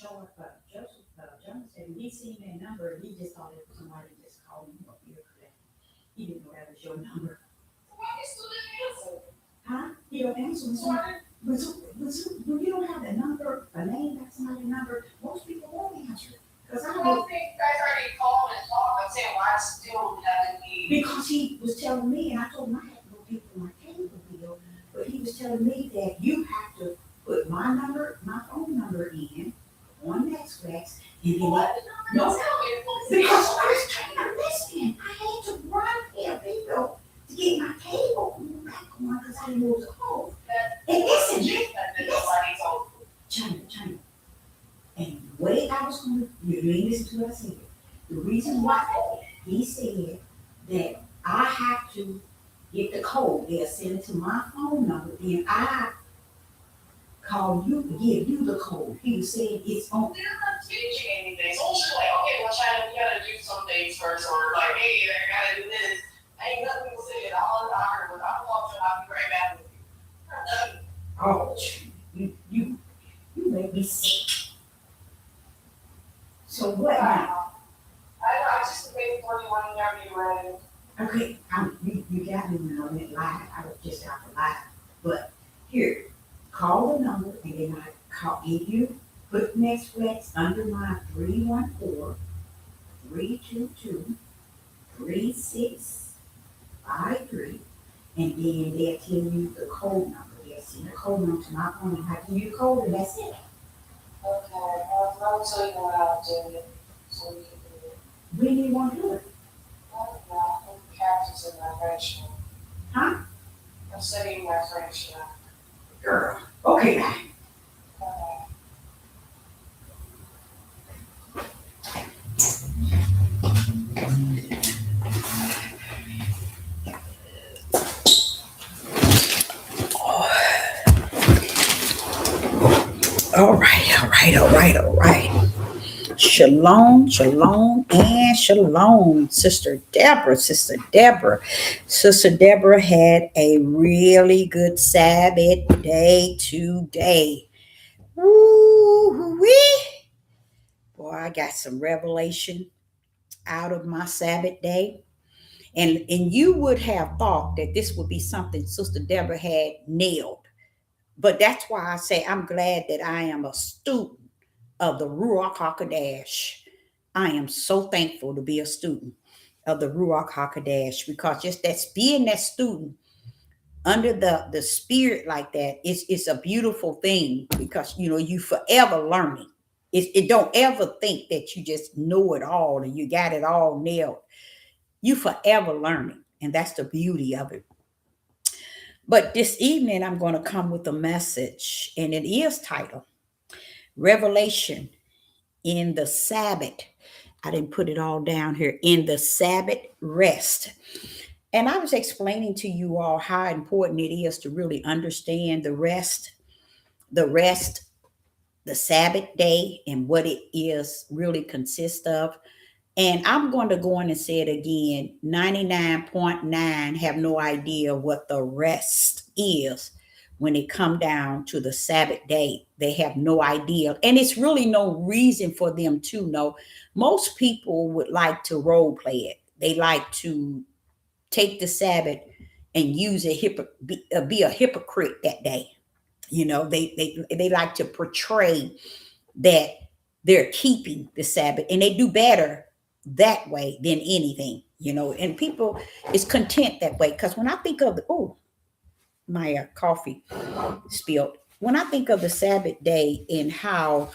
Joseph Johnson said when he seen that number, he just thought it was somebody just calling him up here. He didn't know that was your number. Why you still didn't answer? Huh? He don't answer when when you don't have the number, a name, that's somebody's number, most people won't answer. Because I don't think you guys already called and talked. I'm saying why still haven't he? Because he was telling me, and I told him I had to go pay for my cable bill, but he was telling me that you have to put my number, my phone number in on Netflix, and then no, because I was trying to listen. I had to run here, people, to get my cable back on because I didn't know it was home. And listen, China. And the way I was going to, you didn't listen to what I said. The reason why he said that I have to get the code, they'll send it to my phone number, then I call you, give you the code. He was saying it's on. They're not teaching anything. So she's like, okay, well, China, we gotta do some things first, or like, hey, I gotta do this. Ain't nothing to say it. All I heard was, I'm walking, I'll be right back with you. Oh, you make me sick. So what now? I just waited for you whenever you ready. Okay, you got me when I went live. I was just out for live. But here, call the number and then I call. If you put Netflix under my 314-322-3653, and then they'll tell you the code number. They'll send the code number to my phone and I give you the code and that's it. Okay, I'll tell you what I'll do so we can do it. When do you want to do it? I don't know. I think Captain's in my friendship. Huh? I'm studying my friendship. Girl. Okay, bye. All right. Shalom, and shalom, Sister Deborah. Sister Deborah had a really good Sabbath day today. Woo-wee. Boy, I got some revelation out of my Sabbath day. And you would have thought that this would be something Sister Deborah had nailed. But that's why I say I'm glad that I am a student of the Ruach HaKodesh. I am so thankful to be a student of the Ruach HaKodesh because just that's being that student under the spirit like that is a beautiful thing because you forever learning. It don't ever think that you just know it all and you got it all nailed. You forever learning, and that's the beauty of it. But this evening I'm going to come with a message, and it is titled Revelation in the Sabbath. I didn't put it all down here. In the Sabbath rest. And I was explaining to you all how important it is to really understand the rest, the Sabbath day, and what it is really consists of. And I'm going to go on and say it again. 99.9 have no idea what the rest is when it come down to the Sabbath day. They have no idea. And it's really no reason for them to know. Most people would like to role play it. They like to take the Sabbath and use be a hypocrite that day. They like to portray that they're keeping the Sabbath, and they do better that way than anything. And people is content that way because when I think of my coffee spilled. When I think of the Sabbath day and how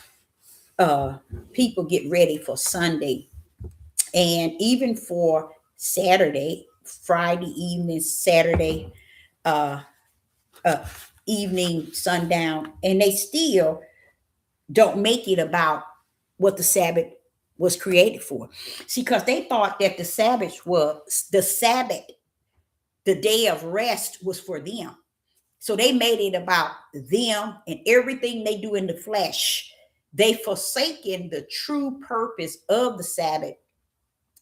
people get ready for Sunday and even for Saturday, Friday evening, Saturday uh, uh, evening, sundown, and they still don't make it about what the Sabbath was created for. See, because they thought that the Sabbath, the day of rest was for them. So they made it about them and everything they do in the flesh. They forsaken the true purpose of the Sabbath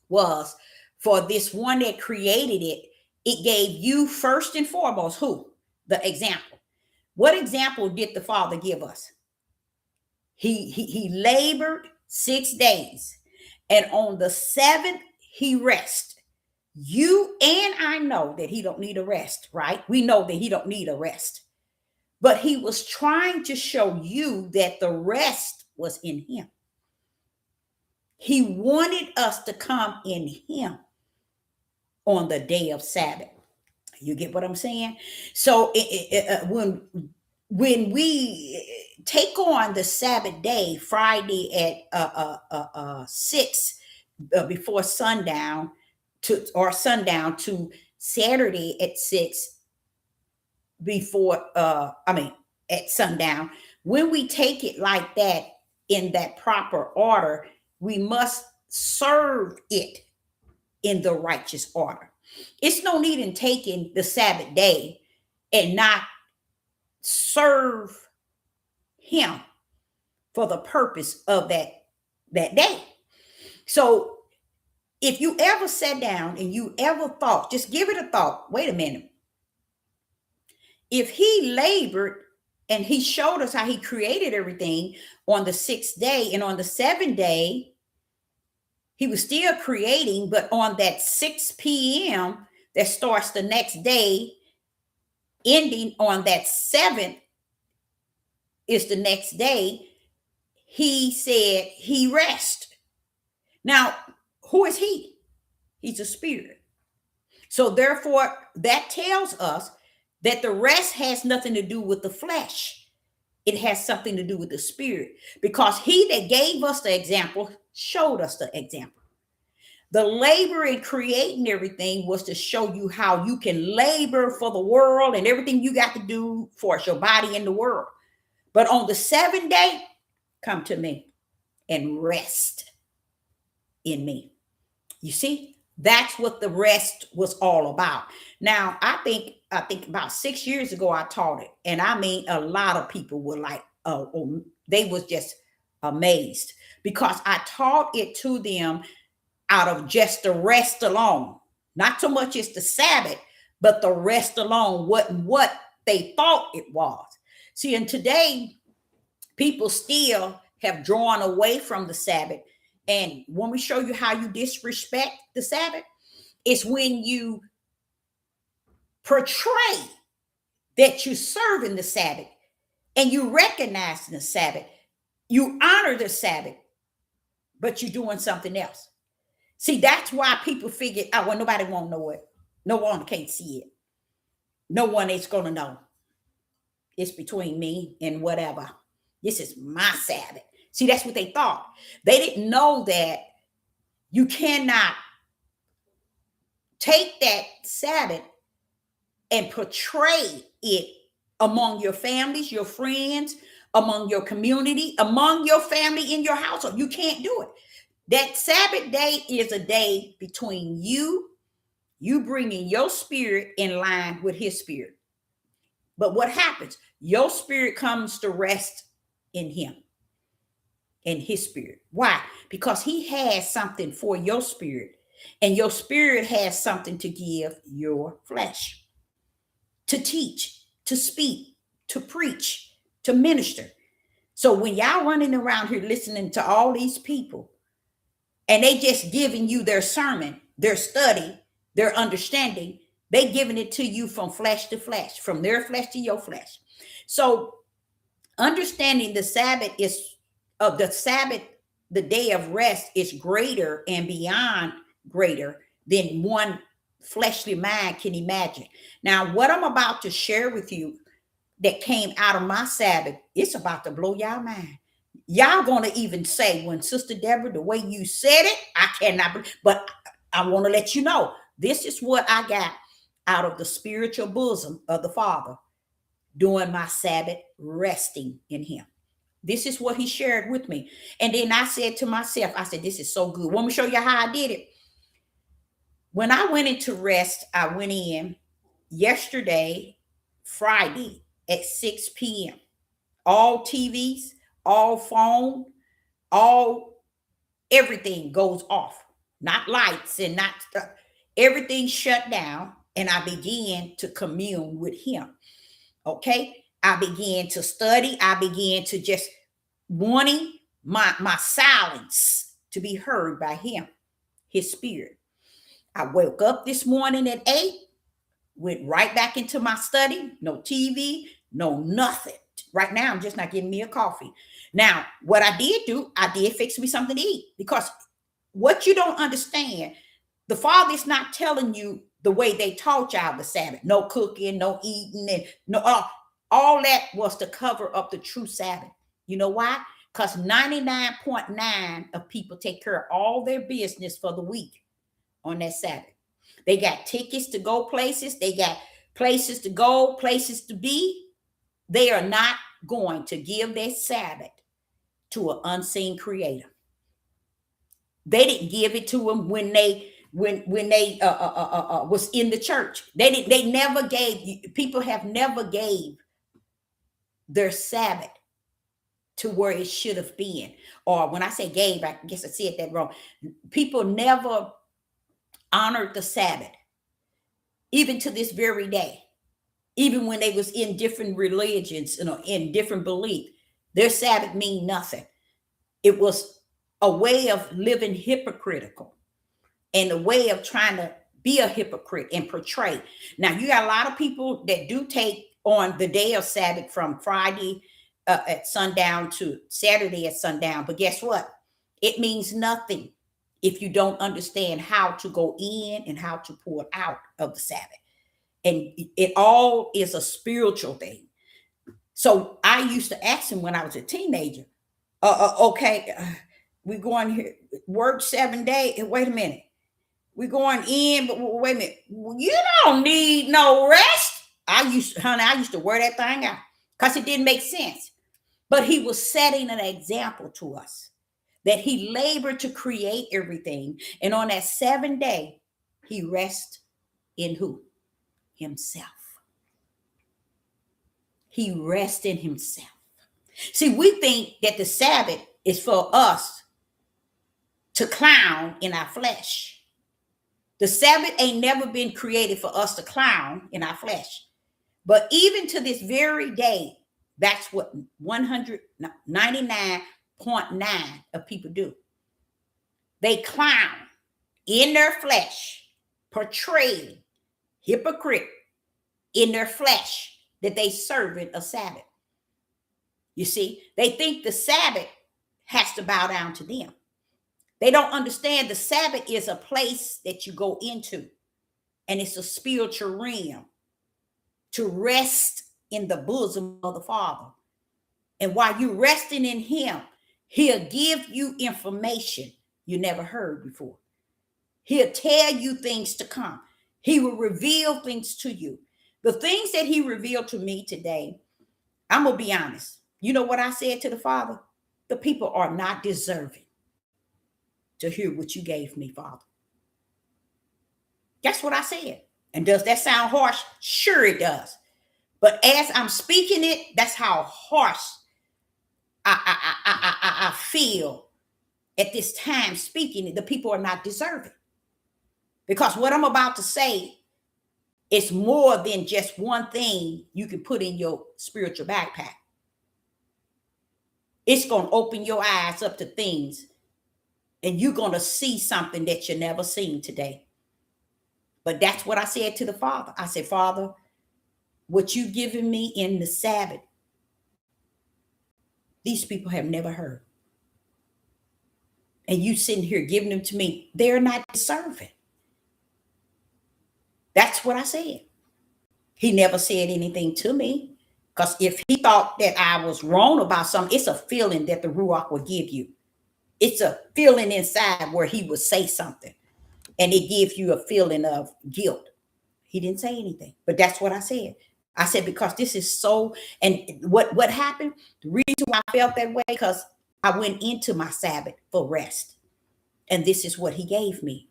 was for this one that created it. It gave you first and foremost who? The example. What example did the Father give us? He labored 6 days, and on the seventh he rested. You and I know that he don't need a rest, right? We know that he don't need a rest. But he was trying to show you that the rest was in him. He wanted us to come in him on the day of Sabbath. You get what I'm saying? So when we take on the Sabbath day, Friday at 6 before sundown sundown to Saturday at 6 before at sundown, when we take it like that in that proper order, we must serve it in the righteous order. It's no need in taking the Sabbath day and not serve him for the purpose of that day. So if you ever sat down and you ever thought, just give it a thought, wait a minute. If he labored and he showed us how he created everything on the sixth day, and on the seventh day, he was still creating, but on that 6 p.m. that starts the next day, ending on that 7th is the next day, he said he rest. Now, who is he? He's a spirit. So therefore, that tells us that the rest has nothing to do with the flesh. It has something to do with the spirit, because he that gave us the example showed us the example. The labor in creating everything was to show you how you can labor for the world and everything you got to do for your body in the world. But on the seventh day, come to me and rest in me. You see, that's what the rest was all about. Now, I think about 6 years ago I taught it, and I mean a lot of people were like, oh, they was just amazed, because I taught it to them out of just the rest alone. Not so much as the Sabbath, but the rest alone wasn't what they thought it was. See, and today people still have drawn away from the Sabbath. And when we show you how you disrespect the Sabbath, it's when you portray that you're serving the Sabbath and you recognize the Sabbath, you honor the Sabbath, but you're doing something else. See, that's why people figure, oh, well, nobody won't know it. No one can't see it. No one is going to know. It's between me and whatever. This is my Sabbath. See, that's what they thought. They didn't know that you cannot take that Sabbath and portray it among your families, your friends, among your community, among your family in your household. You can't do it. That Sabbath day is a day between you bringing your spirit in line with his spirit. But what happens? Your spirit comes to rest in him, in his spirit. Why? Because he has something for your spirit, and your spirit has something to give your flesh, to teach, to speak, to preach, to minister. So when y'all running around here listening to all these people, and they just giving you their sermon, their study, their understanding, they giving it to you from flesh to flesh, from their flesh to your flesh. So understanding the Sabbath is of the Sabbath, the day of rest is greater and beyond greater than one fleshly mind can imagine. Now, what I'm about to share with you that came out of my Sabbath, it's about to blow y'all mind. Y'all gonna even say, when Sister Deborah, the way you said it, I cannot, but I want to let you know, this is what I got out of the spiritual bosom of the Father during my Sabbath, resting in him. This is what he shared with me. And then I said to myself, I said, this is so good. Want me to show you how I did it? When I went into rest, I went in yesterday, Friday at 6 p.m. All TVs, all phone, all everything goes off. Not lights and not stuff. Everything shut down, and I began to commune with him. Okay? I began to study. I began to just wanting my silence to be heard by him, his spirit. I woke up this morning at 8, went right back into my study, no TV, no nothing. Right now, I'm just not getting me a coffee. Now, what I did do, I did fix me something to eat, because what you don't understand, the Father is not telling you the way they taught y'all the Sabbath. No cooking, no eating, and no all that was to cover up the true Sabbath. You know why? Because 99.9 of people take care of all their business for the week on that Sabbath. They got tickets to go places, they got places to go, places to be. They are not going to give their Sabbath to an unseen creator. They didn't give it to them when they was in the church. They never gave, people have never gave their Sabbath to where it should have been. Or when I say gave, I guess I said that wrong. People never honored the Sabbath, even to this very day. Even when they was in different religions, in different belief, their Sabbath mean nothing. It was a way of living hypocritical, and a way of trying to be a hypocrite and portray. Now, you got a lot of people that do take on the day of Sabbath from Friday at sundown to Saturday at sundown. But guess what? It means nothing if you don't understand how to go in and how to pull out of the Sabbath. And it all is a spiritual thing. So I used to ask him when I was a teenager, okay, we going here, work 7 days. Wait a minute. We're going in, but wait a minute. You don't need no rest. I used to wear that thing out because it didn't make sense. But he was setting an example to us that he labored to create everything. And on that 7th day, he rests in who? Himself. He rests in himself. See, we think that the Sabbath is for us to clown in our flesh. The Sabbath ain't never been created for us to clown in our flesh. But even to this very day, that's what 199.9 of people do. They clown in their flesh, portray hypocrite in their flesh that they serving a Sabbath. You see, they think the Sabbath has to bow down to them. They don't understand the Sabbath is a place that you go into, and it's a spiritual realm to rest in the bosom of the Father. And while you're resting in him, he'll give you information you never heard before. He'll tell you things to come. He will reveal things to you. The things that he revealed to me today, I'm going to be honest. You know what I said to the Father? The people are not deserving to hear what you gave me, Father. That's what I said. And does that sound harsh? Sure it does. But as I'm speaking it, that's how harsh I feel at this time speaking it. The people are not deserving. Because what I'm about to say is more than just one thing you can put in your spiritual backpack. It's going to open your eyes up to things, and you're going to see something that you never seen today. But that's what I said to the Father. I said, Father, what you've given me in the Sabbath, these people have never heard. And you sitting here giving them to me, they're not deserving. That's what I said. He never said anything to me. Because if he thought that I was wrong about something, it's a feeling that the Ruach will give you. It's a feeling inside where he would say something, and it gives you a feeling of guilt. He didn't say anything, but that's what I said. I said, because this is so, and what happened, the reason why I felt that way, because I went into my Sabbath for rest. And this is what he gave me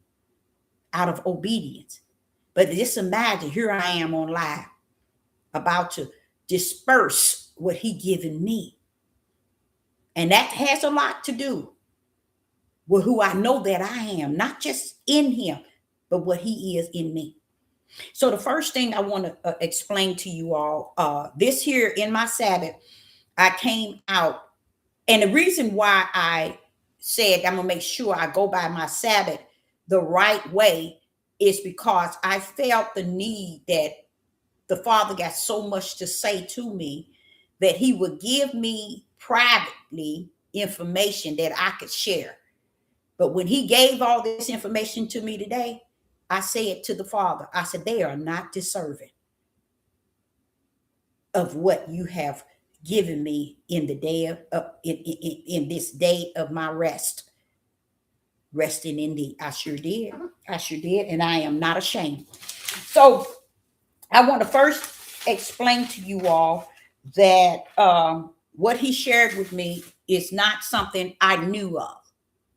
out of obedience. But just imagine, here I am on live, about to disperse what he given me. And that has a lot to do with who I know that I am, not just in him, but what he is in me. So the first thing I want to explain to you all, this here in my Sabbath, I came out And the reason why I said I'm going to make sure I go by my Sabbath the right way is because I felt the need that the Father got so much to say to me that he would give me privately information that I could share. But when he gave all this information to me today, I said to the Father, I said, they are not deserving of what you have given me in the day in this day of my rest. Resting in thee. I sure did. I sure did. And I am not ashamed. So I want to first explain to you all that what he shared with me is not something I knew of.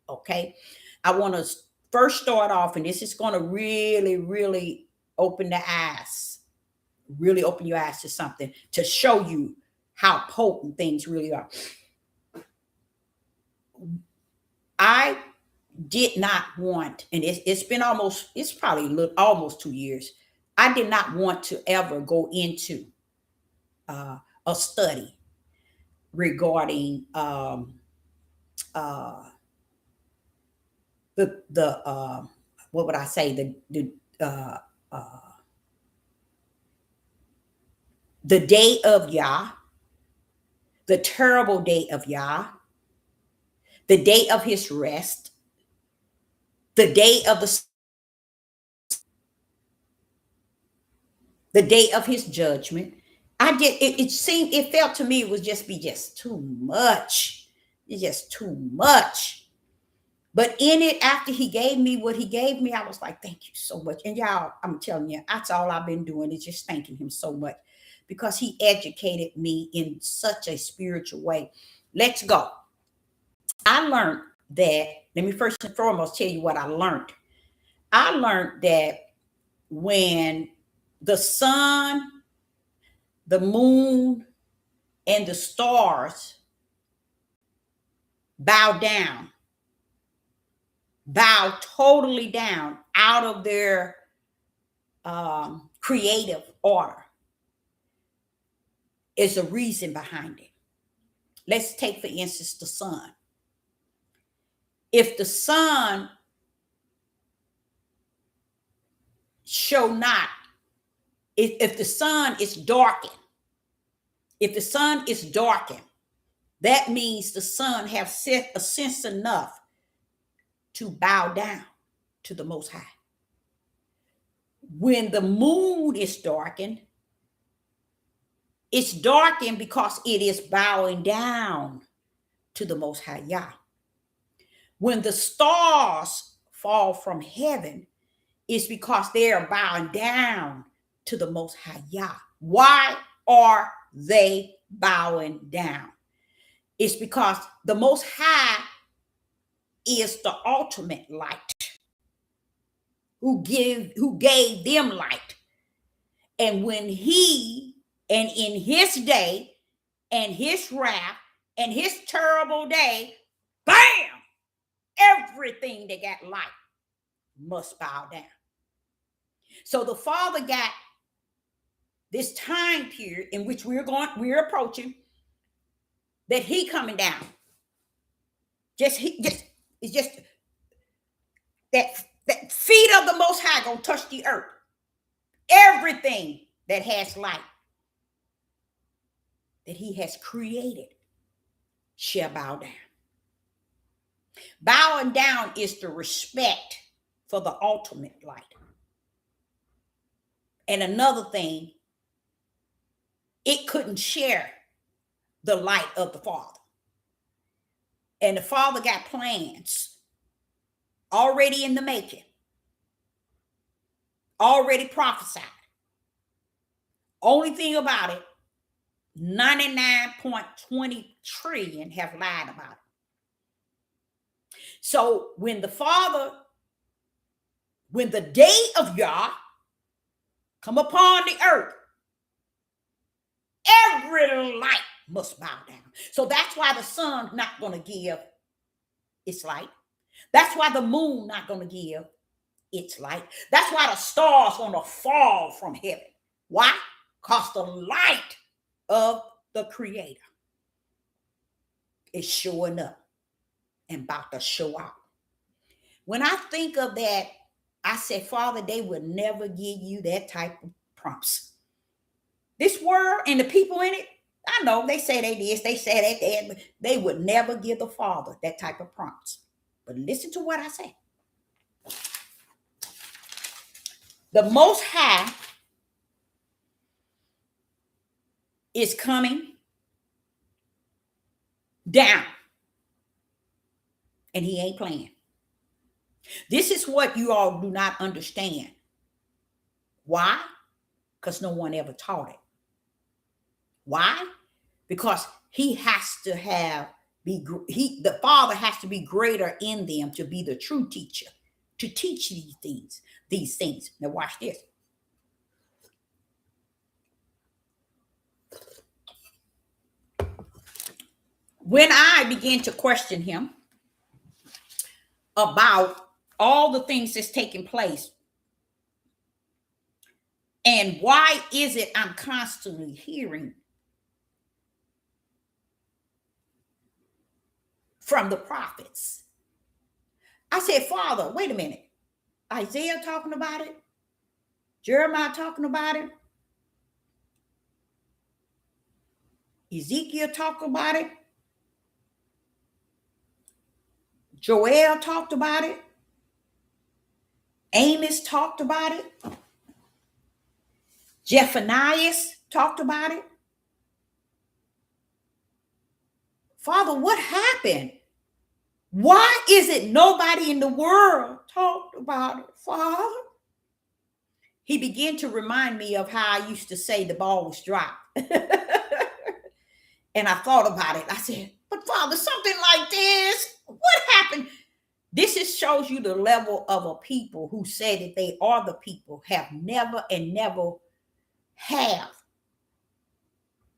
Okay. I want to first start off, and this is going to really, really open the eyes, really open your eyes to something to show you how potent things really are. I did not want, and it's been almost, it's probably almost 2 years. I did not want to ever go into a study regarding uh, the what would I say the day of Yah, the terrible day of Yah, the day of His rest, the day of the day of His judgment. I did. It seemed. It felt to me it was just too much. It's just too much. But in it, after he gave me what he gave me, I was like, thank you so much. And y'all, I'm telling you, that's all I've been doing is just thanking him so much because he educated me in such a spiritual way. Let's go. I learned that, let me first and foremost tell you what I learned. I learned that when the sun, the moon, and the stars bow down, bow totally down out of their creative order, is a reason behind it. Let's take, for instance, the sun. If the sun show not, if the sun is darkened, if the sun is darkened, that means the sun have set a sense enough to bow down to the Most High. When the moon is darkened, it's darkened because it is bowing down to the Most High Yah. When the stars fall from heaven, it's because they are bowing down to the Most High Yah. Why are they bowing down? It's because the Most High is the ultimate light, who gave them light. And when he, and in his day and his wrath and his terrible day, bam, everything that got light must bow down. So the Father got this time period in which we're approaching, that he coming down. It's just that feet of the Most High gonna touch the earth. Everything that has light that he has created shall bow down. Bowing down is the respect for the ultimate light. And another thing, it couldn't share the light of the Father. And the Father got plans already in the making, already prophesied. Only thing about it, 99.20 trillion have lied about it. So when the day of Yah come upon the earth, every light must bow down. So that's why the sun's not going to give its light. That's why the moon not going to give its light. That's why the stars going to fall from heaven. Why? Because the light of the Creator is showing up and about to show out. When I think of that, I said, Father, they would never give you that type of prompts. This world and the people in it, I know they say they this, they say that, but they would never give the Father that type of prompts. But listen to what I say. The Most High is coming down, and he ain't playing. This is what you all do not understand. Why? Because no one ever taught it. Why? Because he has to the Father has to be greater in them to be the true teacher, to teach these things. Now watch this. When I began to question him about all the things that's taking place, and why is it I'm constantly hearing from the prophets, I said, Father, wait a minute. Isaiah talking about it? Jeremiah talking about it? Ezekiel talked about it? Joel talked about it? Amos talked about it? Zephaniah talked about it? Father, what happened? Why is it nobody in the world talked about it, Father? He began to remind me of how I used to say the ball was dropped. And I thought about it. I said, but Father, something like this, what happened? This shows you the level of a people who say that they are the people have never and never have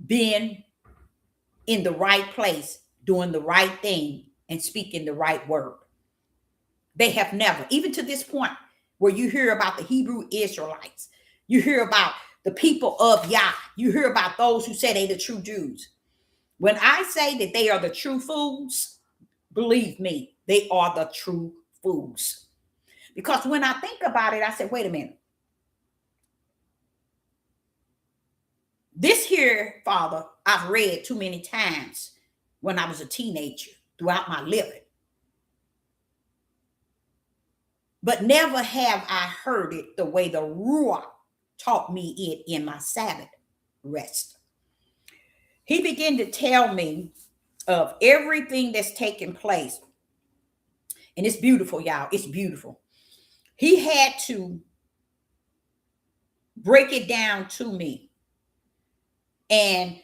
been in the right place, doing the right thing, and speaking the right word. They have never, even to this point, where you hear about the Hebrew Israelites, you hear about the people of Yah, you hear about those who say they the true Jews. When I say that they are the true fools, believe me, they are the true fools. Because when I think about it, I said, wait a minute. This here, Father, I've read too many times when I was a teenager throughout my living. But never have I heard it the way the Ruach taught me it in my Sabbath rest. He began to tell me of everything that's taking place. And it's beautiful, y'all. It's beautiful. He had to break it down to me. And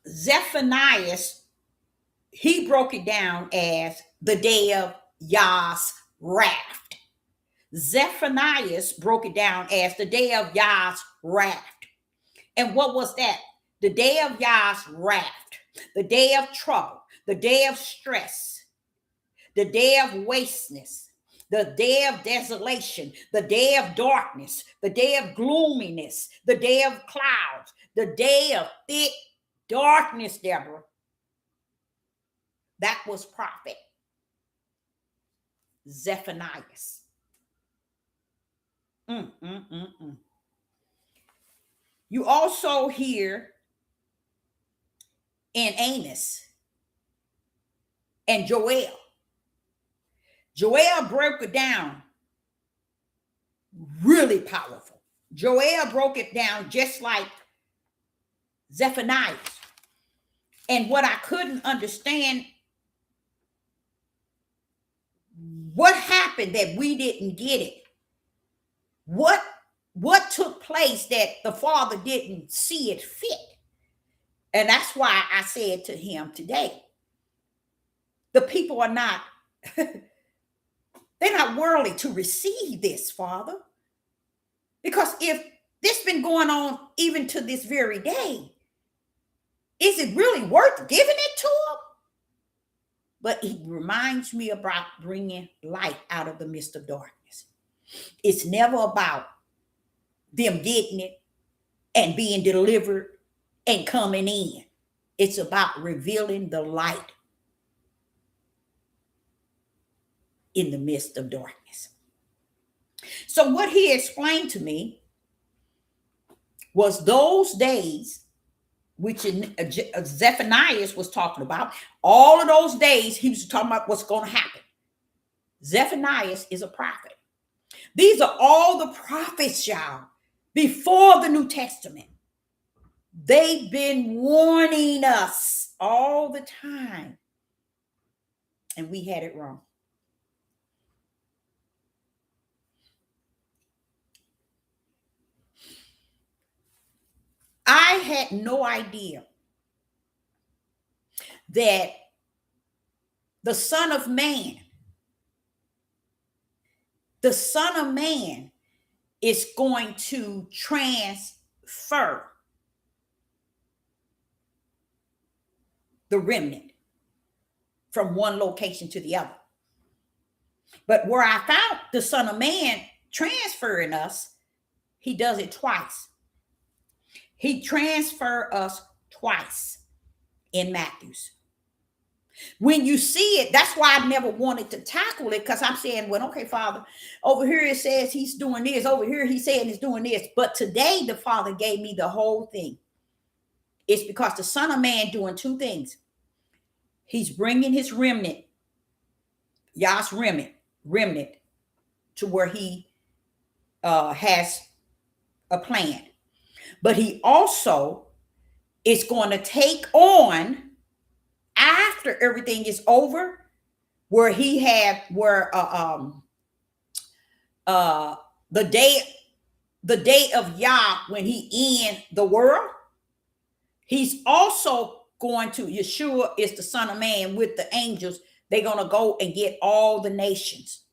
Zephaniah, he broke it down as the day of Yah's wrath. Zephaniah broke it down as the day of Yah's wrath. And what was that? The day of Yah's wrath, the day of trouble, the day of stress, the day of wasteness, the day of desolation, the day of darkness, the day of gloominess, the day of clouds, the day of thick darkness, Deborah. That was prophet Zephaniah. You also hear in Amos and Joel. Joel broke it down really powerful. Joel broke it down just like Zephaniah. And what I couldn't understand, what happened that we didn't get it? What took place that the Father didn't see it fit? And that's why I said to him today, the people are not, they're not worthy to receive this, Father. Because if this been going on even to this very day, is it really worth giving it to them? But it reminds me about bringing light out of the midst of darkness. It's never about them getting it and being delivered and coming in. It's about revealing the light in the midst of darkness. So what he explained to me was those days, which Zephaniah was talking about, all of those days he was talking about what's going to happen. Zephaniah is a prophet. These are all the prophets, y'all, before the New Testament. They've been warning us all the time, and we had it wrong. I had no idea that the Son of Man, the Son of Man is going to transfer the remnant from one location to the other. But where I found the Son of Man transferring us, he does it twice. He transferred us twice in Matthew's. When you see it, that's why I never wanted to tackle it, because I'm saying, well, okay, Father, over here it says he's doing this, over here he's saying he's doing this. But today the Father gave me the whole thing. It's because the Son of Man doing two things. He's bringing his remnant, Yah's remnant to where he has a plan. But he also is going to take on, after everything is over, where he had the day of Yah, when he end the world, he's also going to, Yeshua is the Son of Man with the angels. They're going to go and get all the nations,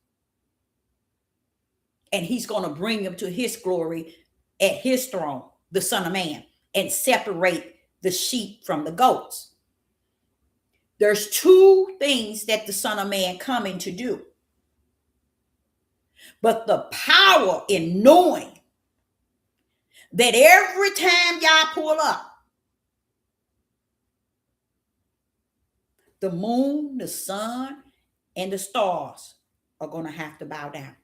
and he's going to bring them to his glory at his throne, the Son of Man, and separate the sheep from the goats. There's two things that the Son of Man coming to do. But the power in knowing that every time y'all pull up, the moon, the sun, and the stars are going to have to bow down.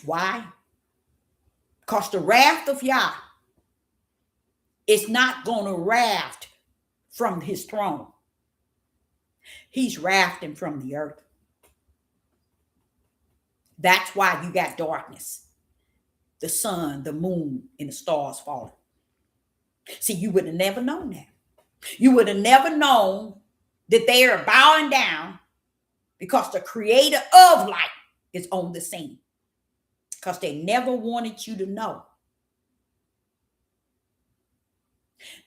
Why? Because the wrath of Yah is not going to wrath from his throne. He's wrathing from the earth. That's why you got darkness. The sun, the moon, and the stars falling. See, you would have never known that. You would have never known that they are bowing down, because the creator of light is on the scene. Because they never wanted you to know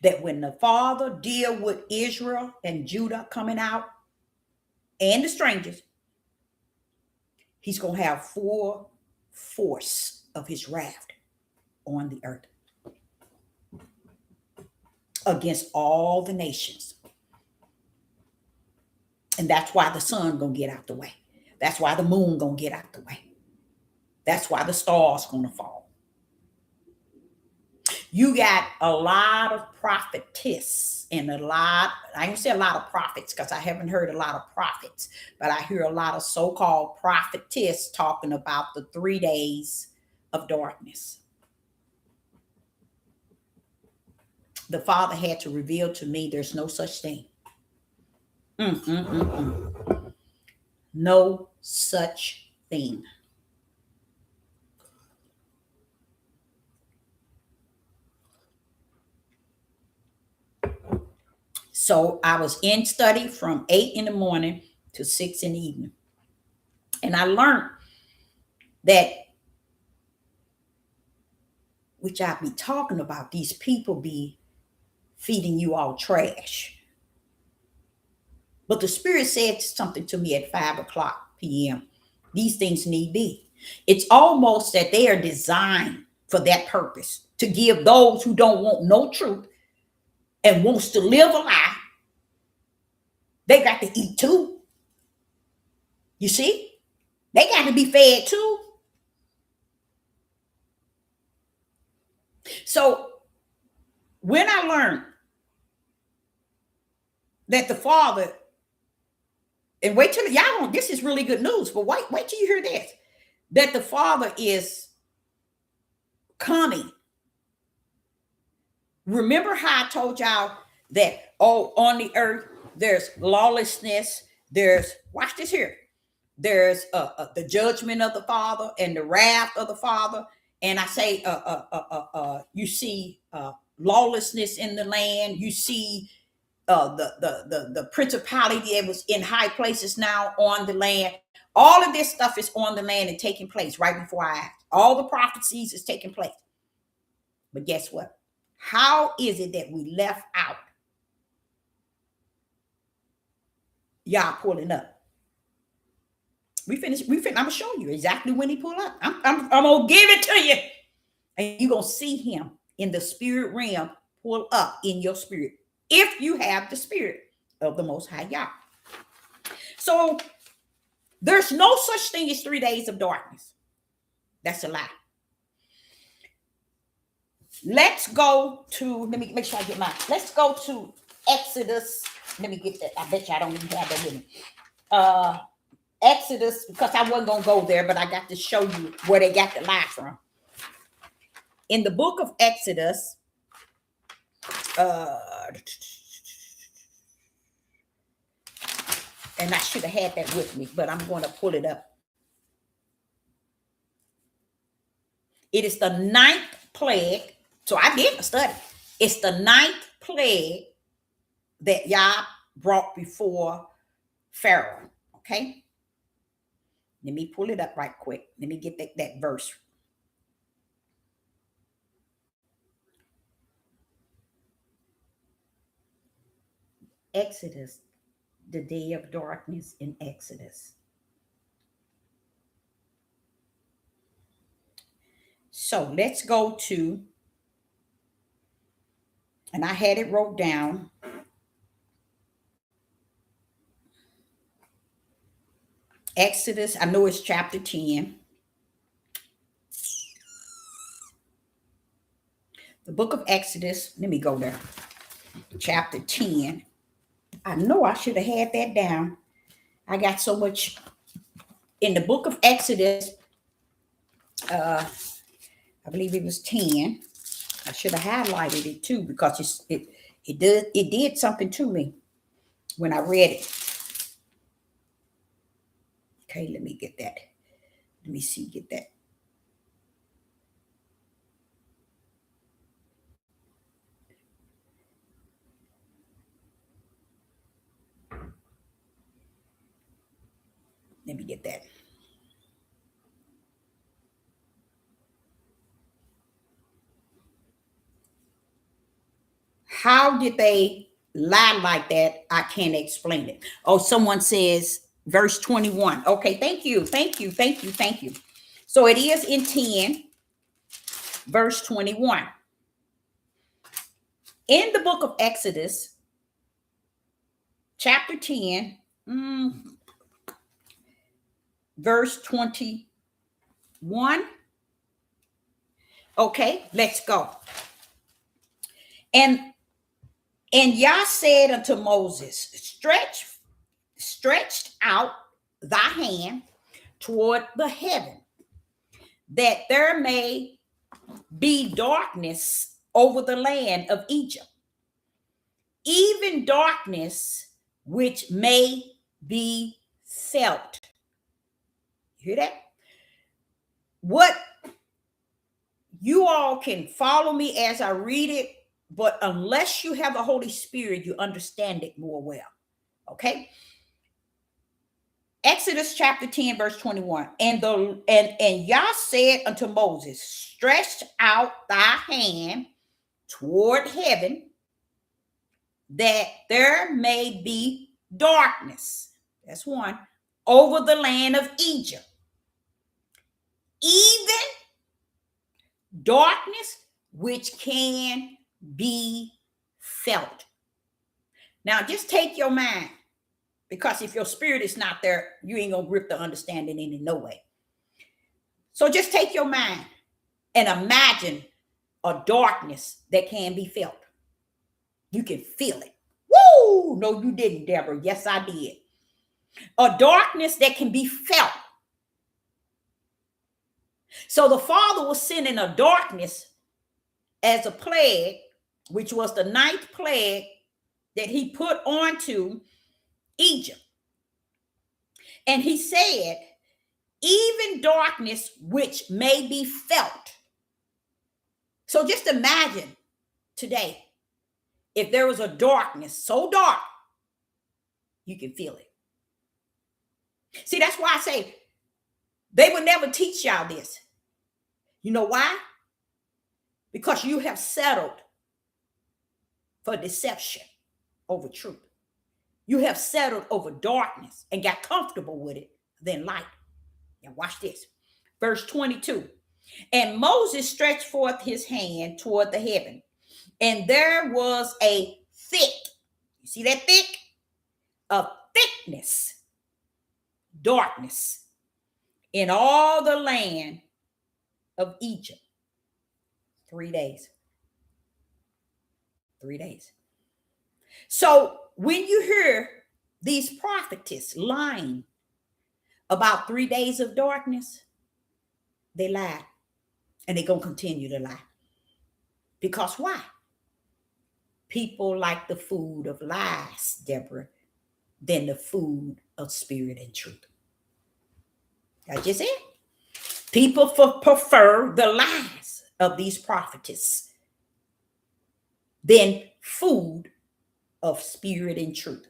that when the Father deal with Israel and Judah coming out and the strangers, he's going to have full force of his wrath on the earth against all the nations. And that's why the sun going to get out the way. That's why the moon going to get out the way. That's why the stars going to fall. You got a lot of prophetess and I ain't say a lot of prophets, because I haven't heard a lot of prophets, but I hear a lot of so-called prophetess talking about the 3 days of darkness. The Father had to reveal to me there's no such thing. No such thing. So I was in study from 8 in the morning to 6 in the evening. And I learned that, which I be talking about, these people be feeding you all trash. But the Spirit said something to me at 5:00 p.m. These things need be. It's almost that they are designed for that purpose, to give those who don't want no truth and wants to live a lie. They got to eat too. You see? They got to be fed too. So when I learned that the Father And wait till y'all don't, this is really good news, but wait till you hear this. That the Father is coming. Remember how I told y'all that on the earth there's lawlessness, there's, watch this here, there's the judgment of the Father and the wrath of the Father. And I say you see lawlessness in the land, you see the principality that was in high places now on the land. All of this stuff is on the land and taking place right before our eyes. All the prophecies is taking place. But guess what? How is it that we left out y'all pulling up? We finished. I'm gonna show you exactly when he pull up. I'm gonna give it to you, and you're gonna see him in the spirit realm pull up in your spirit if you have the spirit of the Most High Yah. So there's no such thing as 3 days of darkness. That's a lie. Let's go to, let me make sure I get mine. Let's go to Exodus. Let me get that. I bet you I don't even have that with me. Exodus, because I wasn't going to go there, but I got to show you where they got the lie from. In the book of Exodus, and I should have had that with me, but I'm going to pull it up. It is the 9th plague. So I did a study. It's the 9th plague that Yah brought before Pharaoh. Okay. Let me pull it up right quick. Let me get that verse. Exodus, the day of darkness in Exodus. So let's go to, and I had it wrote down. Exodus, I know it's chapter 10. The book of Exodus, let me go there. Chapter 10. I know I should have had that down. I got so much in the book of Exodus. I believe it was 10. I should have highlighted it too, because it did something to me when I read it. Okay, let me get that. Let me see, get that. Let me get that. How did they lie like that? I can't explain it. Oh, someone says verse 21. Okay, thank you. So it is in 10, verse 21. In the book of Exodus, chapter 10, verse 21. Okay, let's go. And Yah said unto Moses, stretched out thy hand toward the heaven, that there may be darkness over the land of Egypt, even darkness which may be felt. You hear that? What you all can follow me as I read it, but unless you have the Holy Spirit, you understand it more well. Okay. Exodus chapter 10, verse 21. And Yah said unto Moses, stretch out thy hand toward heaven, that there may be darkness. That's one. Over the land of Egypt, even darkness which can be felt. Now, just take your mind, because if your spirit is not there, you ain't gonna grip the understanding in no way. So just take your mind and imagine a darkness that can be felt. You can feel it. Woo! No, you didn't, Deborah. Yes, I did. a darkness that can be felt. So the Father was sending a darkness as a plague, which was the ninth plague that he put onto Egypt. And he said, even darkness which may be felt. So just imagine today, if there was a darkness so dark, you can feel it. See, that's why I say they would never teach y'all this. You know why? Because you have settled for deception over truth. You have settled over darkness and got comfortable with it than light. Now watch this. Verse 22. And Moses stretched forth his hand toward the heaven, and there was a thick, you see that thick? A thickness, darkness in all the land of Egypt. 3 days. 3 days. So when you hear these prophetess lying about 3 days of darkness, they lie. And they're going to continue to lie. Because why? People like the food of lies, Deborah, than the food of spirit and truth. That's just it. People prefer the lies of these prophetess than food of spirit and truth.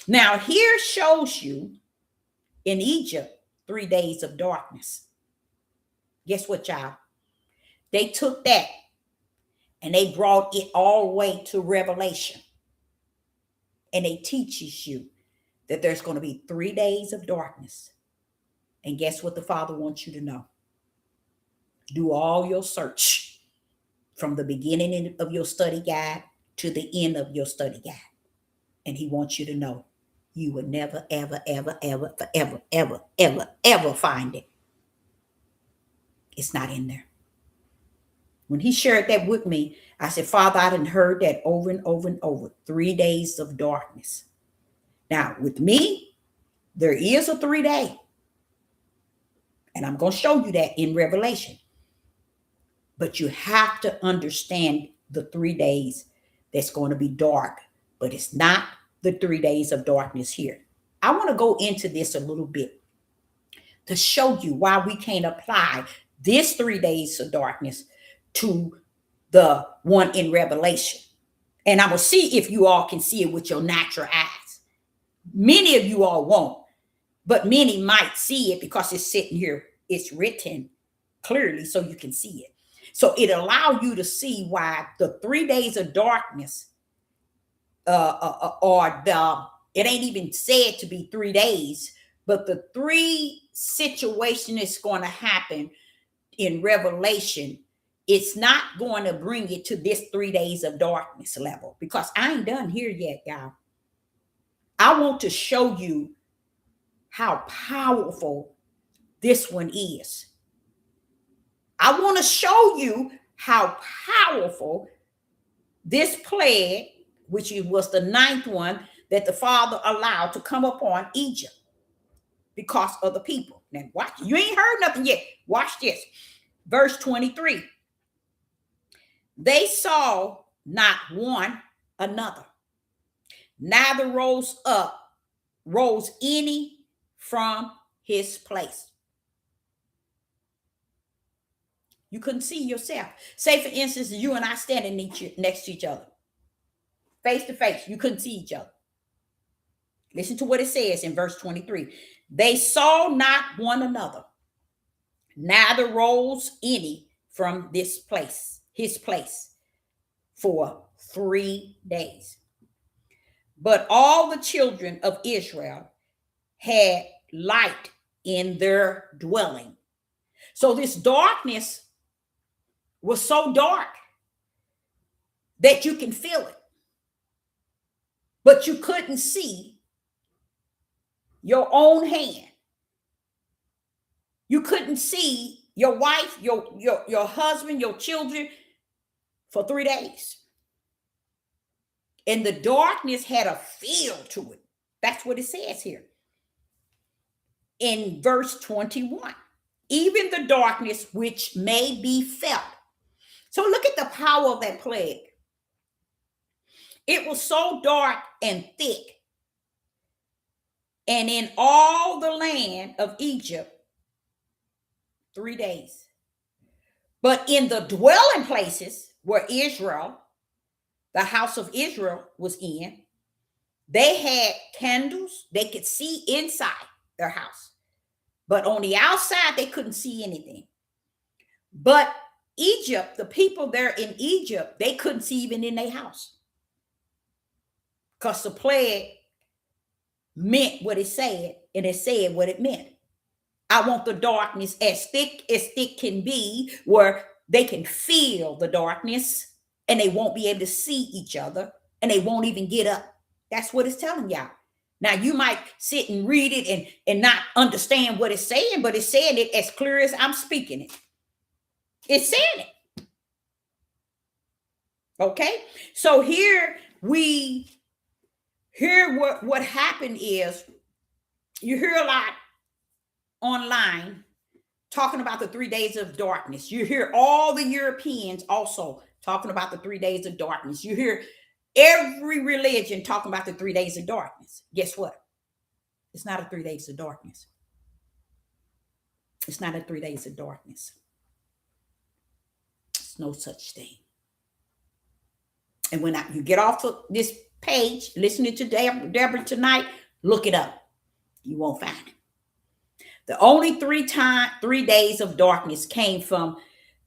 Now, here shows you in Egypt 3 days of darkness. Guess what, y'all? They took that and they brought it all the way to Revelation. And they teaches you that there's going to be 3 days of darkness. And guess what the Father wants you to know? Do all your search from the beginning of your study guide to the end of your study guide. And he wants you to know you will never, ever, ever, ever, forever, ever, ever, ever find it. It's not in there. When he shared that with me, I said, Father, I done heard that over and over and over. 3 days of darkness. Now, with me, there is a 3 day. And I'm going to show you that in Revelation. But you have to understand the 3 days that's going to be dark. But it's not the 3 days of darkness here. I want to go into this a little bit to show you why we can't apply this 3 days of darkness to the one in Revelation. And I will see if you all can see it with your natural eyes. Many of you all won't, but many might see it because it's sitting here. It's written clearly so you can see it. So it allows you to see why the 3 days of darkness it ain't even said to be 3 days, but the 3 situation is going to happen in Revelation. It's not going to bring it to this 3 days of darkness level because I ain't done here yet, y'all. I want to show you how powerful this one is. I want to show you how powerful this plague, which was the 9th one that the Father allowed to come upon Egypt because of the people. Now watch, you ain't heard nothing yet. Watch this. Verse 23. They saw not one another, neither rose any from his place. You couldn't see yourself. Say, for instance, you and I standing next to each other, face to face. You couldn't see each other. Listen to what it says in verse 23. They saw not one another, neither rose any from this place, his place, for 3 days. But all the children of Israel had light in their dwelling. So this darkness was so dark that you can feel it, but you couldn't see your own hand. You couldn't see your wife, your husband, your children for 3 days. And the darkness had a feel to it. That's what it says here. in verse 21. Even the darkness which may be felt. So look at the power of that plague. It was so dark and thick, and in all the land of Egypt 3 days. But in the dwelling places where Israel, the house of Israel, was in, they had candles. They could see inside their house. But on the outside, they couldn't see anything. But Egypt, the people there in Egypt, they couldn't see even in their house. Because the plague meant what it said, and it said what it meant. I want the darkness as thick can be, where they can feel the darkness and they won't be able to see each other and they won't even get up. That's what it's telling y'all. Now, you might sit and read it and not understand what it's saying, but it's saying it as clear as I'm speaking it. It's saying it. Okay? So here what happened is, you hear a lot online talking about the 3 days of darkness. You hear all the Europeans also talking about the 3 days of darkness. You hear every religion talking about the 3 days of darkness. Guess what? It's not a 3 days of darkness. It's not a 3 days of darkness. It's no such thing. And when you get off of this page, listening to Deborah tonight, look it up. You won't find it. The only 3 days of darkness came from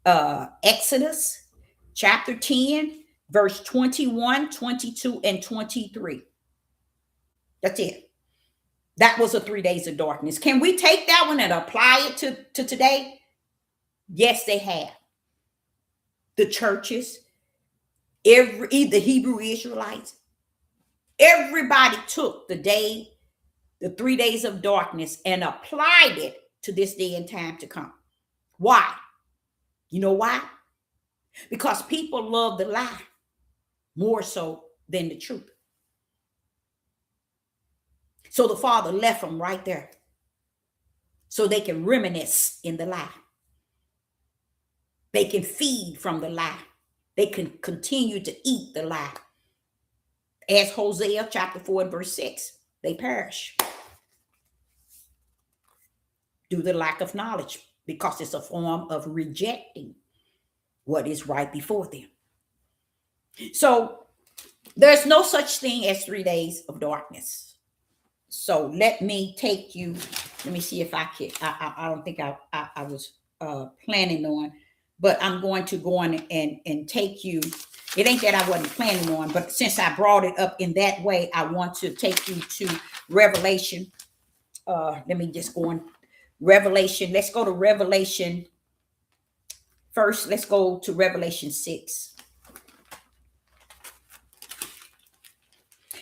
Exodus chapter 10, verse 21, 22, and 23. That's it. That was the 3 days of darkness. Can we take that one and apply it to today? Yes, they have. The churches, the Hebrew Israelites, everybody took the 3 days of darkness and applied it to this day and time to come. Why? You know why? Because people love the lie more so than the truth. So the Father left them right there so they can reminisce in the lie. They can feed from the lie. They can continue to eat the lie. As Hosea chapter 4 and verse 6, they perish due to the lack of knowledge, because it's a form of rejecting what is right before them. So there's no such thing as 3 days of darkness. So let me take you, let me see if I can, I don't think I was planning on, but I'm going to go on and take you. It ain't that I wasn't planning on, but since I brought it up in that way, I want to take you to Revelation. Let me just go on Revelation. Let's go to Revelation. First, let's go to Revelation 6.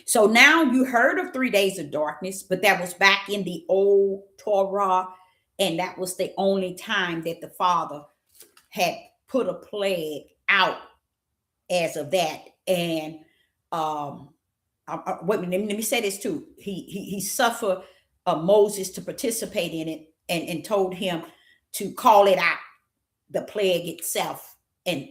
So now you heard of 3 days of darkness, but that was back in the old Torah, and that was the only time that the Father had put a plague out as of that. And wait a minute, let me say this too. He suffered Moses to participate in it, and told him to call it out, the plague itself. And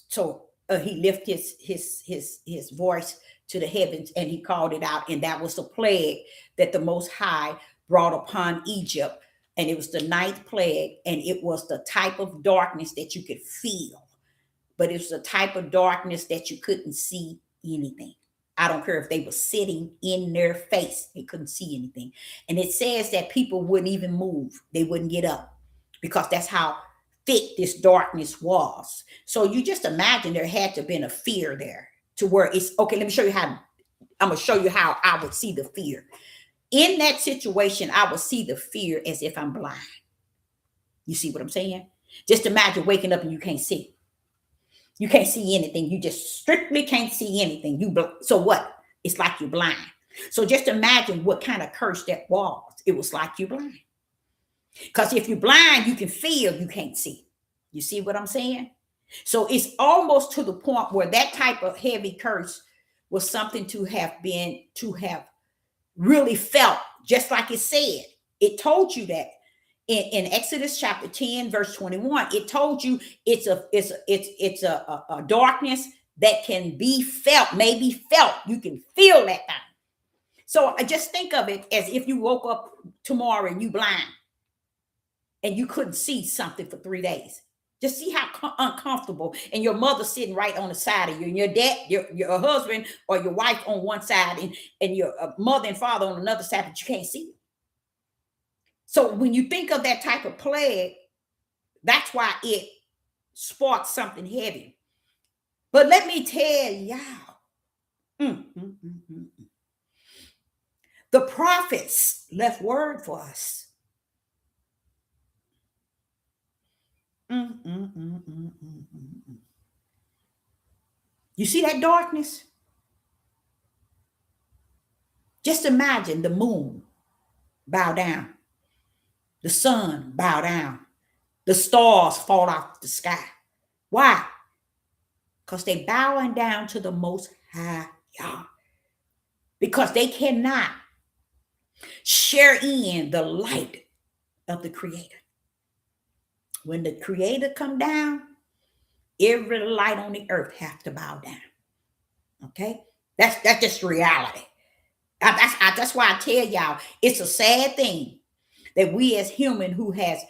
so he lifted his voice to the heavens and he called it out. And that was the plague that the Most High brought upon Egypt. And it was the 9th plague. And it was the type of darkness that you could feel. But it was the type of darkness that you couldn't see anything. I don't care if they were sitting in their face. They couldn't see anything. And it says that people wouldn't even move. They wouldn't get up, because that's how thick this darkness was. So you just imagine there had to have been a fear there, to where it's, okay, let me show you how, I'm going to show you how I would see the fear. In that situation, I would see the fear as if I'm blind. You see what I'm saying? Just imagine waking up and you can't see. You can't see anything. You just strictly can't see anything. So what? It's like you're blind. So just imagine what kind of curse that was. It was like you're blind. Because if you're blind, you can feel, you can't see. You see what I'm saying? So it's almost to the point where that type of heavy curse was something to have really felt, just like it said. It told you that in Exodus chapter 10, verse 21. It told you it's a darkness that can be felt, maybe felt. You can feel that thing. So I just think of it as if you woke up tomorrow and you blind and you couldn't see something for 3 days. Just see how uncomfortable, and your mother sitting right on the side of you, and your dad, your husband or your wife on one side, and your mother and father on another side, but you can't see. So when you think of that type of plague, that's why it sparks something heavy. But let me tell y'all, the prophets left word for us. You see that darkness? Just imagine the moon bow down, the sun bow down, the stars fall off the sky. Why? Because they bowing down to the Most High Yah. Because they cannot share in the light of the Creator. When the Creator come down, every light on the earth has to bow down. Okay? That's just reality. That's why I tell y'all, it's a sad thing that we as human who has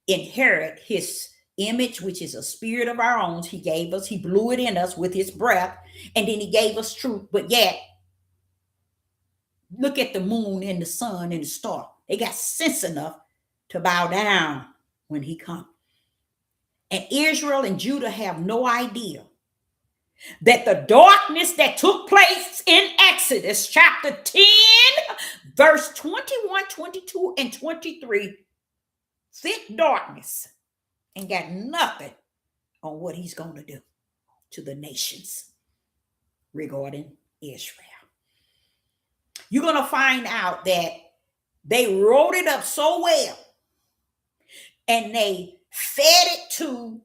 inherit his image, which is a spirit of our own, he gave us, he blew it in us with his breath, and then he gave us truth. But yet, look at the moon and the sun and the star. They got sense enough to bow down when he comes. And Israel and Judah have no idea that the darkness that took place in Exodus chapter 10, verse 21, 22, and 23, thick darkness, ain't got nothing on what he's going to do to the nations regarding Israel. You're going to find out that they wrote it up so well and they fed it to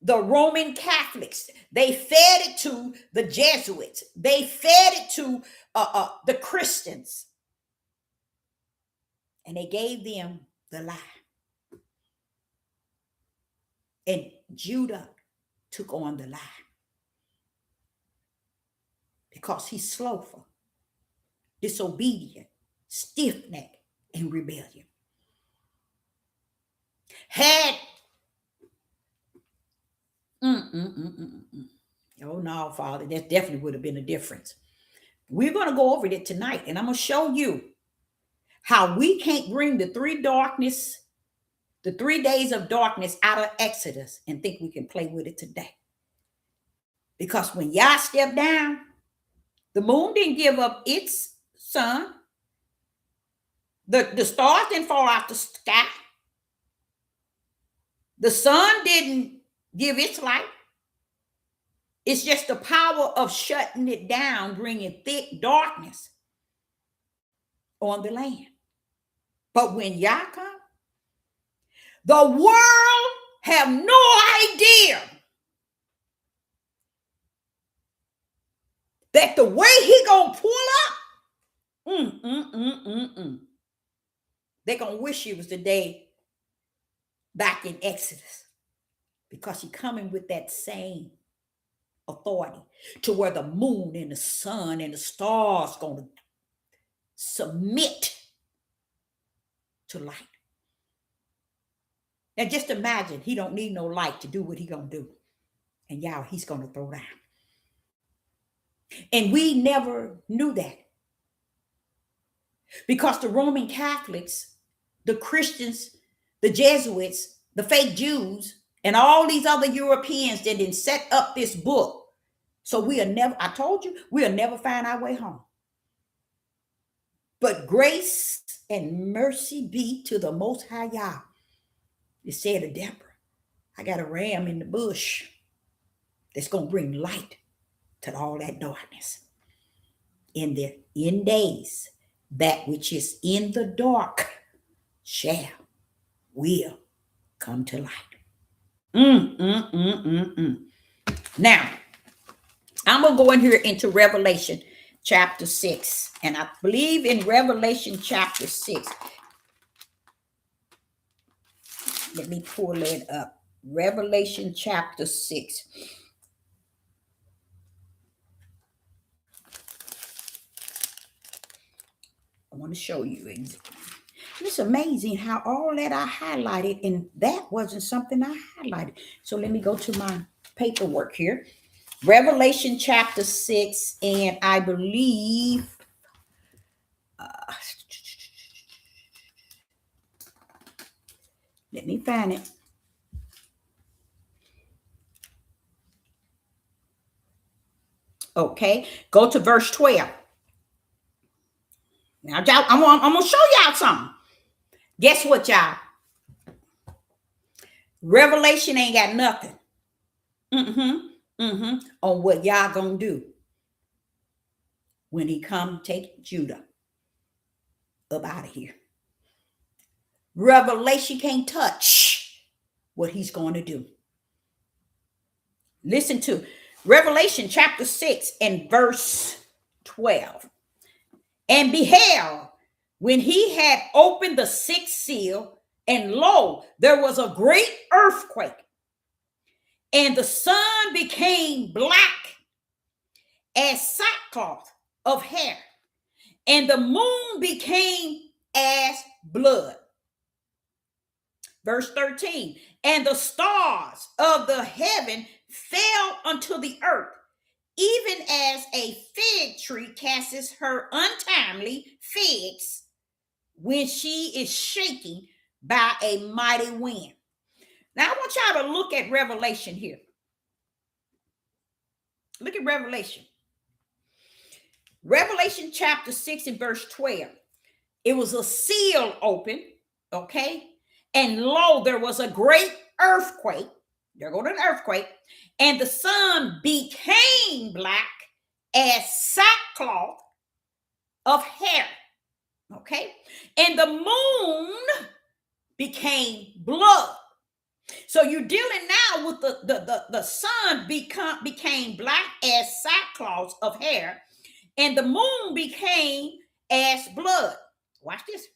the Roman Catholics. They fed it to the Jesuits. They fed it to the Christians. And they gave them the lie. And Judah took on the lie. Because he's slothful, disobedient, stiff-necked, and rebellion. Had oh no, Father, that definitely would have been a difference. We're going to go over it tonight, and I'm going to show you how we can't bring the 3 days of darkness out of Exodus and think we can play with it today. Because when Yah stepped down, the moon didn't give up its sun. The stars didn't fall out the sky. The sun didn't give its light. It's just the power of shutting it down, bringing thick darkness on the land. But when Yah comes, the world have no idea that the way he gonna pull up, they're gonna wish it was the day back in Exodus, because he coming with that same authority to where the moon and the sun and the stars gonna submit to light. Now just imagine, he don't need no light to do what he gonna do. And y'all, he's gonna throw down. And we never knew that. Because the Roman Catholics, the Christians, the Jesuits, the fake Jews, and all these other Europeans that didn't set up this book. So we'll never, I told you, we'll never find our way home. But grace and mercy be to the Most High Yah. It said to Deborah, I got a ram in the bush that's going to bring light to all that darkness. In the end days, that which is in the dark will come to light. Now, I'm going to go in here into Revelation chapter 6. And I believe in Revelation chapter 6. Let me pull it up. Revelation chapter 6. I want to show you. It's amazing how all that I highlighted, and that wasn't something I highlighted. So let me go to my paperwork here. Revelation chapter 6, and I believe let me find it. Okay, go to verse 12. Now, y'all, I'm gonna show y'all something. Guess what, y'all? Revelation ain't got nothing. On what y'all gonna do when he come take Judah up out of here. Revelation can't touch what he's going to do. Listen to Revelation chapter 6 and verse 12. And beheld, when he had opened the sixth seal, and lo, there was a great earthquake, and the sun became black as sackcloth of hair, and the moon became as blood. Verse 13, and the stars of the heaven fell unto the earth, even as a fig tree casts her untimely figs when she is shaken by a mighty wind. Now, I want y'all to look at Revelation here. Look at Revelation. Revelation chapter 6 and verse 12. It was a seal open, okay? And lo, there was a great earthquake. There goes an earthquake. And the sun became black as sackcloth of hair. Okay. And the moon became blood. So you're dealing now with the sun became black as sackcloth of hair. And the moon became as blood. Watch this.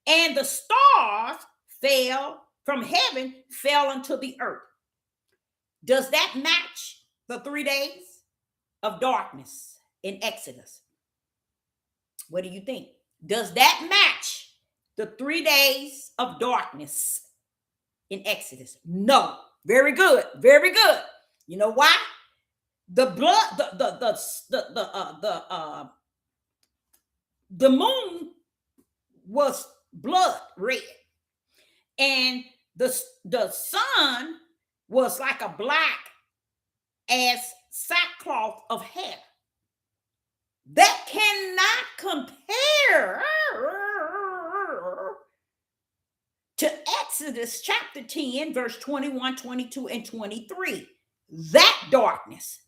And the stars fell from heaven, fell unto the earth. Does that match the 3 days of darkness in Exodus? What do you think? Does that match the 3 days of darkness in Exodus? No. Very good. Very good. You know why? The blood, the moon was blood red, and the sun was like a black as sackcloth of hair. That cannot compare to Exodus chapter 10, verse 21, 22, and 23. That darkness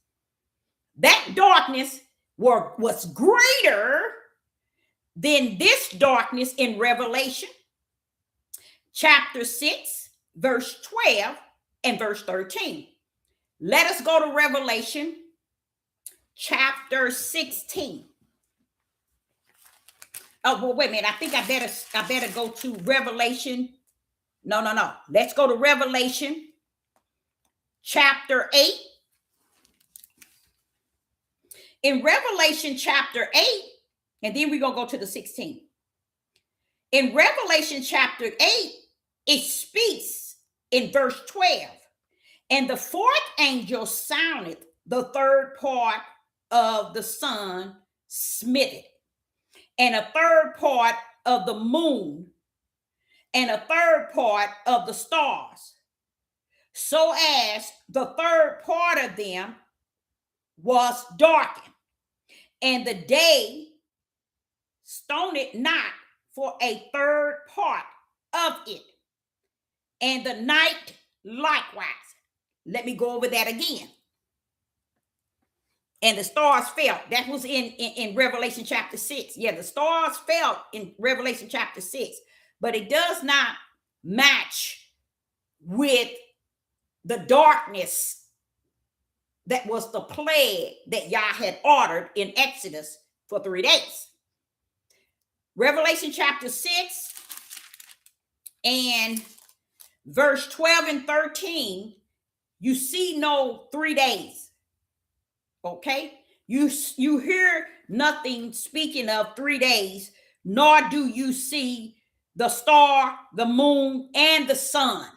was greater than this darkness in Revelation chapter 6, verse 12, and verse 13. Let us go to Revelation chapter 16. Oh, well, wait a minute. I think I better go to Revelation. No. Let's go to Revelation chapter 8. In Revelation chapter 8, and then we're going to go to the 16. In Revelation chapter 8, it speaks in verse 12. And the fourth angel sounded the third part of the sun smitted, and a third part of the moon, and a third part of the stars, so as the third part of them was darkened, and the day stoned not for a third part of it, and the night likewise. Let me go over that again. And the stars fell. That was in Revelation chapter 6. Yeah, the stars fell in Revelation chapter 6. But it does not match with the darkness That was the plague that Yah had ordered in Exodus for 3 days. Revelation chapter 6 and verse 12 and 13, you see no 3 days. Okay? You hear nothing speaking of 3 days, nor do you see the star, the moon, and the sun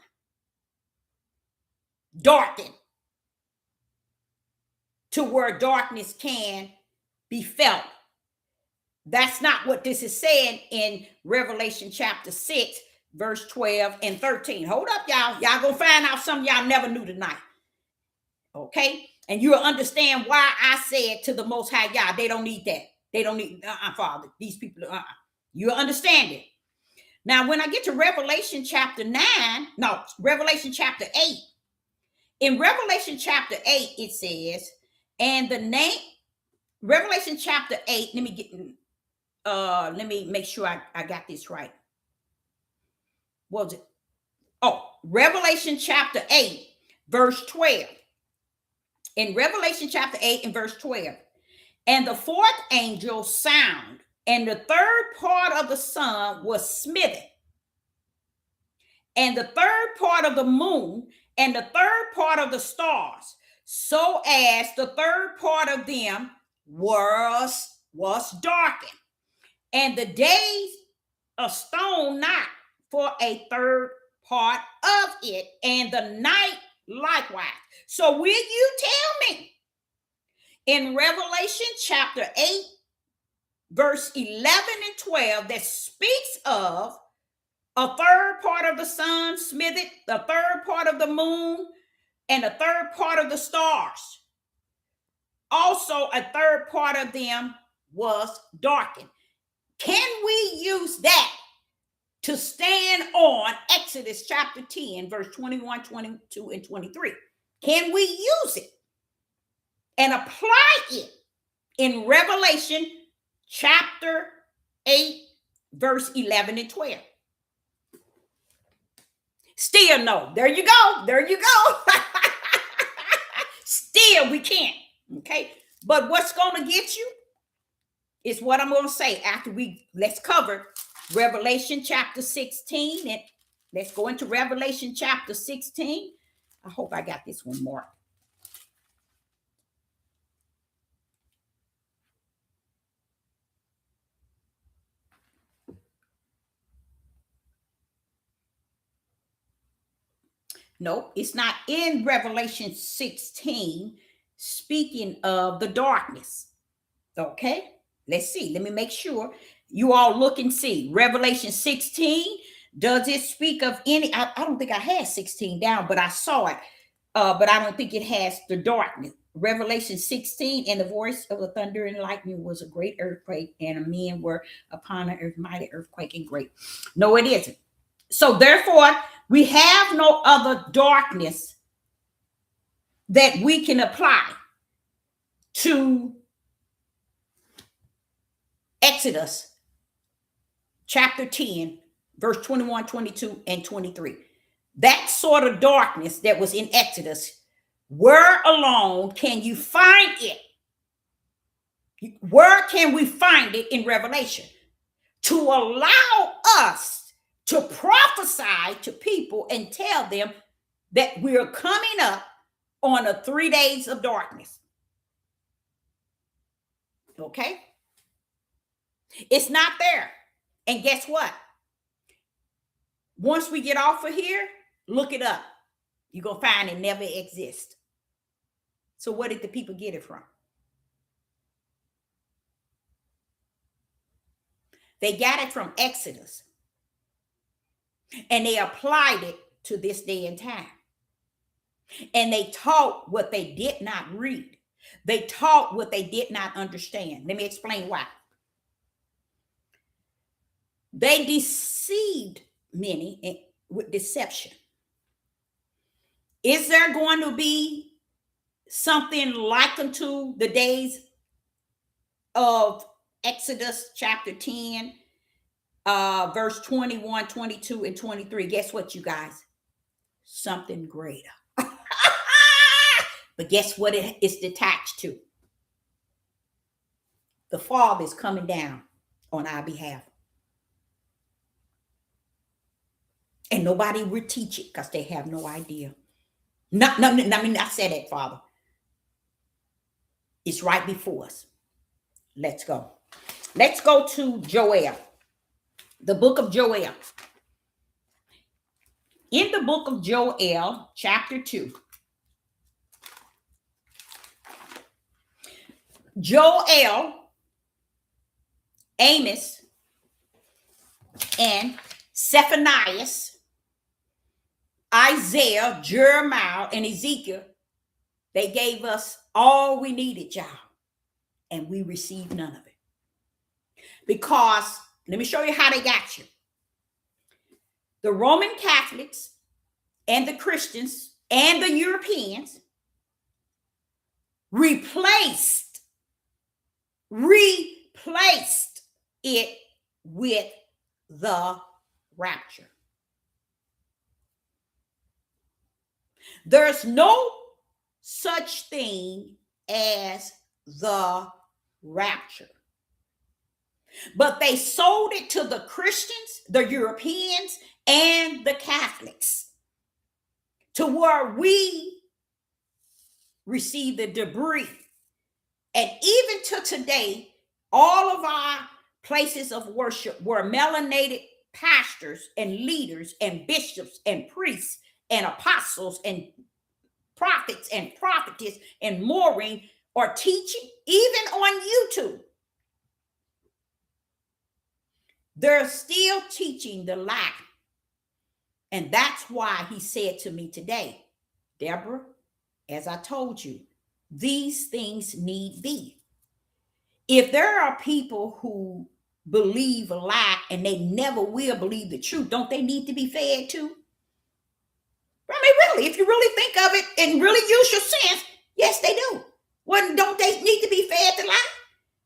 darken to where darkness can be felt. That's not what this is saying in Revelation chapter 6, verse 12 and 13. Hold up, y'all. Y'all gonna find out something y'all never knew tonight. Okay? And you'll understand why I said to the Most High God, they don't need that. They don't need, Father. These people, You'll understand it. Now, when I get to Revelation chapter 9, no, Revelation chapter 8. In Revelation chapter 8, it says, and the name, Revelation chapter 8, let me make sure I got this right. What was it? Oh, Revelation chapter 8, verse 12. In Revelation chapter 8 and verse 12. And the fourth angel sound, and the third part of the sun was smitten, and the third part of the moon, and the third part of the stars, so as the third part of them was darkened, and the days a stone not for a third part of it, and the night likewise. So will you tell me in Revelation chapter 8, verse 11 and 12, that speaks of a third part of the sun smithed, the third part of the moon, and a third part of the stars. Also, a third part of them was darkened. Can we use that to stand on Exodus chapter 10, verse 21, 22, and 23? Can we use it and apply it in Revelation chapter 8, verse 11 and 12? Still no. There you go. There you go. Still we can't. Okay. But what's going to get you is what I'm going to say after let's cover Revelation chapter 16. And let's go into Revelation chapter 16. I hope I got this one marked. Nope, it's not in Revelation 16 speaking of the darkness. Okay, let's see. Let me make sure you all look and see. Revelation 16, does it speak of any? I don't think I had 16 down, but I saw it. But I don't think it has the darkness. Revelation 16, and the voice of the thunder and lightning was a great earthquake, and men were upon an earth, mighty earthquake and great. No, it isn't. So therefore, we have no other darkness that we can apply to Exodus chapter 10, verse 21, 22, and 23. That sort of darkness that was in Exodus, where alone can you find it? Where can we find it in Revelation? To allow us to prophesy to people and tell them that we're coming up on a 3 days of darkness. Okay? It's not there. And guess what? Once we get off of here, look it up. You're going to find it never exists. So where did the people get it from? They got it from Exodus. And they applied it to this day and time. And they taught what they did not read. They taught what they did not understand. Let me explain why. They deceived many with deception. Is there going to be something like unto the days of Exodus chapter 10, verse 21, 22, and 23? Guess what, you guys? Something greater. But guess what it is detached to? The Father is coming down on our behalf. And nobody will teach it because they have no idea. I said that, Father. It's right before us. Let's go. Let's go to Joel, the book of Joel. In the book of Joel, chapter 2, Joel, Amos, and Zephaniah, Isaiah, Jeremiah, and Ezekiel, they gave us all we needed, y'all, and we received none of it. Because, let me show you how they got you. The Roman Catholics and the Christians and the Europeans replaced it with the rapture. There's no such thing as the rapture. But they sold it to the Christians, the Europeans, and the Catholics, to where we receive the debris. And even to today, all of our places of worship were melanated pastors and leaders and bishops and priests and apostles and prophets and prophetess and Maureen are teaching, even on YouTube. They're still teaching the lie. And that's why he said to me today, Deborah, as I told you, these things need be. If there are people who believe a lie and they never will believe the truth, don't they need to be fed too? I mean, really, if you really think of it and really use your sense, yes, they do. Well, don't they need to be fed the lie?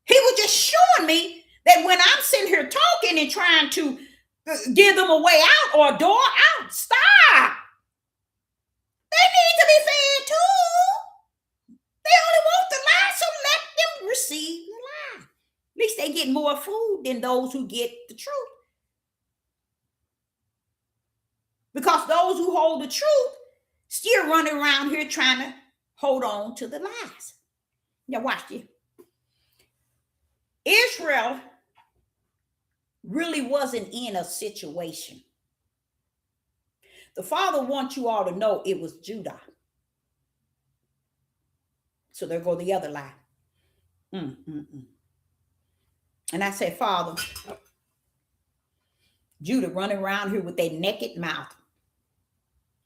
He was just showing me that when I'm sitting here talking and trying to give them a way out or a door out, stop. They need to be fed too. They only want the lie, so let them receive the lie. At least they get more food than those who get the truth. Because those who hold the truth still running around here trying to hold on to the lies. Now watch this. Israel really wasn't in a situation. The Father wants you all to know it was Judah. So there go the other lie. And I said, Father, Judah running around here with their naked mouth,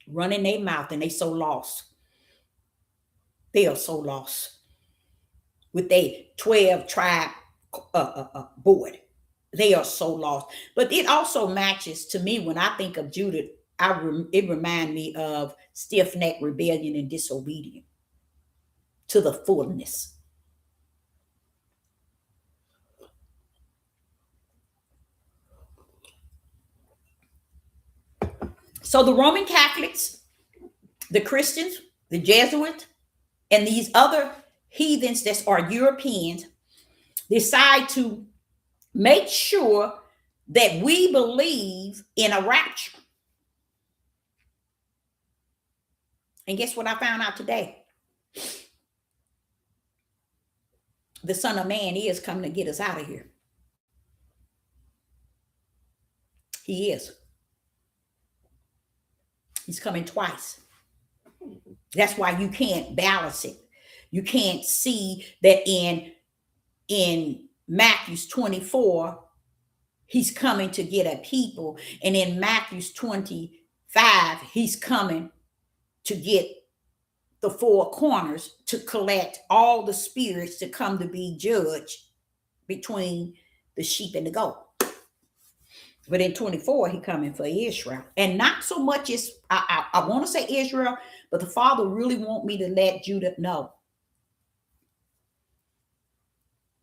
running their mouth, and they so lost. They are so lost. With their 12 tribe board. They are so lost. But it also matches to me when I think of Judah, it reminds me of stiff-necked rebellion and disobedience to the fullness. So the Roman Catholics, the Christians, the Jesuits, and these other heathens that are Europeans decide to make sure that we believe in a rapture. And guess what I found out today? The Son of Man is coming to get us out of here. He is. He's coming twice. That's why you can't balance it. You can't see that in Matthew's 24, he's coming to get a people. And in Matthew's 25, he's coming to get the four corners to collect all the spirits to come to be judged between the sheep and the goat. But in 24, he coming for Israel. And not so much as, I want to say Israel, but the Father really want me to let Judah know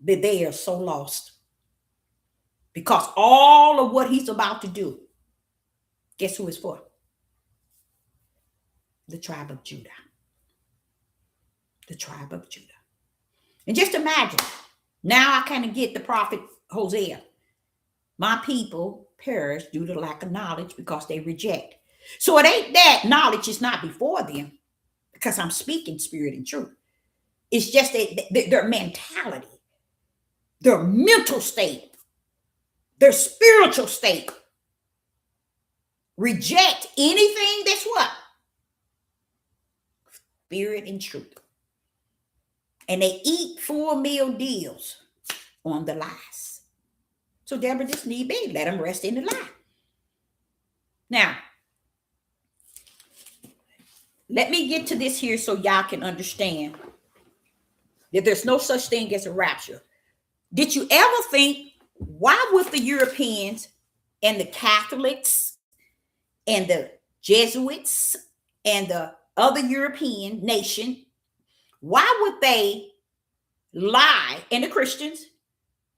that they are so lost. Because all of what he's about to do, guess who it's for? The tribe of Judah. the tribe of Judah. And just imagine, now I kind of get the prophet Hosea. My people perish due to lack of knowledge because they reject. So it ain't that knowledge is not before them because I'm speaking spirit and truth. It's just that their mentality, their mental state, their spiritual state reject anything that's what? Spirit and truth. And they eat full meal deals on the lies. So Deborah just need be, let them rest in the lie. Now, let me get to this here so y'all can understand that there's no such thing as a rapture. Did you ever think, why would the Europeans and the Catholics and the Jesuits and the other European nation, why would they lie, and the Christians,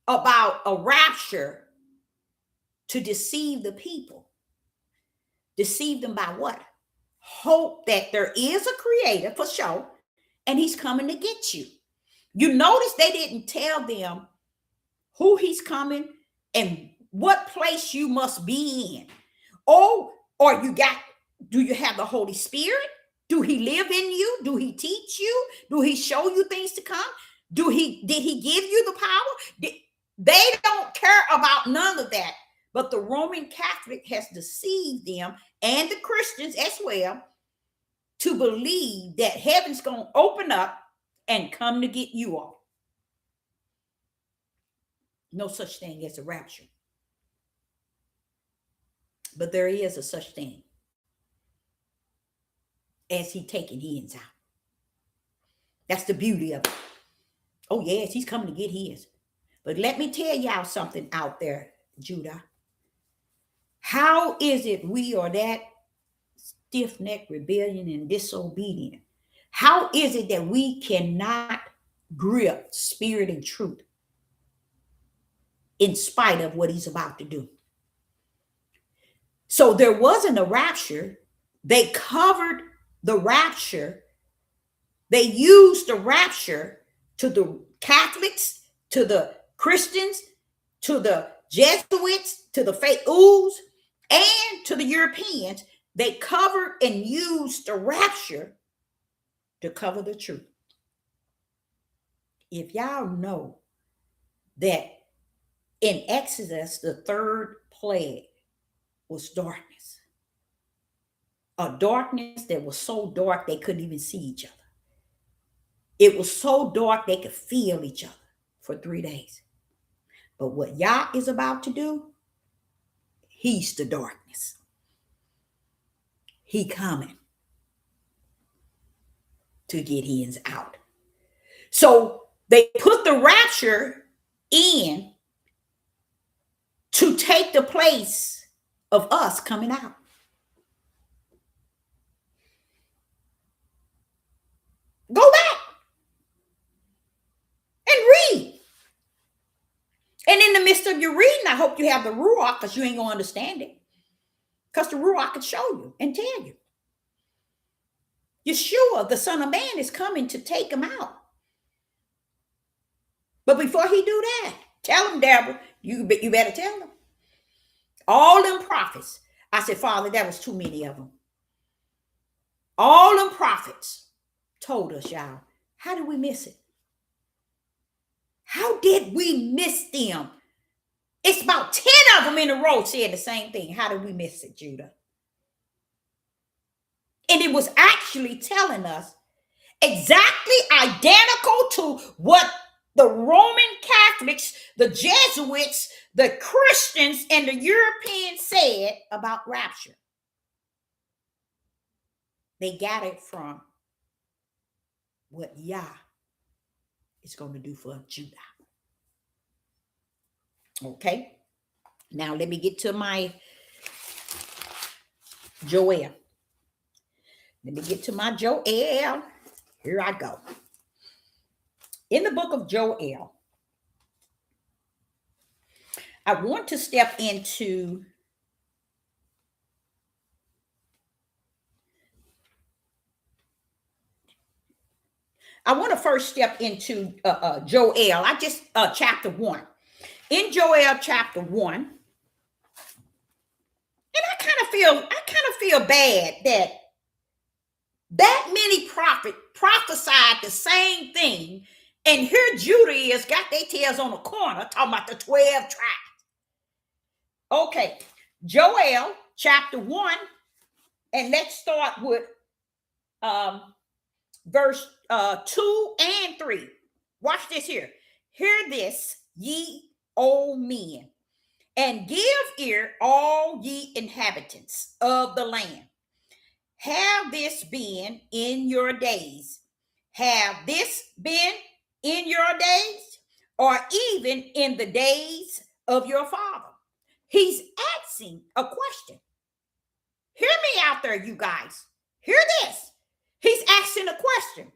about a rapture to deceive the people? Deceive them by what? Hope that there is a creator for sure, and he's coming to get you. You notice they didn't tell them who he's coming and what place you must be in. Oh, or do you have the Holy Spirit? Do he live in you? Do he teach you? Do he show you things to come? Did he give you the power? They don't care about none of that. But the Roman Catholic has deceived them and the Christians as well to believe that heaven's going to open up and come to get you all. No such thing as a rapture. But there is a such thing as he taking his out. That's the beauty of it. Oh, yes, he's coming to get his. But let me tell y'all something out there, Judah. How is it we are that stiff-necked, rebellion, and disobedient? How is it that we cannot grip spirit and truth in spite of what he's about to do? So there wasn't a rapture. They covered the rapture. They used the rapture to the Catholics, to the Christians, to the Jesuits, to the faiths, and to the Europeans. They covered and used the rapture to cover the truth. If y'all know that in Exodus, the third plague was darkness. A darkness that was so dark they couldn't even see each other. It was so dark they could feel each other for 3 days. But what Yah is about to do, he's the darkness. He coming to get his out. So they put the rapture in to take the place of us coming out. Go back and read. And in the midst of your reading, I hope you have the Ruach, because you ain't going to understand it. Because the Ruach can show you and tell you. Yeshua, the Son of Man, is coming to take him out. But before he do that, tell him, Deborah, you better tell him. All them prophets. I said, Father, that was too many of them. All them prophets told us, y'all. How did we miss it? How did we miss them? It's about 10 of them in a row said the same thing. How did we miss it, Judah? And it was actually telling us exactly identical to what the Roman Catholics, the Jesuits, the Christians, and the Europeans said about rapture. They got it from what Yah is going to do for Judah. Okay. Now let me get to my Joel. Let me get to my Joel. Here I go. In the book of Joel, I want to step into I want to first step into Joel. I just chapter 1. In Joel chapter 1, and I kind of feel bad that many prophets prophesied the same thing, and here Judah is got their tails on the corner talking about the 12 tribes. Okay, Joel chapter 1, and let's start with um, verse 2 and 3. Watch this here. Hear this, ye old men, and give ear, all ye inhabitants of the land. Have this been in your days? Have this been in your days? Or even in the days of your father? He's asking a question. Hear me out there, you guys. Hear this. He's asking a question.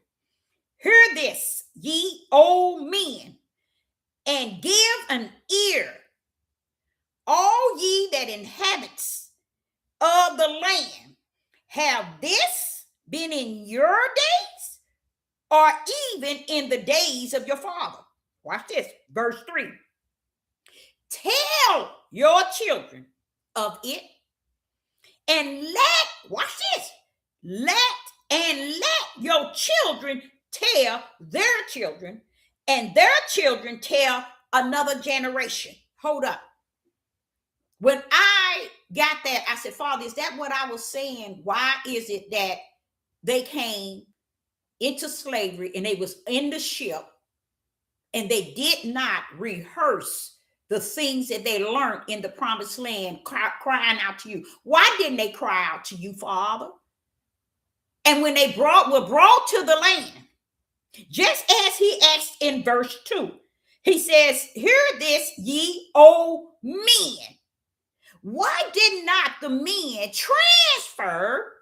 Hear this, ye old men, and give an ear, all ye that inhabits of the land. Have this been in your days, or even in the days of your father? Watch this, verse 3. Tell your children of it, and watch this, let your children tell their children, and their children tell another generation. Hold up. When I got that, I said, Father, is that what I was saying? Why is it that they came into slavery and they was in the ship and they did not rehearse the things that they learned in the promised land, crying out to you? Why didn't they cry out to you, Father? And when they were brought to the land, just as he asked in verse 2, he says, hear this, ye old men. Why did not the men transfer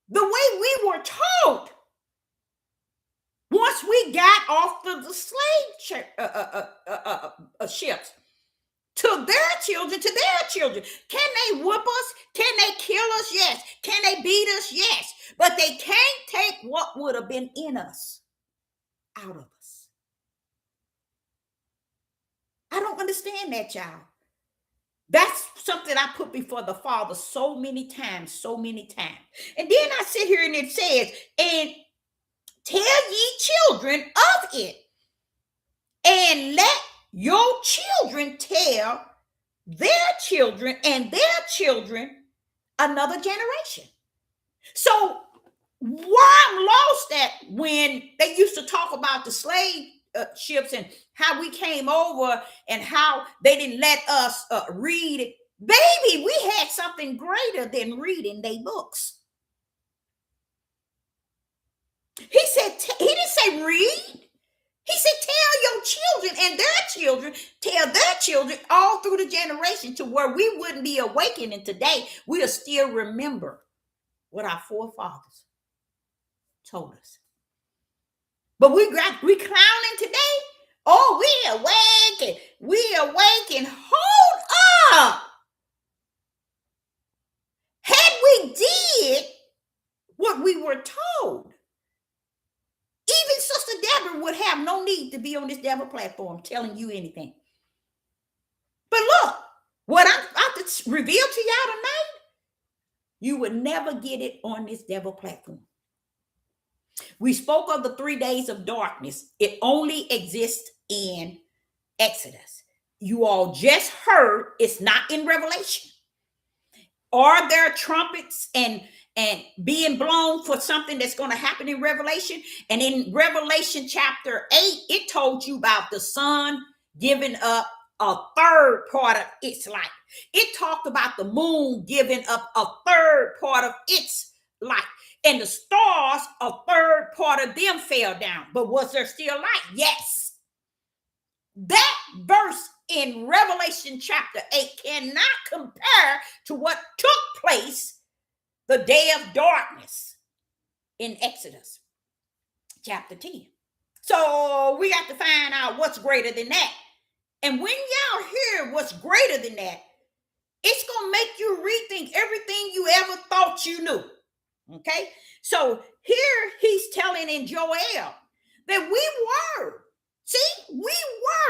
the way we were taught once we got off the slave ships? To their children, Can they whoop us? Can they kill us? Yes. Can they beat us? Yes. But they can't take what would have been in us out of us. I don't understand that, y'all. That's something I put before the Father so many times. And then I sit here and it says, and tell ye children of it, and let your children tell their children and their children another generation. So why I'm lost at when they used to talk about the slave ships and how we came over and how they didn't let us read. Baby, we had something greater than reading their books. He said, he didn't say read. He said, tell your children and their children, tell their children all through the generation to where we wouldn't be awakening today. We'll still remember what our forefathers told us. But we clowning today. Oh, we awaken. Hold up. Had we did what we were told, even Sister Deborah would have no need to be on this devil platform telling you anything. But look, what I'm about to reveal to y'all tonight, you would never get it on this devil platform. We spoke of the 3 days of darkness. It only exists in Exodus. You all just heard it's not in Revelation. Are there trumpets and being blown for something that's going to happen in Revelation? And in Revelation chapter 8, it told you about the sun giving up a third part of its light. It talked about the moon giving up a third part of its light. And the stars, a third part of them fell down. But was there still light? Yes. That verse in Revelation chapter 8 cannot compare to what took place the day of darkness in Exodus chapter 10. So we have to find out what's greater than that. And when y'all hear what's greater than that, it's going to make you rethink everything you ever thought you knew. Okay? So here he's telling in Joel that we were. See, we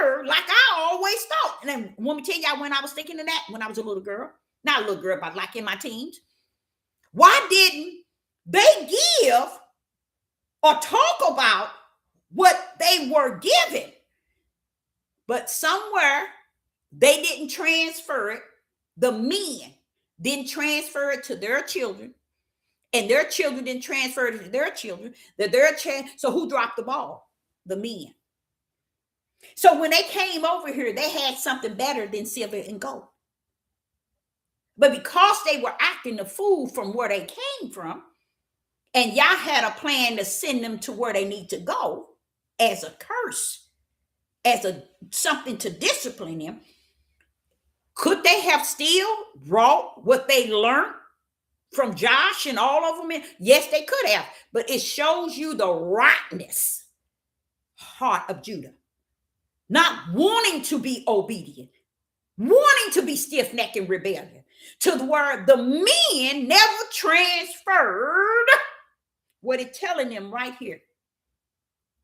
were like I always thought. And then let me tell y'all when I was thinking of that, when I was a little girl, not a little girl, but like in my teens. Why didn't they give or talk about what they were given? But somewhere they didn't transfer it. The men didn't transfer it to their children, and their children didn't transfer it to their children. So who dropped the ball? The men. So when they came over here, they had something better than silver and gold. But because they were acting the fool from where they came from, and y'all had a plan to send them to where they need to go as a curse, as a something to discipline them, could they have still brought what they learned from Josh and all of them? Yes, they could have. But it shows you the rottenness heart of Judah. Not wanting to be obedient, wanting to be stiff-necked and rebellion, to the word the men never transferred what it's telling them right here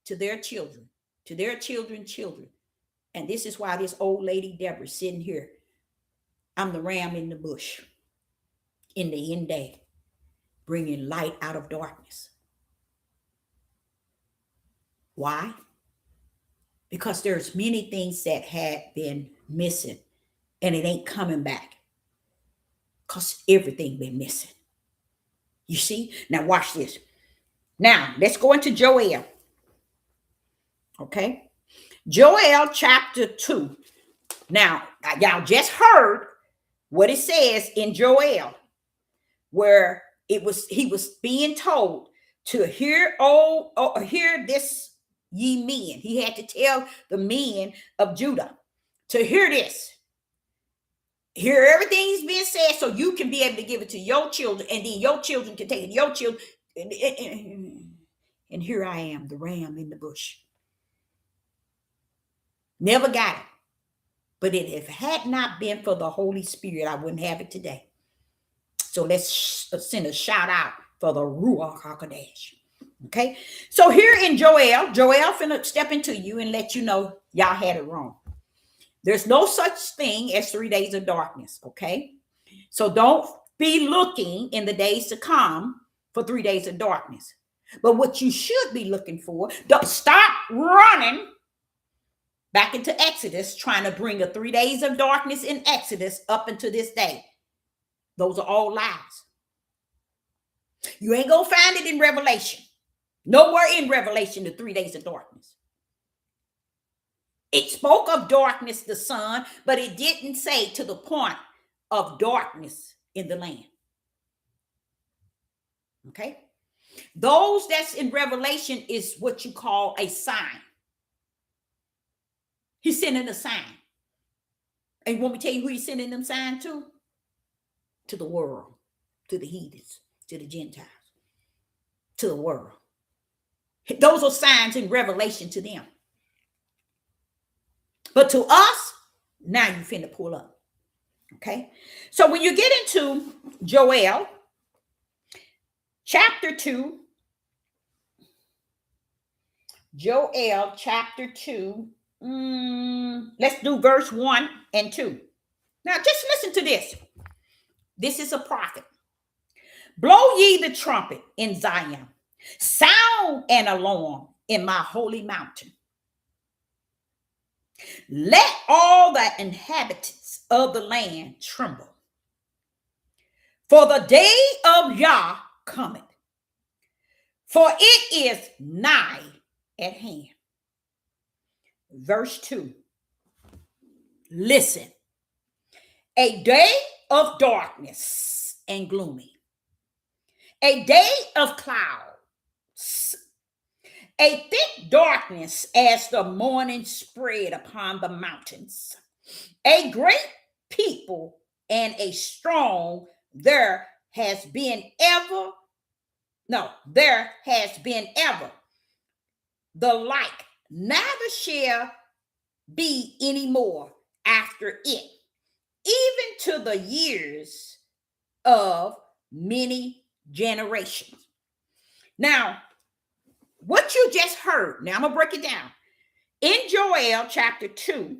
to their children, to their children. And this is why this old lady Deborah sitting here. I'm the ram in the bush in the end day, bringing light out of darkness. Why? Because there's many things that had been missing and it ain't coming back because everything been missing. You see? Now watch this. Now let's go into Joel. Okay? Joel chapter 2. Now, y'all just heard what it says in Joel, where he was being told to hear this ye men. He had to tell the men of Judah to hear this. Hear everything's being said so you can be able to give it to your children, and then your children can take it to your children. And here I am, the ram in the bush. Never got it. But if it had not been for the Holy Spirit, I wouldn't have it today. So let's send a shout out for the Ruach HaKodesh. Okay? So here in Joel finna step into you and let you know y'all had it wrong. There's no such thing as 3 days of darkness, okay? So don't be looking in the days to come for 3 days of darkness. But what you should be looking for, don't stop running back into Exodus, trying to bring a 3 days of darkness in Exodus up into this day. Those are all lies. You ain't gonna find it in Revelation. Nowhere in Revelation, the 3 days of darkness. It spoke of darkness, the sun, but it didn't say to the point of darkness in the land. Okay? Those that's in Revelation is what you call a sign. He's sending a sign. And you want me to tell you who he's sending them sign to? To the world, to the heathens, to the Gentiles, to the world. Those are signs in Revelation to them. But to us, now you finna pull up. Okay? So when you get into Joel, chapter 2, Joel chapter 2, let's do verse 1 and 2. Now just listen to this. This is a prophet. Blow ye the trumpet in Zion. Sound an alarm in my holy mountain. Let all the inhabitants of the land tremble. For the day of Yah cometh. For it is nigh at hand. Verse 2. Listen. A day of darkness and gloomy. A day of clouds. A thick darkness as the morning spread upon the mountains. A great people and a strong there has been ever the like, neither shall be any more after it, even to the years of many generations. Now, what you just heard, now I'm going to break it down. In Joel chapter 2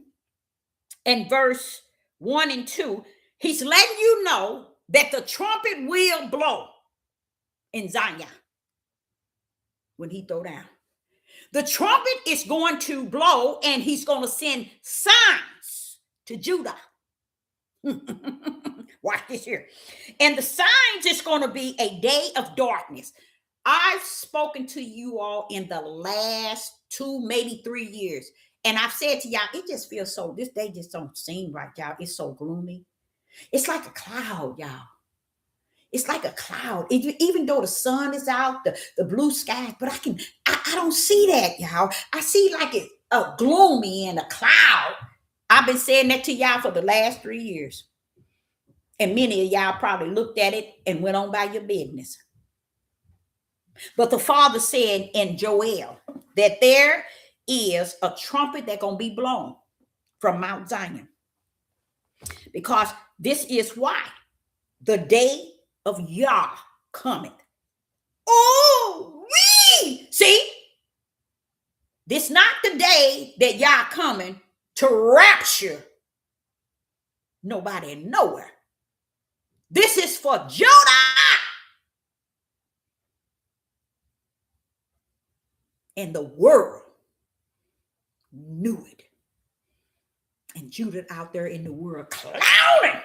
and verse 1 and 2, he's letting you know that the trumpet will blow in Zion when he throw down. The trumpet is going to blow, and he's going to send signs to Judah. Watch this here. And the signs is going to be a day of darkness. I've spoken to you all in the last 2, maybe 3 years. And I've said to y'all, it just feels so, this day just don't seem right, y'all. It's so gloomy. It's like a cloud, y'all. It's like a cloud. Even though the sun is out, the blue sky, but I don't see that, y'all. I see like it's a gloomy and a cloud. I've been saying that to y'all for the last 3 years. And many of y'all probably looked at it and went on by your business. But the Father said in Joel that there is a trumpet that's going to be blown from Mount Zion. Because this is why the day of Yah cometh. Oh, we see, this not the day that Yah coming to rapture nobody nowhere. This is for Judah and the world knew it. And Judah out there in the world clowning.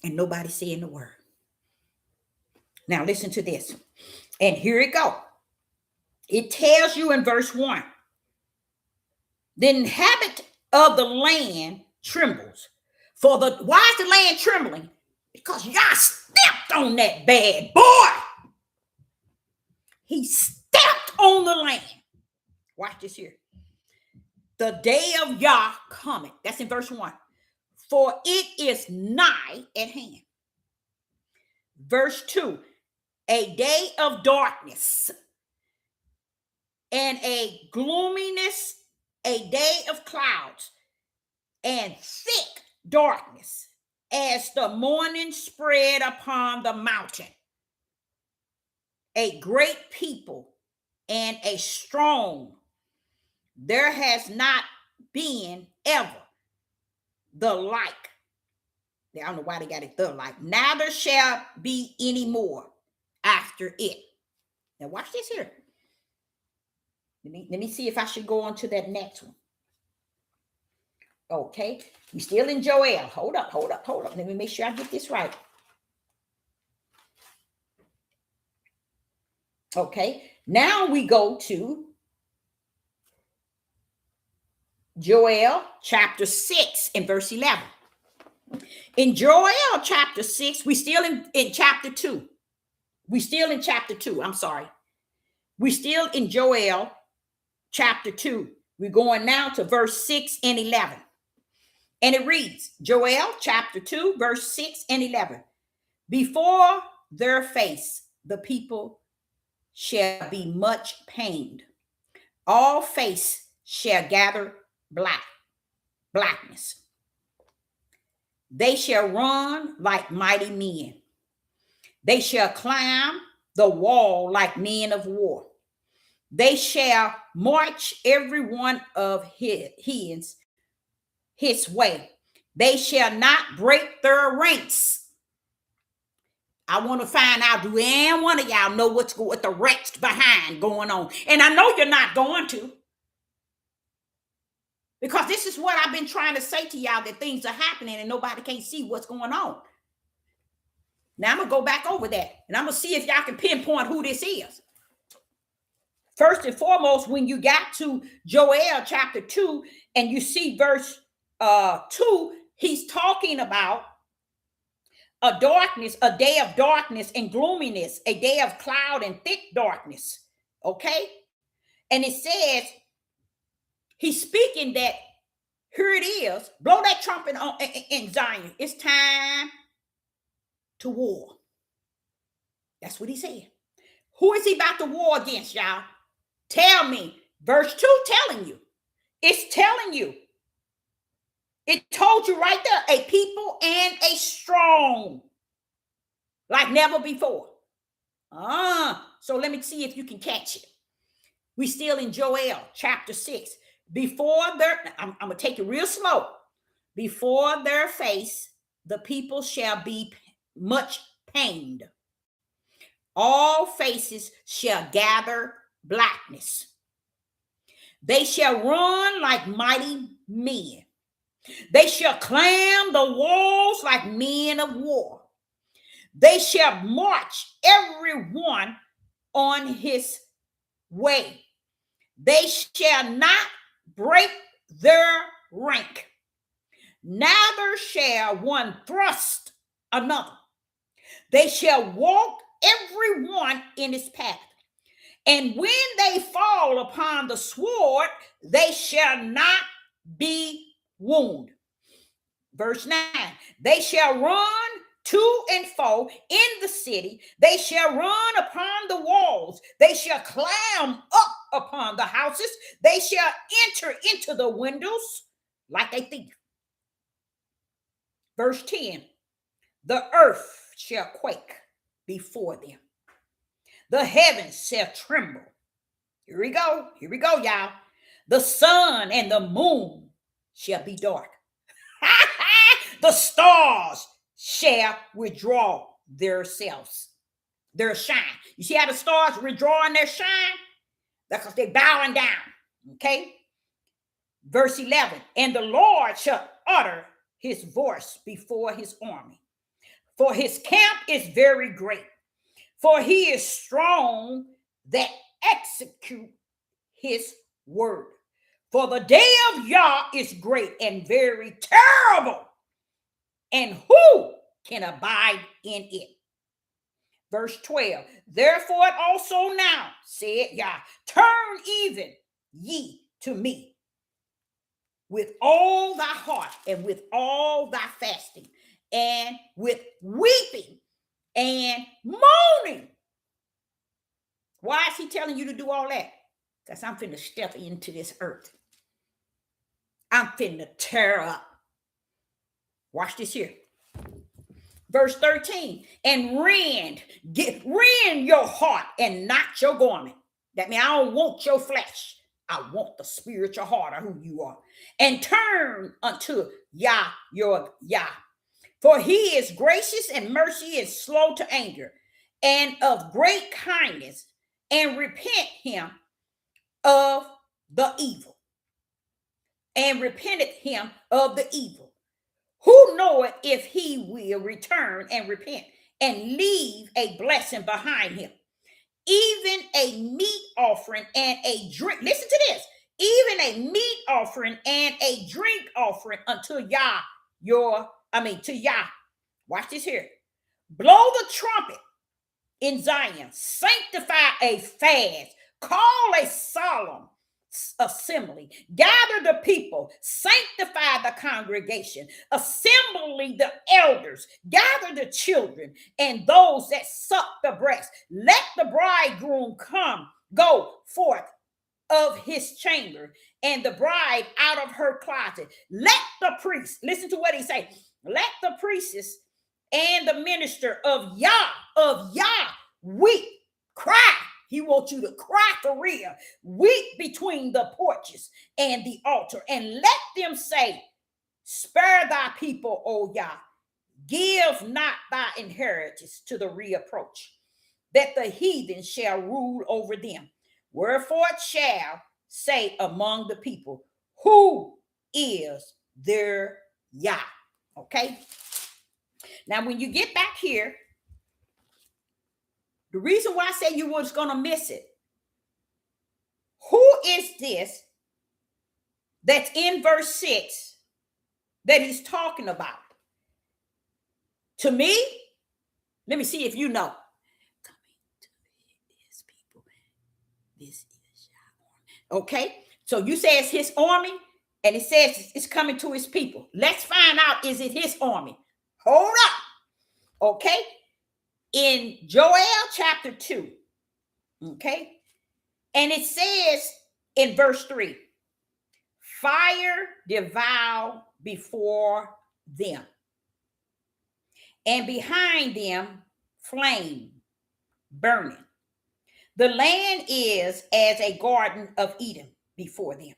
And nobody saying the word. Now listen to this. And here it go. It tells you in verse 1. The inhabitant of the land trembles. Why is the land trembling? Because y'all stepped on that bad boy. He stepped on the land. Watch this here. The day of Yah cometh. That's in verse 1. For it is nigh at hand. Verse 2. A day of darkness and a gloominess, a day of clouds and thick darkness as the morning spread upon the mountain. A great people and a strong. There has not been ever the like. I don't know why they got it the like. Neither shall be any more after it. Now watch this here. Let me see if I should go on to that next one. Okay. We still in Joel. Hold up. Let me make sure I get this right. Okay. Now we go to Joel chapter 6 and verse 11. In Joel chapter 6, we still in chapter 2. We still in chapter 2. I'm sorry. We still in Joel chapter 2. We're going now to verse 6 and 11. And it reads, Joel chapter 2, verse 6 and 11. Before their face, the people shall be much pained. All face shall gather blackness. They shall run like mighty men. They shall climb the wall like men of war. They shall march every one of his way. They shall not break their ranks. I want to find out, do any one of y'all know what's with the ranks behind going on? And I know you're not going to. Because this is what I've been trying to say to y'all, that things are happening and nobody can't see what's going on. Now I'm going to go back over that. And I'm going to see if y'all can pinpoint who this is. First and foremost, when you got to Joel chapter 2 and you see verse 2, he's talking about a darkness, a day of darkness and gloominess, a day of cloud and thick darkness. Okay? And it says, he's speaking that here it is. Blow that trumpet on in Zion. It's time to war. That's what he said. Who is he about to war against, y'all? Tell me. Verse 2 telling you. It's telling you. It told you right there, a people and a strong, like never before. So let me see if you can catch it. We still in Joel chapter 6. Before their, I'm going to take it real slow. Before their face, the people shall be much pained. All faces shall gather blackness. They shall run like mighty men. They shall climb the walls like men of war. They shall march everyone on his way. They shall not break their rank, neither shall one thrust another. They shall walk everyone in his path. And when they fall upon the sword, they shall not be wounded. Verse 9, they shall run to and fro in the city. They shall run upon the walls. They shall climb up upon the houses. They shall enter into the windows like a thief. Verse 10, the earth shall quake before them. The heavens shall tremble. Here we go, y'all. The sun and the moon shall be dark. The stars shall withdraw their selves, their shine. You see how the stars withdrawing their shine? That's because they're bowing down. Okay. Verse 11, and the Lord shall utter his voice before his army. For his camp is very great. For he is strong that execute his word. For the day of Yah is great and very terrible. And who can abide in it? Verse 12, therefore also now, said Yah, turn even ye to me with all thy heart and with all thy fasting and with weeping and moaning. Why is he telling you to do all that? Because I'm finna step into this earth. I'm finna tear up. Watch this here. Verse 13, and rend your heart and not your garment. That means I don't want your flesh. I want the spiritual heart of who you are. And turn unto Yah, your Yah. For he is gracious and mercy is slow to anger and of great kindness, and repent him of the evil. And repenteth him of the evil. Who knoweth if he will return and repent and leave a blessing behind him? Even a meat offering and a drink. Listen to this. Even a meat offering and a drink offering unto Yah, to Yah. Watch this here. Blow the trumpet in Zion. Sanctify a fast. Call a solemn assembly. Gather the people. Sanctify the congregation. Assembly the elders. Gather the children and those that suck the breast. Let the bridegroom go forth of his chamber and the bride out of her closet. Let the priest, listen to what he say. Let the priestess and the minister of Yah weep, cry. He wants you to cry for real. Weep between the porches and the altar, and let them say, spare thy people, O Yah. Give not thy inheritance to the reproach, that the heathen shall rule over them. Wherefore it shall say among the people, who is their Yah? Okay. Now, when you get back here, the reason why I say you was going to miss it, who is this that's in verse 6 that he's talking about? To me, let me see if you know. Coming to his people. This is Yah. Okay, so you say it's his army, and it says it's coming to his people. Let's find out, is it his army? Hold up. Okay, in Joel chapter 2, okay, and it says in verse 3, fire devour before them, and behind them flame burning. The land is as a garden of Eden before them.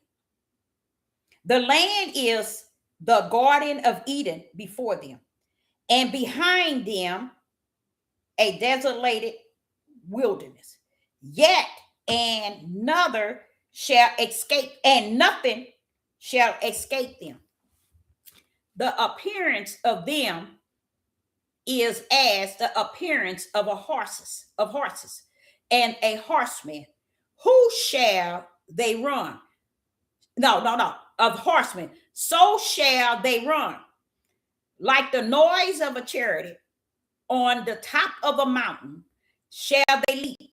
The land is the garden of Eden before them, and behind them a desolated wilderness. Yet another shall escape, and nothing shall escape them. The appearance of them is as the appearance of horses, and a horseman. Who shall they run? No, of horsemen. So shall they run, like the noise of a chariot on the top of a mountain. Shall they leap,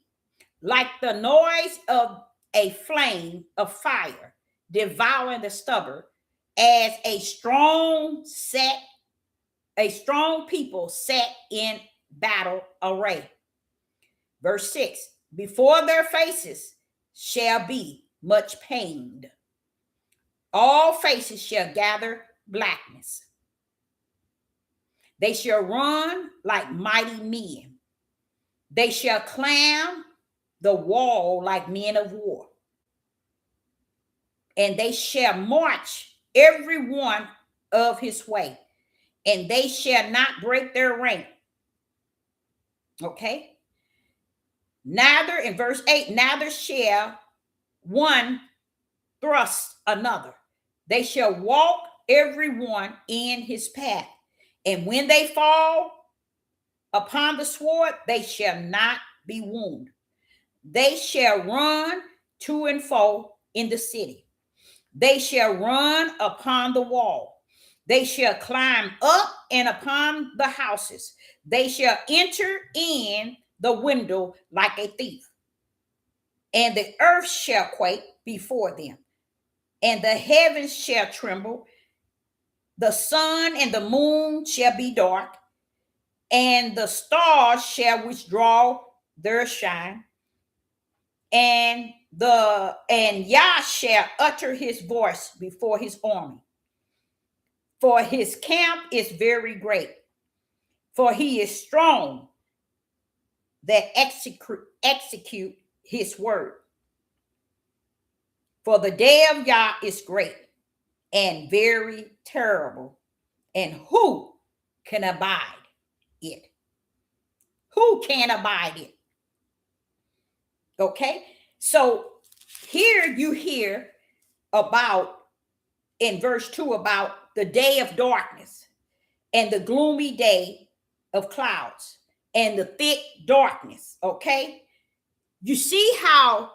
like the noise of a flame of fire, devouring the stubborn, as a strong people set in battle array. Verse 6, before their faces shall be much pained. All faces shall gather blackness. They shall run like mighty men. They shall climb the wall like men of war. And they shall march every one of his way, and they shall not break their rank. Okay. Neither, in verse 8, neither shall one thrust another. They shall walk every one in his path. And when they fall upon the sword, they shall not be wounded. They shall run to and fro in the city. They shall run upon the wall. They shall climb up and upon the houses. They shall enter in the window like a thief. And the earth shall quake before them, and the heavens shall tremble. The sun and the moon shall be dark, and the stars shall withdraw their shine. And Yah shall utter his voice before his army. For his camp is very great, for he is strong that execute his word. For the day of Yah is great and very terrible, and who can abide it? Who can abide it? Okay, so here you hear about, in verse 2, about the day of darkness and the gloomy day of clouds and the thick darkness. Okay, you see how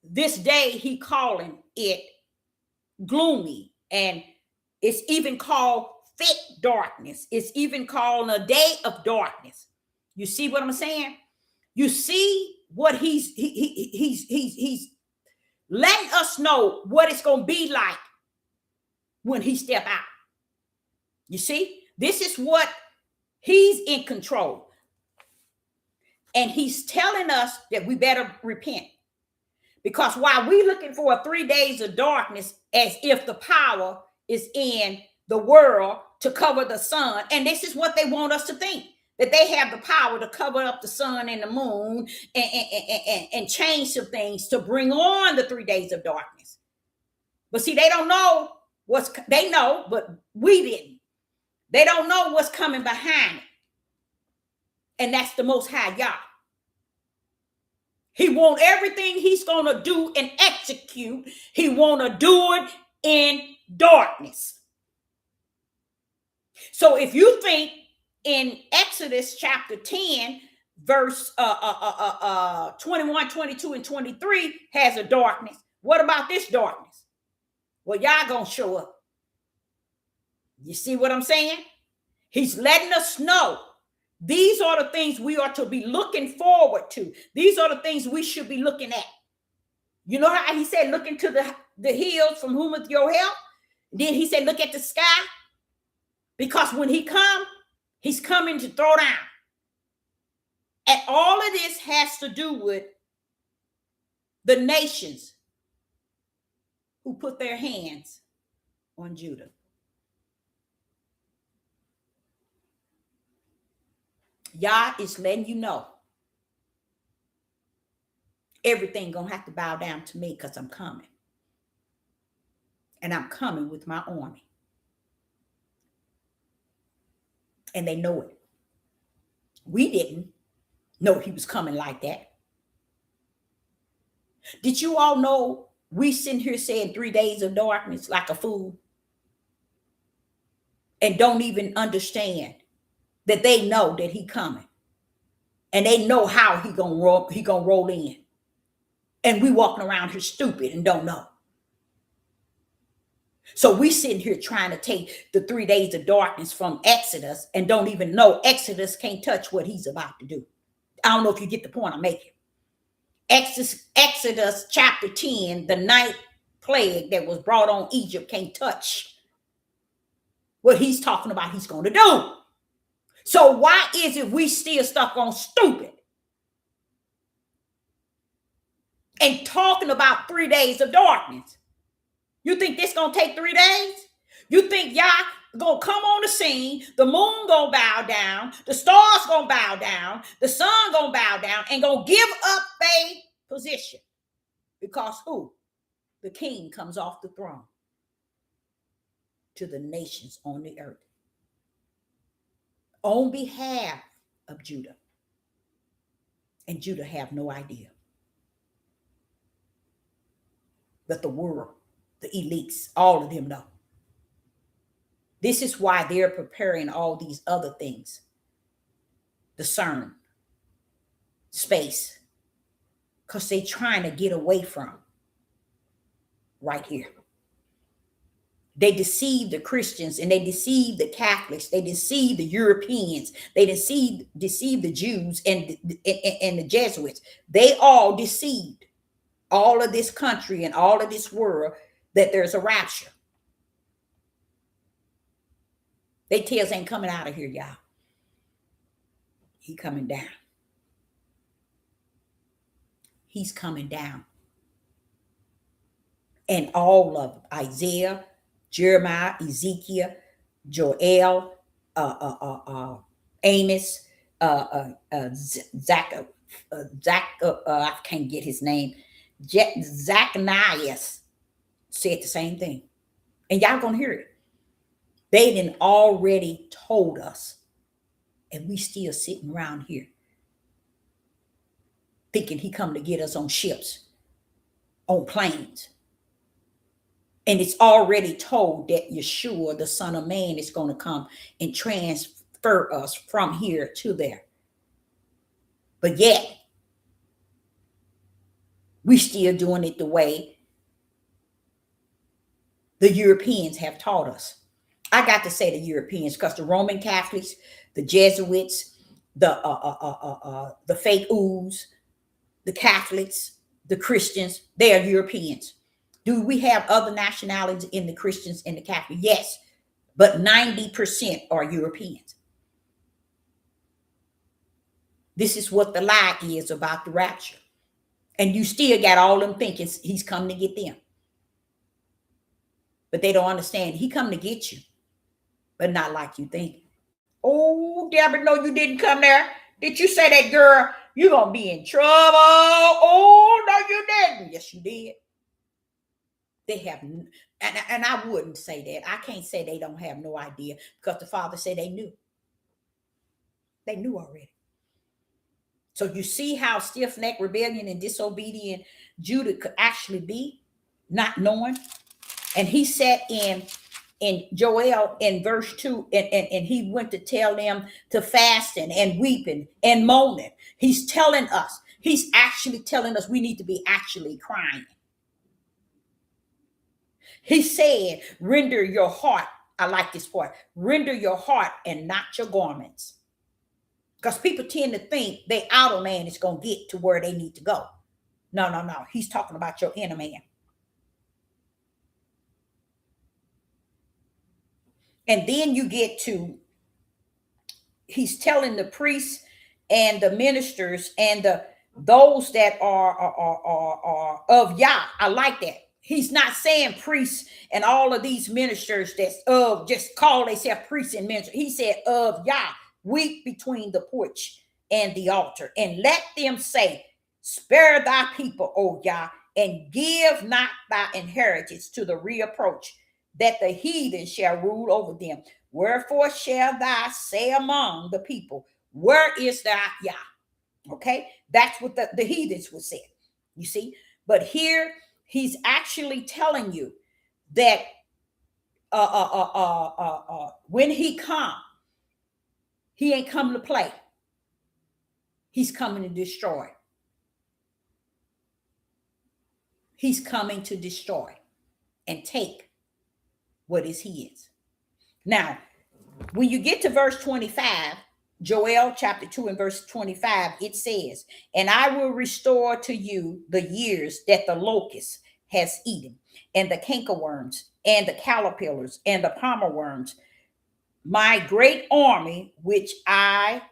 this day he calling it gloomy, and it's even called thick darkness. It's even called a day of darkness. You see what I'm saying? You see what he's letting us know what it's going to be like when he step out. You see, this is what he's in control, and he's telling us that we better repent. Because while we looking for 3 days of darkness, as if the power is in the world to cover the sun, and this is what they want us to think, that they have the power to cover up the sun and the moon and change some things to bring on the 3 days of darkness. But see, they don't know they know, but we didn't. They don't know what's coming behind it. And that's the Most High Yah. He want everything he's going to do and execute. He want to do it in darkness. So if you think in Exodus chapter 10, verse 21, 22, and 23 has a darkness, what about this darkness? Well, y'all going to show up. You see what I'm saying? He's letting us know these are the things we are to be looking forward to. These are the things we should be looking at. You know how he said, look into the hills from whom is your help? Then he said, look at the sky. Because when he comes, he's coming to throw down. And all of this has to do with the nations who put their hands on Judah. Yah is letting you know everything gonna have to bow down to me because I'm coming. And I'm coming with my army. And they know it. We didn't know he was coming like that. Did you all know we sitting here saying 3 days of darkness like a fool and don't even understand that they know that he coming and they know how he gonna roll in, and we walking around here stupid and don't know. So we sitting here trying to take the 3 days of darkness from Exodus and don't even know Exodus can't touch what he's about to do. I don't know if you get the point I'm making. Exodus chapter 10, the ninth plague that was brought on Egypt can't touch what he's talking about he's going to do. So why is it we still stuck on stupid and talking about 3 days of darkness? You think this going to take 3 days? You think y'all going to come on the scene, the moon going to bow down, the stars going to bow down, the sun going to bow down, and going to give up their position? Because who? The king comes off the throne to the nations on the earth on behalf of Judah. And Judah have no idea. But the world, the elites, all of them know. This is why they're preparing all these other things. The CERN, space, because they're trying to get away from right here. They deceive the Christians and they deceive the Catholics. They deceive the Europeans. They deceive the Jews and the Jesuits. They all deceived all of this country and all of this world that there's a rapture. They tails ain't coming out of here, y'all. He coming down. He's coming down. And all of Isaiah, Jeremiah, Ezekiel, Joel, Amos, I can't get his name. Zacharias said the same thing. And y'all gonna hear it. They done already told us. And we still sitting around here thinking he come to get us on ships, on planes. And it's already told that Yeshua, the Son of Man, is going to come and transfer us from here to there. But yet, we still doing it the way the Europeans have taught us. I got to say the Europeans because the Roman Catholics, the Jesuits, the fake ooze, the Catholics, the Christians, they are Europeans. Do we have other nationalities in the Christians and the Catholics? Yes, but 90% are Europeans. This is what the lie is about the rapture. And you still got all them thinking he's coming to get them. But they don't understand. He come to get you, but not like you think. Oh, Deborah, no, you didn't come there. Did you say that, girl? You're going to be in trouble. Oh, no, you didn't. Yes, you did. They have, and I wouldn't say that. I can't say they don't have no idea because the Father said they knew. They knew already. So you see how stiff-necked, rebellion, and disobedient Judah could actually be, not knowing. And he said in Joel in verse 2, and he went to tell them to fasting and weeping and moaning. He's telling us, he's actually telling us we need to be actually crying. He said, render your heart. I like this part. Render your heart and not your garments. Because people tend to think their outer man is going to get to where they need to go. No. He's talking about your inner man. And then you get to, he's telling the priests and the ministers and those that are of Yah. I like that. He's not saying priests and all of these ministers that's of just call themselves priests and ministers. He said of Yah, weep between the porch and the altar, and let them say, Spare thy people, O Yah, and give not thy inheritance to the reapproach, that the heathen shall rule over them. Wherefore shall thou say among the people, where is thy Yah? Okay, that's what the heathens would say. You see, but here he's actually telling you that when he come, he ain't coming to play. He's coming to destroy. He's coming to destroy and take what is his. Now, when you get to verse 25, Joel chapter 2 and verse 25, it says, and I will restore to you the years that the locust has eaten, and the cankerworms, and the caterpillars, and the palmer worms, my great army which I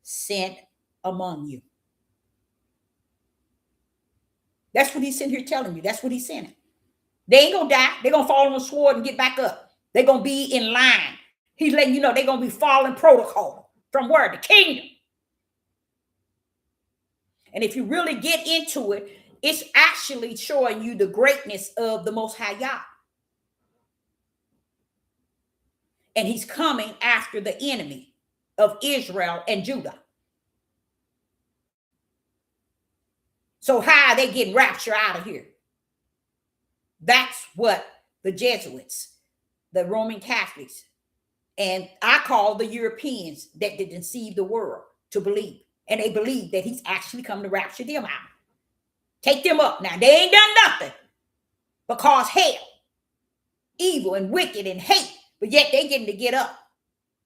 sent among you. That's what he's sitting here telling you. That's what he's saying. They ain't gonna die. They're gonna fall on the sword and get back up. They're gonna be in line. He's letting you know they're gonna be following protocol. From where? The kingdom. And if you really get into it, it's actually showing you the greatness of the Most High Yah. And he's coming after the enemy of Israel and Judah. So how are they getting raptured out of here? That's what the Jesuits, the Roman Catholics, and I call the Europeans that did deceive the world to believe. And they believe that he's actually come to rapture them out. Take them up. Now, they ain't done nothing but cause hell, evil and wicked and hate, but yet they getting to get up.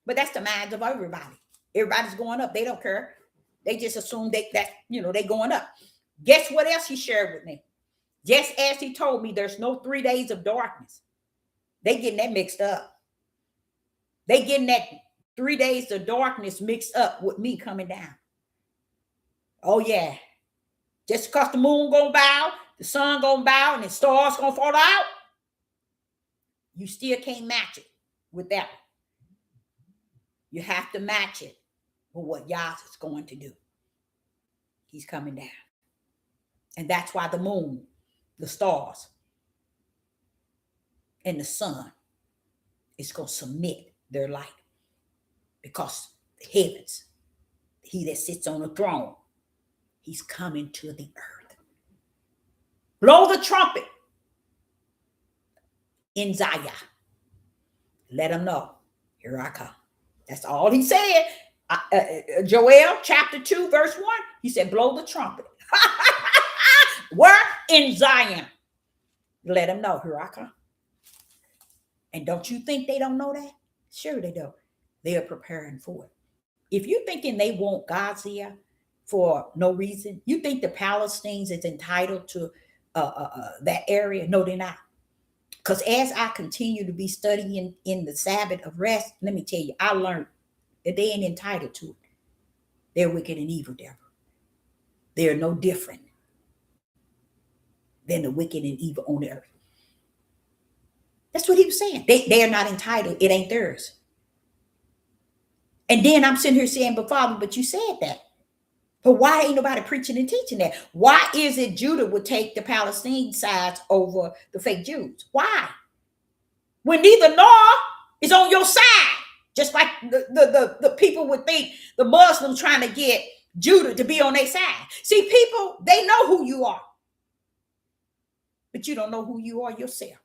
But that's the minds of everybody. Everybody's going up. They don't care. They just assume they going up. Guess what else he shared with me? Just as he told me there's no 3 days of darkness. They getting that mixed up. They getting that 3 days of darkness mixed up with me coming down. Oh, yeah. Just because the moon gonna bow, the sun gonna bow, and the stars gonna fall out, you still can't match it with that. You have to match it with what Yah is going to do. He's coming down. And that's why the moon, the stars, and the sun is going to submit their light. Because the heavens, he that sits on the throne, he's coming to the earth. Blow the trumpet in Zion. Let them know, here I come. That's all he said. Joel chapter 2 verse 1, he said, blow the trumpet. Where? In Zion. Let them know, here I come. And don't you think they don't know that? Sure they do. They are preparing for it. If you're thinking they want God's ear for no reason, you think the Palestinians is entitled to that area? No, they're not. Because as I continue to be studying in the Sabbath of rest, let me tell you, I learned that they ain't entitled to it. They're wicked and evil, devil. They're no different than the wicked and evil on the earth. That's what he was saying. They are not entitled. It ain't theirs. And then I'm sitting here saying, but Father, but you said that. But why ain't nobody preaching and teaching that? Why is it Judah would take the Palestinian sides over the fake Jews? Why? When neither nor is on your side. Just like the people would think the Muslims trying to get Judah to be on their side. See, people, they know who you are. But you don't know who you are yourself.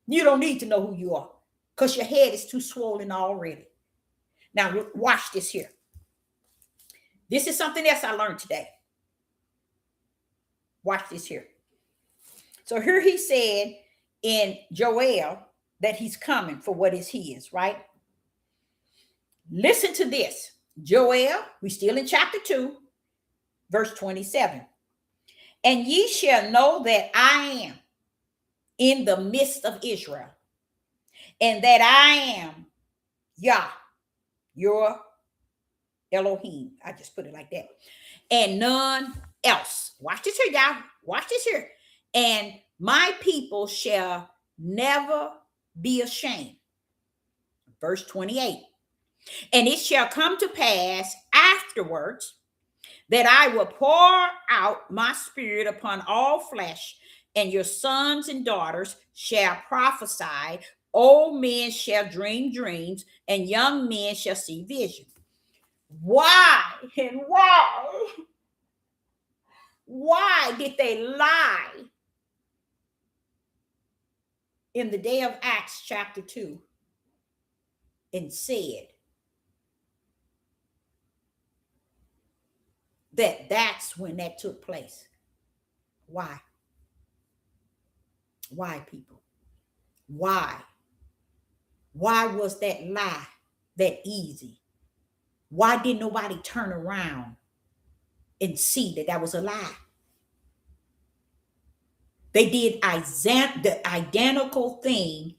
You don't need to know who you are because your head is too swollen already. Now, watch this here. This is something else I learned today. Watch this here. So here he said in Joel that he's coming for what is his, right? Listen to this. Joel, we're still in chapter 2, verse 27. And ye shall know that I am in the midst of Israel, and that I am Yah, your Elohim. I just put it like that. And none else. Watch this here, y'all. Watch this here. And my people shall never be ashamed. Verse 28. And it shall come to pass afterwards that I will pour out my spirit upon all flesh, and your sons and daughters shall prophesy, old men shall dream dreams, and young men shall see visions. Why and why? Why did they lie in the day of Acts chapter 2 and said that that's when that took place? Why? Why, people? Why? Why was that lie that easy? Why did nobody turn around and see that that was a lie? They did the identical thing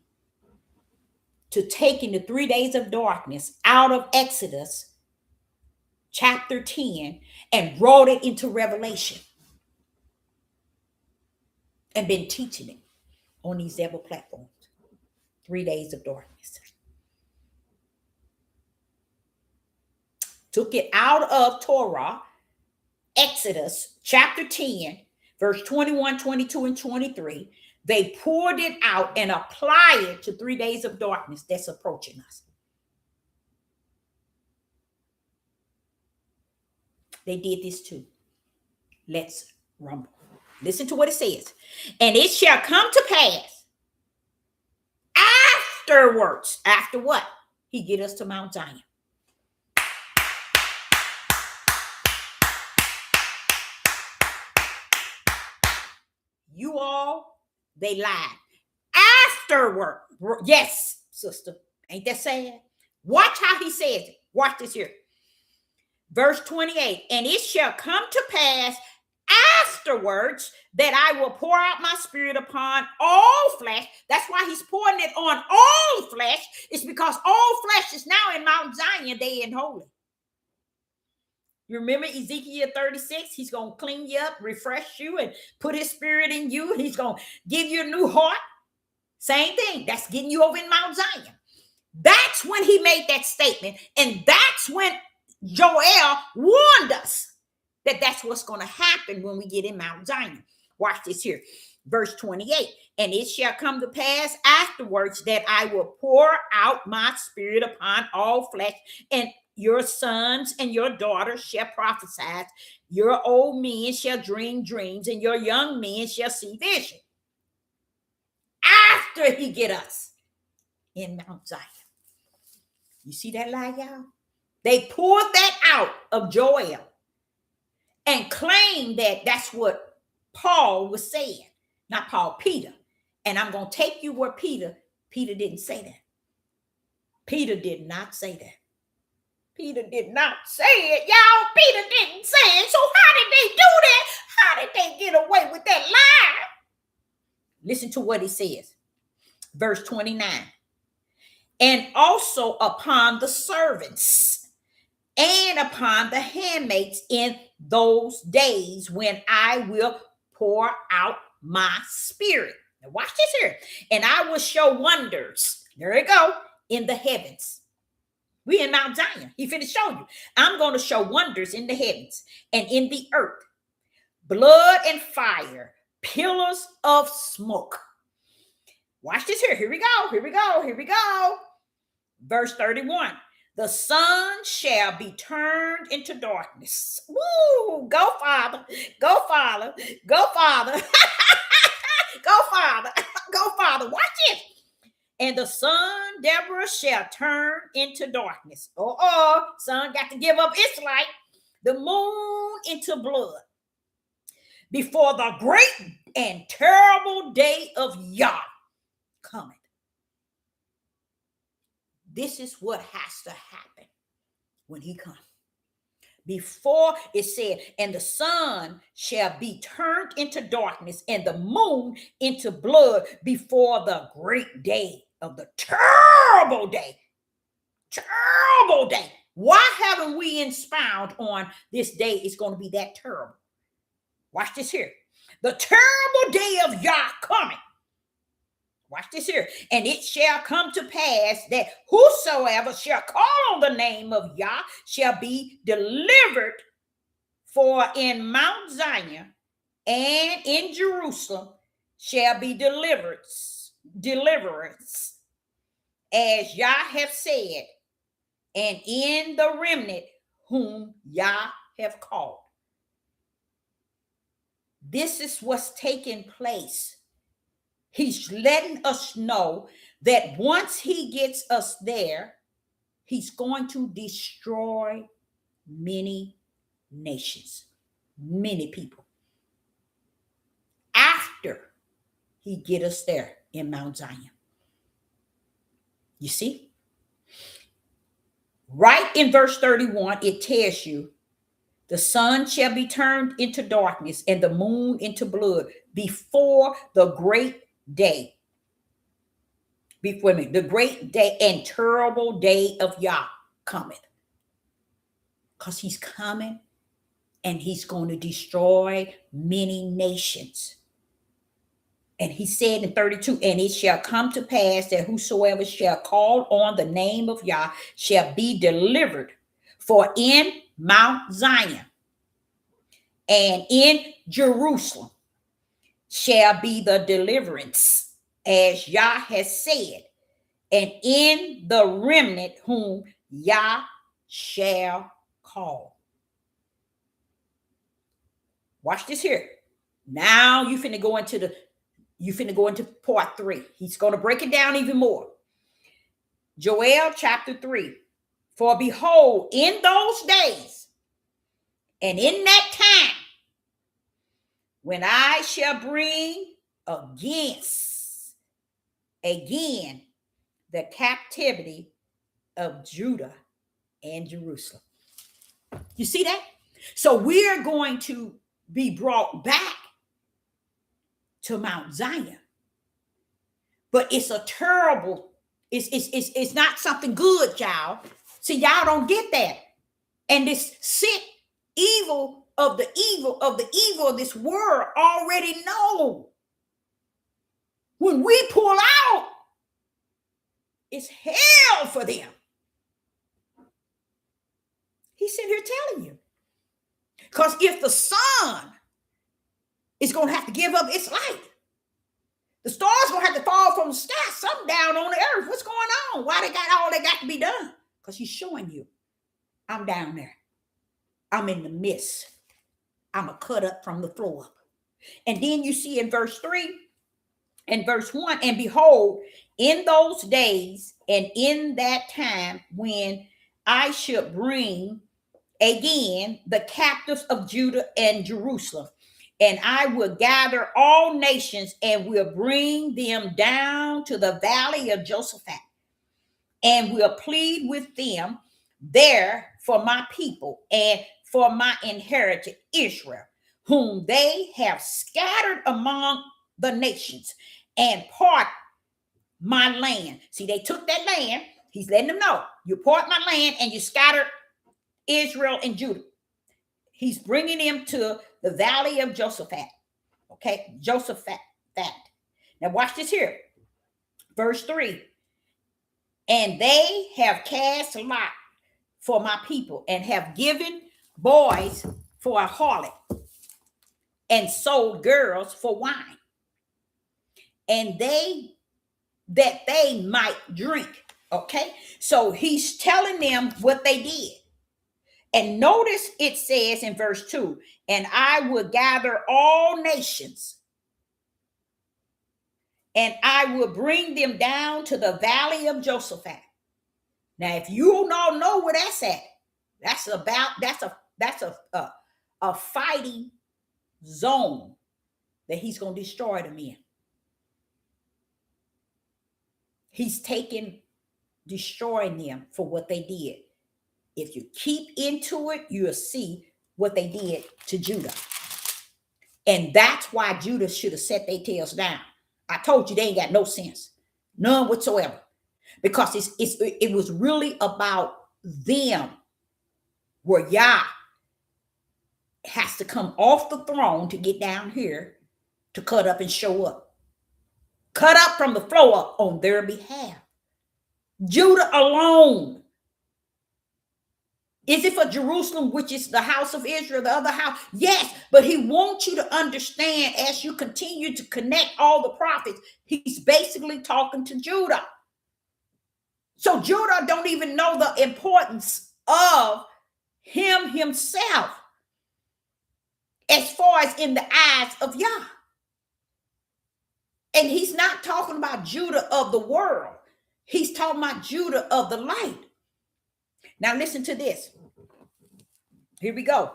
to taking the 3 days of darkness out of Exodus chapter 10 and brought it into Revelation and been teaching it on these devil platforms. 3 days of darkness. Took it out of Torah, Exodus chapter 10, verse 21, 22, and 23. They poured it out and applied it to 3 days of darkness that's approaching us. They did this too. Let's rumble. Listen to what it says. And it shall come to pass afterwards. After what? He get us to Mount Zion. You all, they lied. Afterward. Yes, sister. Ain't that sad? Watch how he says it. Watch this here. Verse 28. And it shall come to pass afterwards that I will pour out my spirit upon all flesh. That's why he's pouring it on all flesh. It's because all flesh is now in Mount Zion, they in holy. You remember Ezekiel 36? He's going to clean you up, refresh you, and put his spirit in you. He's going to give you a new heart. Same thing. That's getting you over in Mount Zion. That's when he made that statement. And that's when Joel warned us that that's what's going to happen when we get in Mount Zion. Watch this here. Verse 28. And it shall come to pass afterwards that I will pour out my spirit upon all flesh, and your sons and your daughters shall prophesy. Your old men shall dream dreams, and your young men shall see vision. After he get us in Mount Zion. You see that lie, y'all? They poured that out of Joel and claimed that that's what Paul was saying. Not Paul, Peter. And I'm going to take you where Peter didn't say that. Peter did not say that. Peter did not say it, y'all. Peter didn't say it. So how did they do that? How did they get away with that lie? Listen to what he says. Verse 29. And also upon the servants and upon the handmaids in those days when I will pour out my spirit. Now watch this here. And I will show wonders. There you go. In the heavens. We in Mount Zion. He finished showing you. I'm going to show wonders in the heavens and in the earth. Blood and fire. Pillars of smoke. Watch this here. Here we go. Here we go. Here we go. Verse 31. The sun shall be turned into darkness. Woo! Go, Father. Go, Father. Go, Father. Go, Father. Go, Father. Watch it. And the sun, Deborah, shall turn into darkness. Sun got to give up its light. The moon into blood. Before the great and terrible day of Yah cometh. This is what has to happen when he comes. Before it said, and the sun shall be turned into darkness and the moon into blood before the great day of the terrible day. Terrible day. Why haven't we expound on this day is going to be that terrible? Watch this here. The terrible day of Yah coming. Watch this here. And it shall come to pass that whosoever shall call on the name of Yah shall be delivered For in Mount Zion and in Jerusalem shall be deliverance, as Yah hath said, and in the remnant whom Yah have called. This is what's taking place. He's letting us know that once he gets us there, he's going to destroy many nations, many people. After he get us there in Mount Zion. You see? Right in verse 31, it tells you the sun shall be turned into darkness and the moon into blood before the great day. Before me, the great day and terrible day of Yah cometh. Because he's coming and he's going to destroy many nations. And he said in 32, and it shall come to pass that whosoever shall call on the name of Yah shall be delivered. For in Mount Zion and in Jerusalem shall be the deliverance, as Yah has said, and in the remnant whom Yah shall call. Watch this here. Now you finna go into part 3. He's going to break it down even more. Joel chapter 3. For behold, in those days and in that time, when I shall bring again the captivity of Judah and Jerusalem. You see that? So we're going to be brought back to Mount Zion. But it's a terrible, it's not something good, y'all. See, y'all don't get that. And this sick evil of this world already know. When we pull out, it's hell for them. He's sitting here telling you. Because if the sun is going to have to give up its light, the stars going to have to fall from the sky, something down on the earth. What's going on? Why they got all they got to be done? Because he's showing you, I'm down there. I'm in the midst. I'm a cut up from the floor up. And then you see in verse 3 and verse 1, and behold, in those days and in that time when I should bring again the captives of Judah and Jerusalem, and I will gather all nations and will bring them down to the valley of Josaphat, and will plead with them there for my people and for my inheritance Israel, whom they have scattered among the nations, and part my land. See, they took that land. He's letting them know, you part my land and you scattered Israel and Judah. He's bringing them to the valley of Josaphat. Okay, Josaphat. Now watch this here. Verse 3. And they have cast lot for my people and have given boys for a harlot and sold girls for wine. And that they might drink. Okay, so he's telling them what they did. And notice it says in verse 2, and I will gather all nations, and I will bring them down to the valley of Josaphat. Now, if you all know where that's at, that's a fighting zone that he's going to destroy them in. He's destroying them for what they did. If you keep into it, you'll see what they did to Judah. And that's why Judah should have set their tails down. I told you they ain't got no sense. None whatsoever. Because it was really about them, where Yah has to come off the throne to get down here to cut up and show up. Cut up from the floor up on their behalf. Judah alone Is it for Jerusalem, which is the house of Israel, the other house? Yes, but he wants you to understand as you continue to connect all the prophets, he's basically talking to Judah. So Judah don't even know the importance of him himself as far as in the eyes of Yah. And he's not talking about Judah of the world. He's talking about Judah of the light. Now listen to this. Here we go.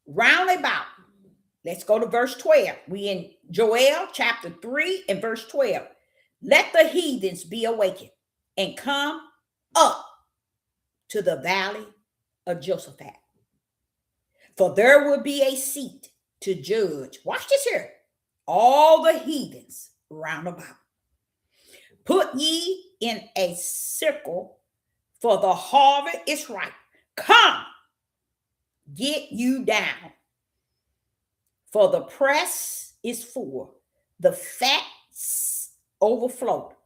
Round about. Let's go to verse 12. We in Joel chapter 3 and verse 12. Let the heathens be awakened and come up to the valley of Josaphat. For there will be a seat to judge. Watch this here. All the heathens round about. Put ye in a circle, for the harvest is ripe. Come, get you down. For the press is full, the fats overflow,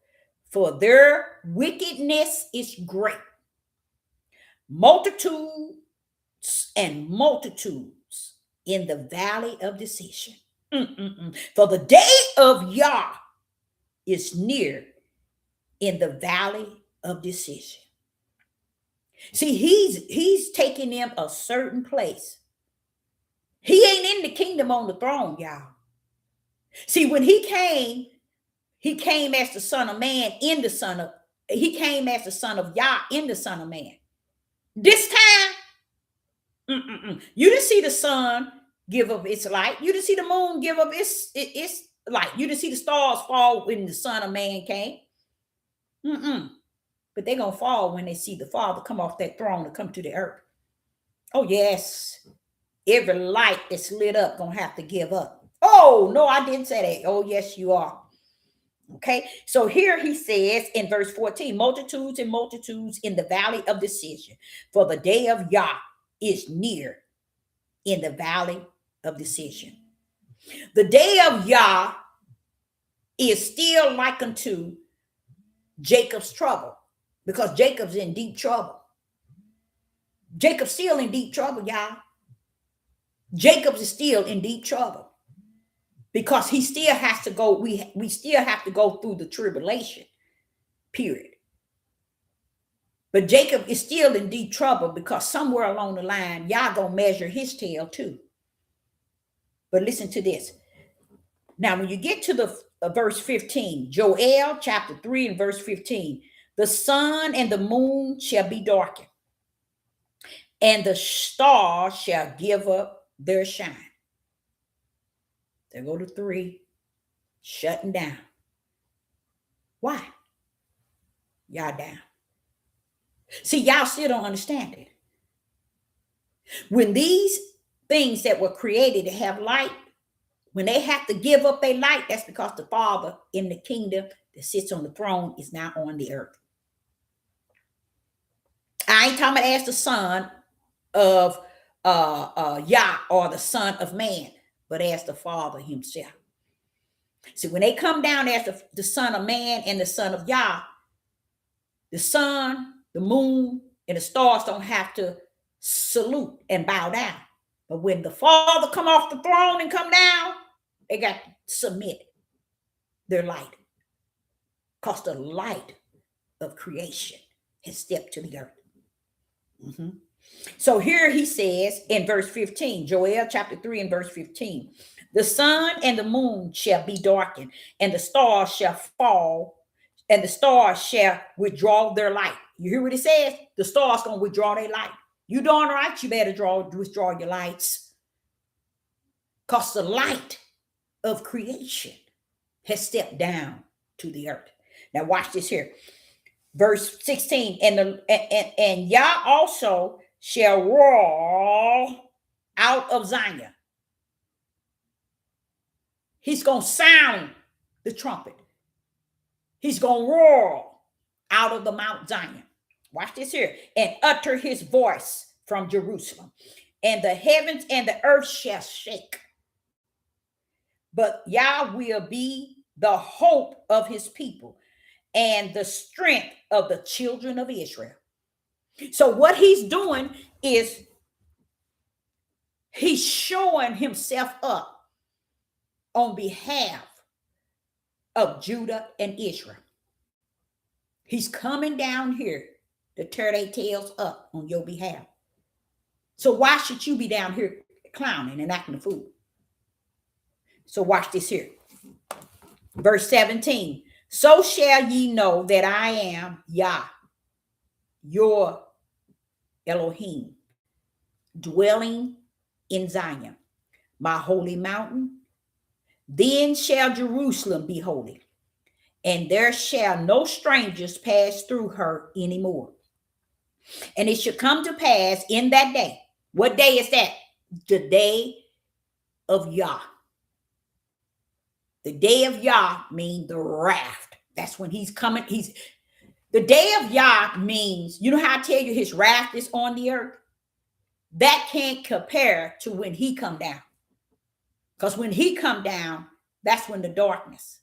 for their wickedness is great. Multitudes and multitudes in the valley of decision. For the day of Yah is near in the valley of decision. See, he's taking them a certain place. He ain't in the kingdom on the throne, y'all. See, when he came as the Son of Man in the Son of, he came as the Son of Yah in the Son of Man. This time, you didn't see the sun give up its light. You didn't see the moon give up its light. You didn't see the stars fall when the Son of Man came. But they're going to fall when they see the Father come off that throne and come to the earth. Oh, yes. Every light that's lit up going to have to give up. Oh, no, I didn't say that. Oh, yes, you are. Okay, so here he says in verse 14, multitudes and multitudes in the valley of decision, for the day of Yah is near in the valley of decision. The day of Yah is still like unto Jacob's trouble, because Jacob's in deep trouble. Jacob's still in deep trouble, y'all. Jacob is still in deep trouble because he still has to go. We still have to go through the tribulation period. But Jacob is still in deep trouble because somewhere along the line, y'all gonna measure his tail too. But listen to this. Now, when you get to the verse 15, Joel chapter 3 and verse 15, the sun and the moon shall be darkened, and the stars shall give up their shine. There go to 3, shutting down. Why? Y'all down. See, y'all still don't understand it. When these things that were created to have light, when they have to give up their light, that's because the Father in the kingdom that sits on the throne is now on the earth. I ain't talking about as the Son of Yah or the Son of Man, but as the Father himself. See, when they come down as the Son of Man and the Son of Yah, the sun, the moon, and the stars don't have to salute and bow down. But when the Father come off the throne and come down, they got to submit their light. Because the light of creation has stepped to the earth. So here he says in verse 15, Joel chapter 3 and verse 15, the sun and the moon shall be darkened, and the stars shall fall, and the stars shall withdraw their light. You hear what it says? The stars going to withdraw their light. You darn right, you better withdraw your lights. Because the light of creation has stepped down to the earth. Now watch this here. Verse 16, and Yah also shall roar out of Zion. He's going to sound the trumpet. He's going to roar out of the Mount Zion. Watch this here. And utter his voice from Jerusalem. And the heavens and the earth shall shake. But Yah will be the hope of his people and the strength of the children of Israel. So what he's doing is he's showing himself up on behalf of Judah and Israel. He's coming down here to tear their tails up on your behalf. So why should you be down here clowning and acting a fool? So watch this here. Verse 17. So shall ye know that I am Yah, your Elohim, dwelling in Zion, my holy mountain. Then shall Jerusalem be holy, and there shall no strangers pass through her anymore. And it shall come to pass in that day. What day is that? The day of Yah. The day of Yah means the wrath. That's when he's coming. The day of Yah means, you know how I tell you his wrath is on the earth? That can't compare to when he come down. Because when he come down, that's when the darkness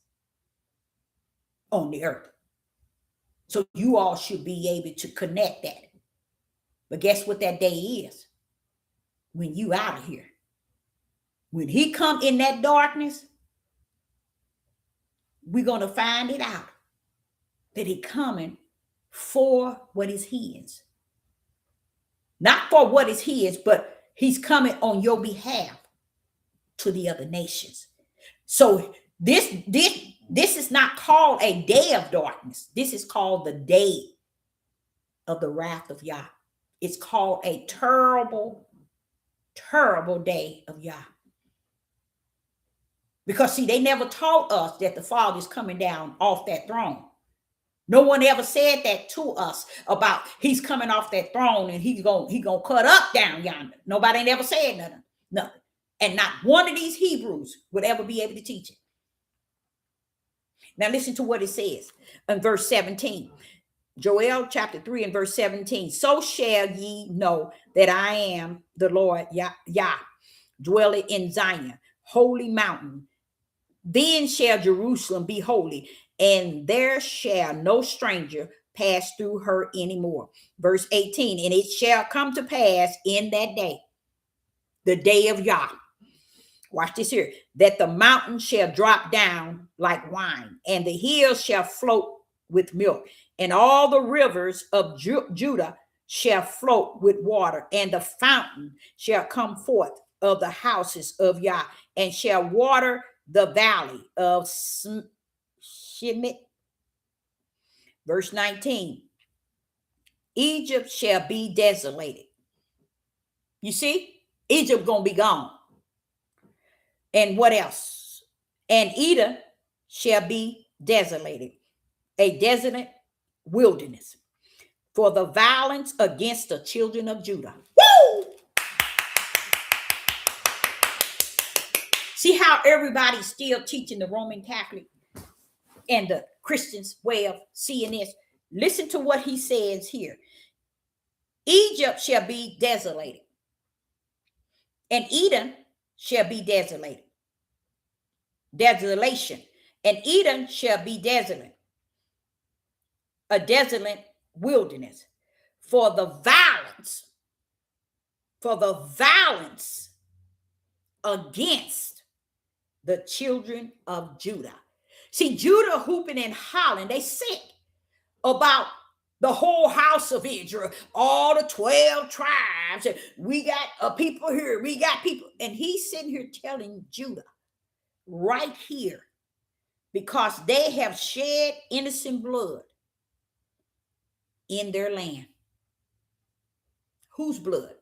on the earth. So you all should be able to connect that. But guess what that day is? When you out of here. When he come in that darkness, we're going to find it out that he coming for what is his. Not for what is his, but he's coming on your behalf to the other nations. So this is not called a day of darkness. This is called the day of the wrath of Yah. It's called a terrible, terrible day of Yah. Because see, they never taught us that the Father is coming down off that throne. No one ever said that to us about he's coming off that throne and he's gonna cut up down yonder. Nobody never said nothing. Nothing. And not one of these Hebrews would ever be able to teach it. Now listen to what it says in verse 17. Joel chapter 3 and verse 17. So shall ye know that I am the Lord Yah, dwelling in Zion, holy mountain. Then shall Jerusalem be holy, and there shall no stranger pass through her anymore. Verse 18. And it shall come to pass in that day, the day of Yah. Watch this here. That the mountain shall drop down like wine, and the hills shall float with milk, and all the rivers of Judah shall float with water, and the fountain shall come forth of the houses of Yah, and shall water the valley of Shemit. Verse 19. Egypt shall be desolated. You see, Egypt gonna be gone. And what else? And Edom shall be desolated, a desolate wilderness, for the violence against the children of Judah. Woo! See how everybody's still teaching the Roman Catholic and the Christians' way of seeing this? Listen to what he says here. Egypt shall be desolated, and Edom shall be desolated. Desolation. And Edom shall be desolate, a desolate wilderness, for the violence against the children of Judah. See, Judah hooping and hollering, they sick about the whole house of Israel, all the 12 tribes. We got people here, we got people. And he's sitting here telling Judah right here, because they have shed innocent blood in their land. Whose blood?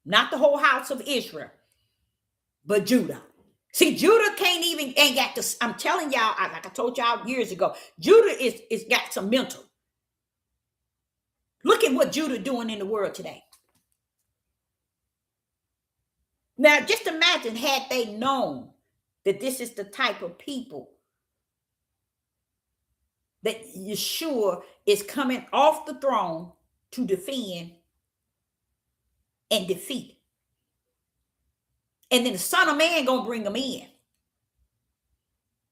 Not the whole house of Israel, but Judah. See, Judah ain't got this. I'm telling y'all, like I told y'all years ago, Judah is got some mental. Look at what Judah doing in the world today. Now, just imagine had they known that this is the type of people that Yeshua is coming off the throne to defend and defeat. And then the Son of Man gonna bring them in.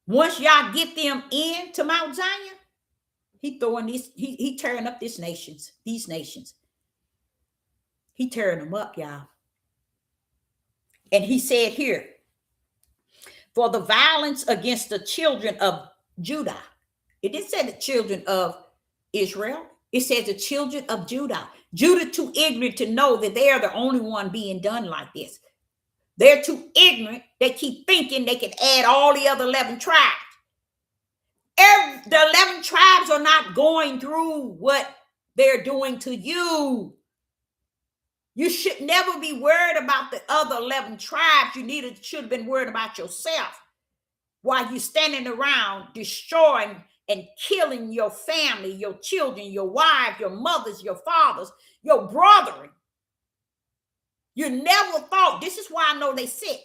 Once y'all get them into Mount Zion, he throwing these, he tearing up these nations. He tearing them up, y'all. And he said here, for the violence against the children of Judah. It didn't say the children of Israel. It says the children of Judah. Judah too ignorant to know that they are the only one being done like this. They're too ignorant. They keep thinking they can add all the other 11 tribes. The 11 tribes are not going through what they're doing to you. You should never be worried about the other 11 tribes. Should have been worried about yourself while you're standing around destroying and killing your family, your children, your wives, your mothers, your fathers, your brethren. You never thought, this is why I know they sick.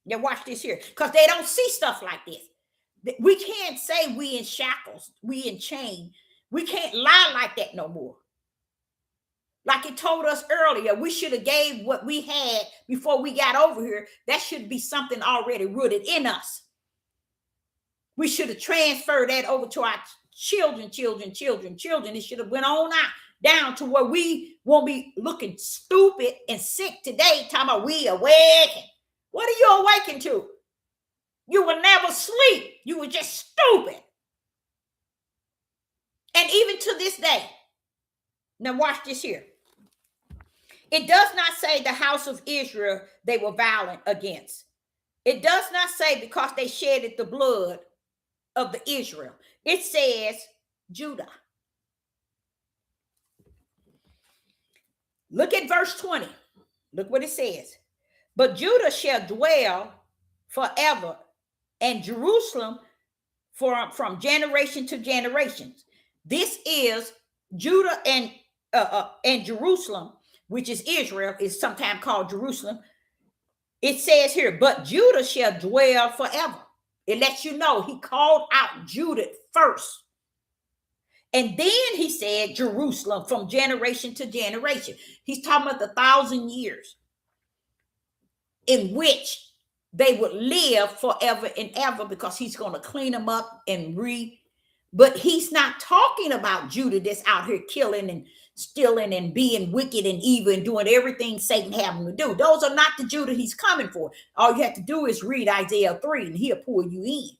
Now watch this here, because they don't see stuff like this. We can't say we in shackles, we in chain. We can't lie like that no more. Like it told us earlier, we should have gave what we had before we got over here. That should be something already rooted in us. We should have transferred that over to our children. It should have went on out down to where we won't be looking stupid and sick today, talking about we awaken. What are you awakened to? You will never sleep. You were just stupid. And even to this day, now watch this here. It does not say the house of Israel they were violent against. It does not say because they shedded the blood of the Israel. It says Judah. Look at verse 20. Look what it says. But Judah shall dwell forever, and Jerusalem from generation to generation. This is Judah and Jerusalem, which is Israel, is sometimes called Jerusalem. It says here, but Judah shall dwell forever. It lets you know he called out Judah first. And then he said Jerusalem from generation to generation. He's talking about the 1,000 years in which they would live forever and ever, because he's going to clean them up and but he's not talking about Judah that's out here killing and stealing and being wicked and evil and doing everything Satan have him to do. Those are not the Judah he's coming for. All you have to do is read Isaiah 3 and he'll pull you in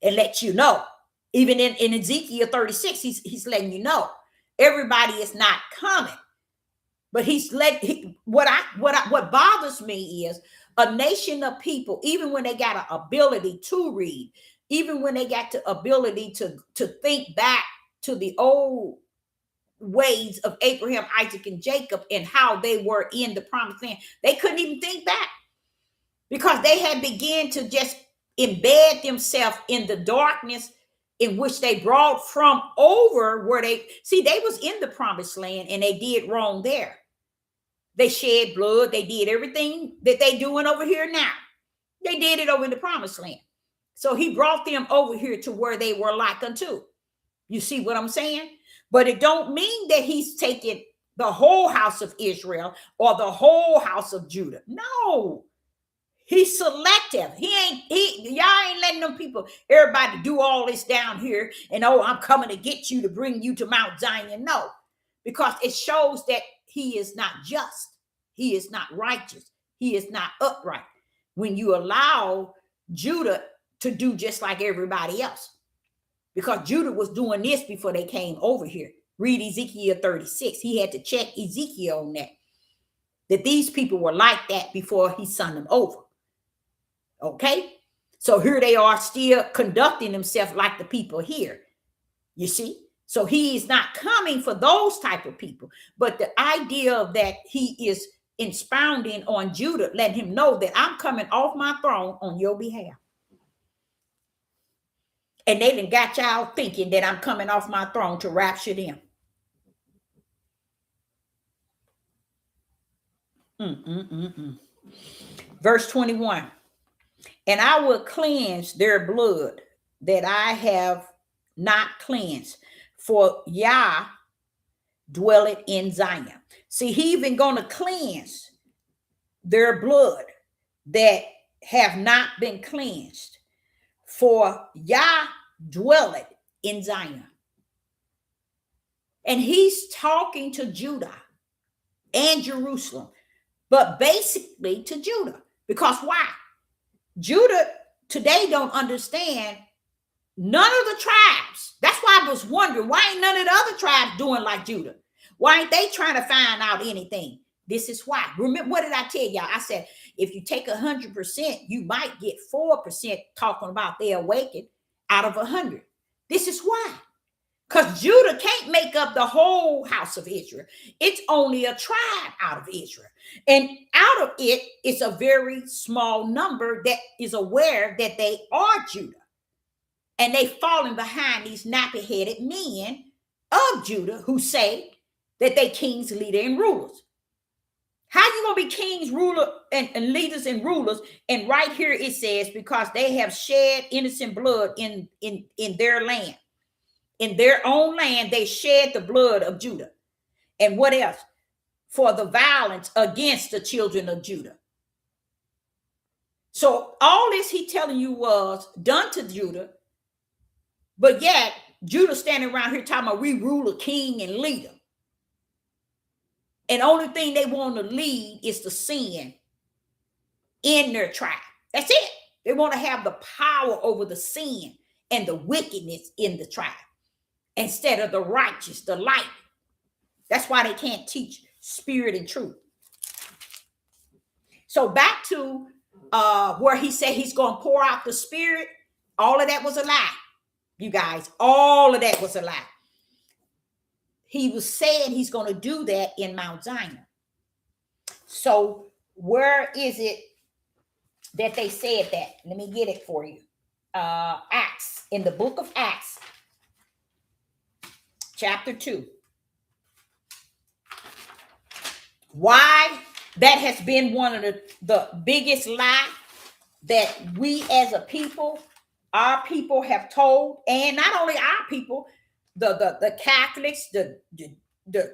and let you know. Even in Ezekiel 36, he's letting you know everybody is not coming. But what bothers me is a nation of people, even when they got an ability to read, even when they got the ability to think back to the old ways of Abraham, Isaac, and Jacob and how they were in the promised land, they couldn't even think back because they had begun to just embed themselves in the darkness in which they brought from over where they was in the promised land and they did wrong there. They shed blood. They did everything that they doing over here now. They did it over in the promised land. So he brought them over here to where they were like unto. You see what I'm saying? But it don't mean that he's taking the whole house of Israel or the whole house of Judah. No. He's selective. Y'all ain't letting them people, everybody do all this down here and I'm coming to get you to bring you to Mount Zion. No, because it shows that he is not just. He is not righteous. He is not upright. When you allow Judah to do just like everybody else, because Judah was doing this before they came over here. Read Ezekiel 36. He had to check Ezekiel on that these people were like that before he sent them over. Okay, so here they are still conducting themselves like the people here. You see, so he is not coming for those type of people. But the idea of that he is expounding on Judah, letting him know that I'm coming off my throne on your behalf. And they done got y'all thinking that I'm coming off my throne to rapture them. Verse 21. And I will cleanse their blood that I have not cleansed, for Yah dwelleth in Zion. See, he even going to cleanse their blood that have not been cleansed, for Yah dwelleth in Zion. And he's talking to Judah. and Jerusalem, but basically to Judah. Because why? Judah today don't understand none of the tribes. That's why I was wondering, why ain't none of the other tribes doing like Judah? Why ain't they trying to find out anything? This is why. Remember, what did I tell y'all? I said, if you take 100%, you might get 4% talking about they awakened out of 100. This is why. Because Judah can't make up the whole house of Israel. It's only a tribe out of Israel. And out of it, it's a very small number that is aware that they are Judah. And they falling behind these nappy-headed men of Judah who say that they kings, leader, and rulers. How you gonna be kings, ruler, and leaders and rulers? And right here it says, because they have shed innocent blood in their land. In their own land, they shed the blood of Judah. And what else? For the violence against the children of Judah. So all this he telling you was done to Judah, but yet Judah standing around here talking about we rule a king and leader. And only thing they want to lead is the sin in their tribe. That's it. They want to have the power over the sin and the wickedness in the tribe instead of the righteous, the light. That's why they can't teach spirit and truth. So back to where he said he's going to pour out the spirit. All of that was a lie, you guys. All of that was a lie. He was saying he's going to do that in Mount Zion. So where is it that they said that? Let me get it for you. Acts, in the book of Acts, chapter 2. Why that has been one of the biggest lie that we as a people, our people have told, and not only our people, the Catholics, the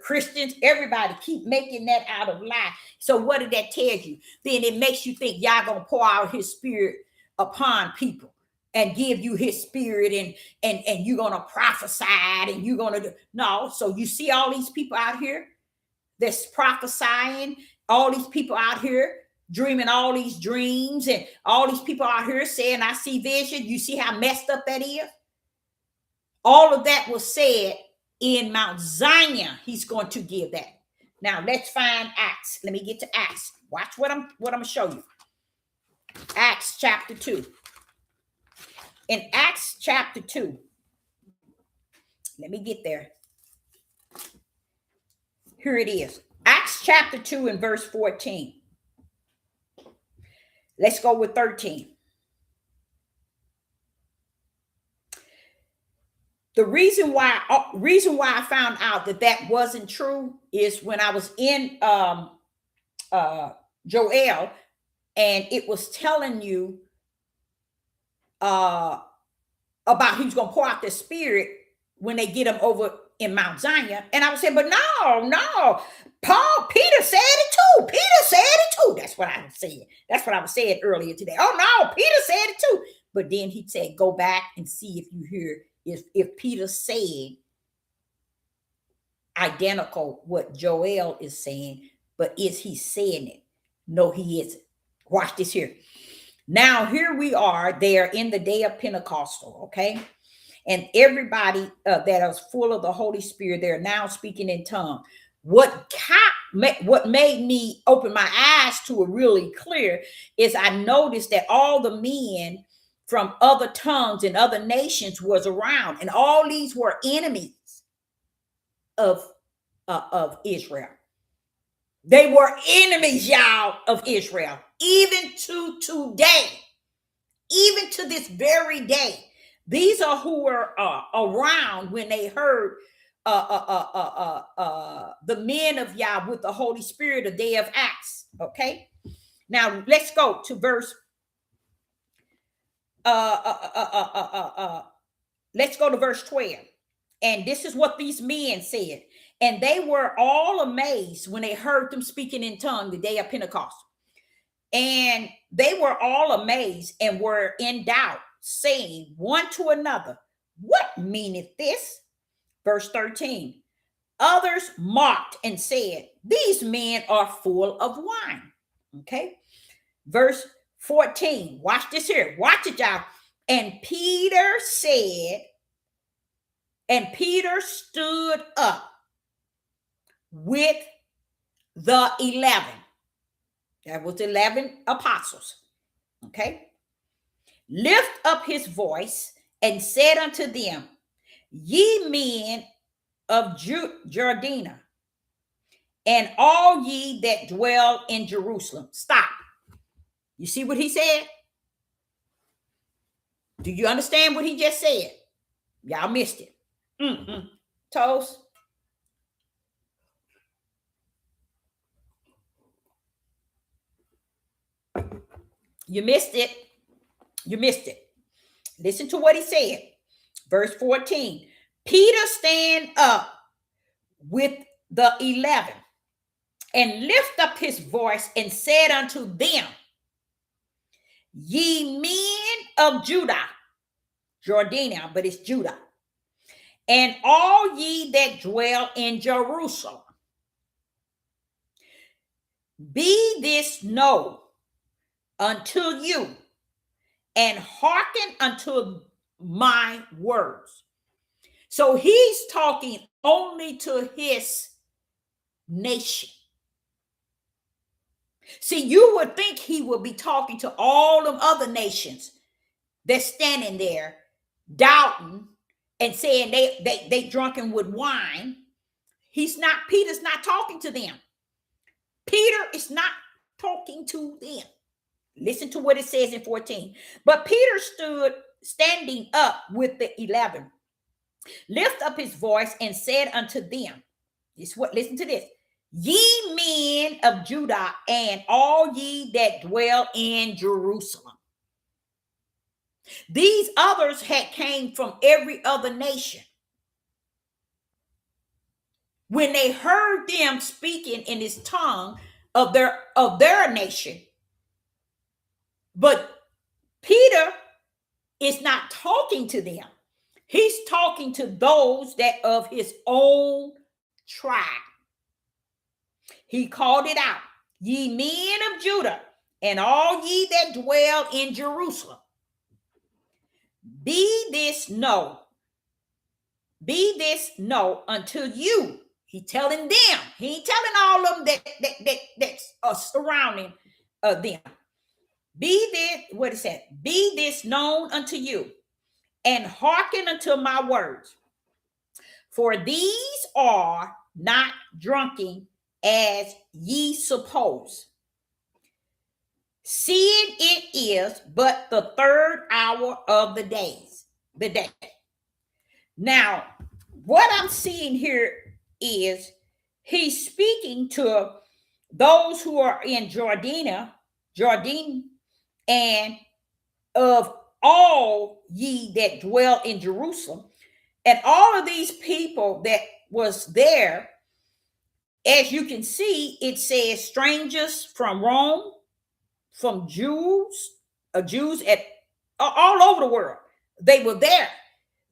Christians, everybody keep making that out of lie. So what did that tell you? Then it makes you think y'all gonna pour out his spirit upon people and give you his spirit, and you're gonna prophesy and you're gonna do. No. So you see all these people out here that's prophesying, all these people out here dreaming all these dreams, and all these people out here saying I see vision. You see how messed up that is? All of that was said in Mount Zion. He's going to give that. Now let's find Acts. Let me get to Acts. Watch what I'm gonna show you. Acts chapter 2. In Acts chapter 2, let me get there. Here it is. Acts chapter 2 and verse 14. Let's go with 13. The reason why I found out that wasn't true is when I was in Joel, and it was telling you about he's going to pour out the spirit when they get him over in Mount Zion. And I was saying, but no, Peter said it too. Peter said it too. That's what I was saying. That's what I was saying earlier today. Oh no, Peter said it too. But then he said, go back and see if you hear if Peter said identical what Joel is saying, but is he saying it? No, he isn't. Watch this here. Now, here we are. They are in the day of Pentecostal, okay? And everybody that is full of the Holy Spirit, they're now speaking in tongues. What made me open my eyes to it really clear is I noticed that all the men from other tongues and other nations was around, and all these were enemies of Israel. They were enemies, y'all, of Israel, even to today, even to this very day. These are who were around when they heard the men of Yah with the Holy Spirit, the day of Acts. Okay, now let's go to verse. Let's go to verse 12. And this is what these men said. And they were all amazed when they heard them speaking in tongues the day of Pentecost. And they were all amazed and were in doubt, saying one to another, what meaneth this? Verse 13. Others mocked and said, these men are full of wine. Okay. Verse 14. Watch this here. Watch it, y'all. And Peter said, and Peter stood up with the 11. That was 11 apostles. Okay. Lift up his voice and said unto them, ye men of Judea, and all ye that dwell in Jerusalem. Stop. You see what he said? Do you understand what he just said? Y'all missed it. Toast. You missed it. You missed it. Listen to what he said. Verse 14. Peter stand up with the 11 and lift up his voice and said unto them, ye men of Judah, Jordania, but it's Judah, and all ye that dwell in Jerusalem, be this known unto you, and hearken unto my words. So he's talking only to his nation. See, you would think he would be talking to all of other nations that's standing there doubting and saying they drunken with wine. Peter's not talking to them. Peter is not talking to them. Listen to what it says in 14. But Peter stood standing up with the 11, lift up his voice and said unto them, listen to this, ye men of Judah and all ye that dwell in Jerusalem. These others had came from every other nation. When they heard them speaking in his tongue of their nation, but Peter is not talking to them. He's talking to those that of his own tribe. He called it out, ye men of Judah and all ye that dwell in Jerusalem, be this known unto you. He telling them. He ain't telling all of them that's surrounding them. Be this known unto you, and hearken unto my words. For these are not drunken as ye suppose, seeing it is but the third hour of the day. Now, what I'm seeing here is he's speaking to those who are in Jordan, and of all ye that dwell in Jerusalem. And all of these people that was there, as you can see, it says strangers from Rome, from Jews at all over the world. They were there.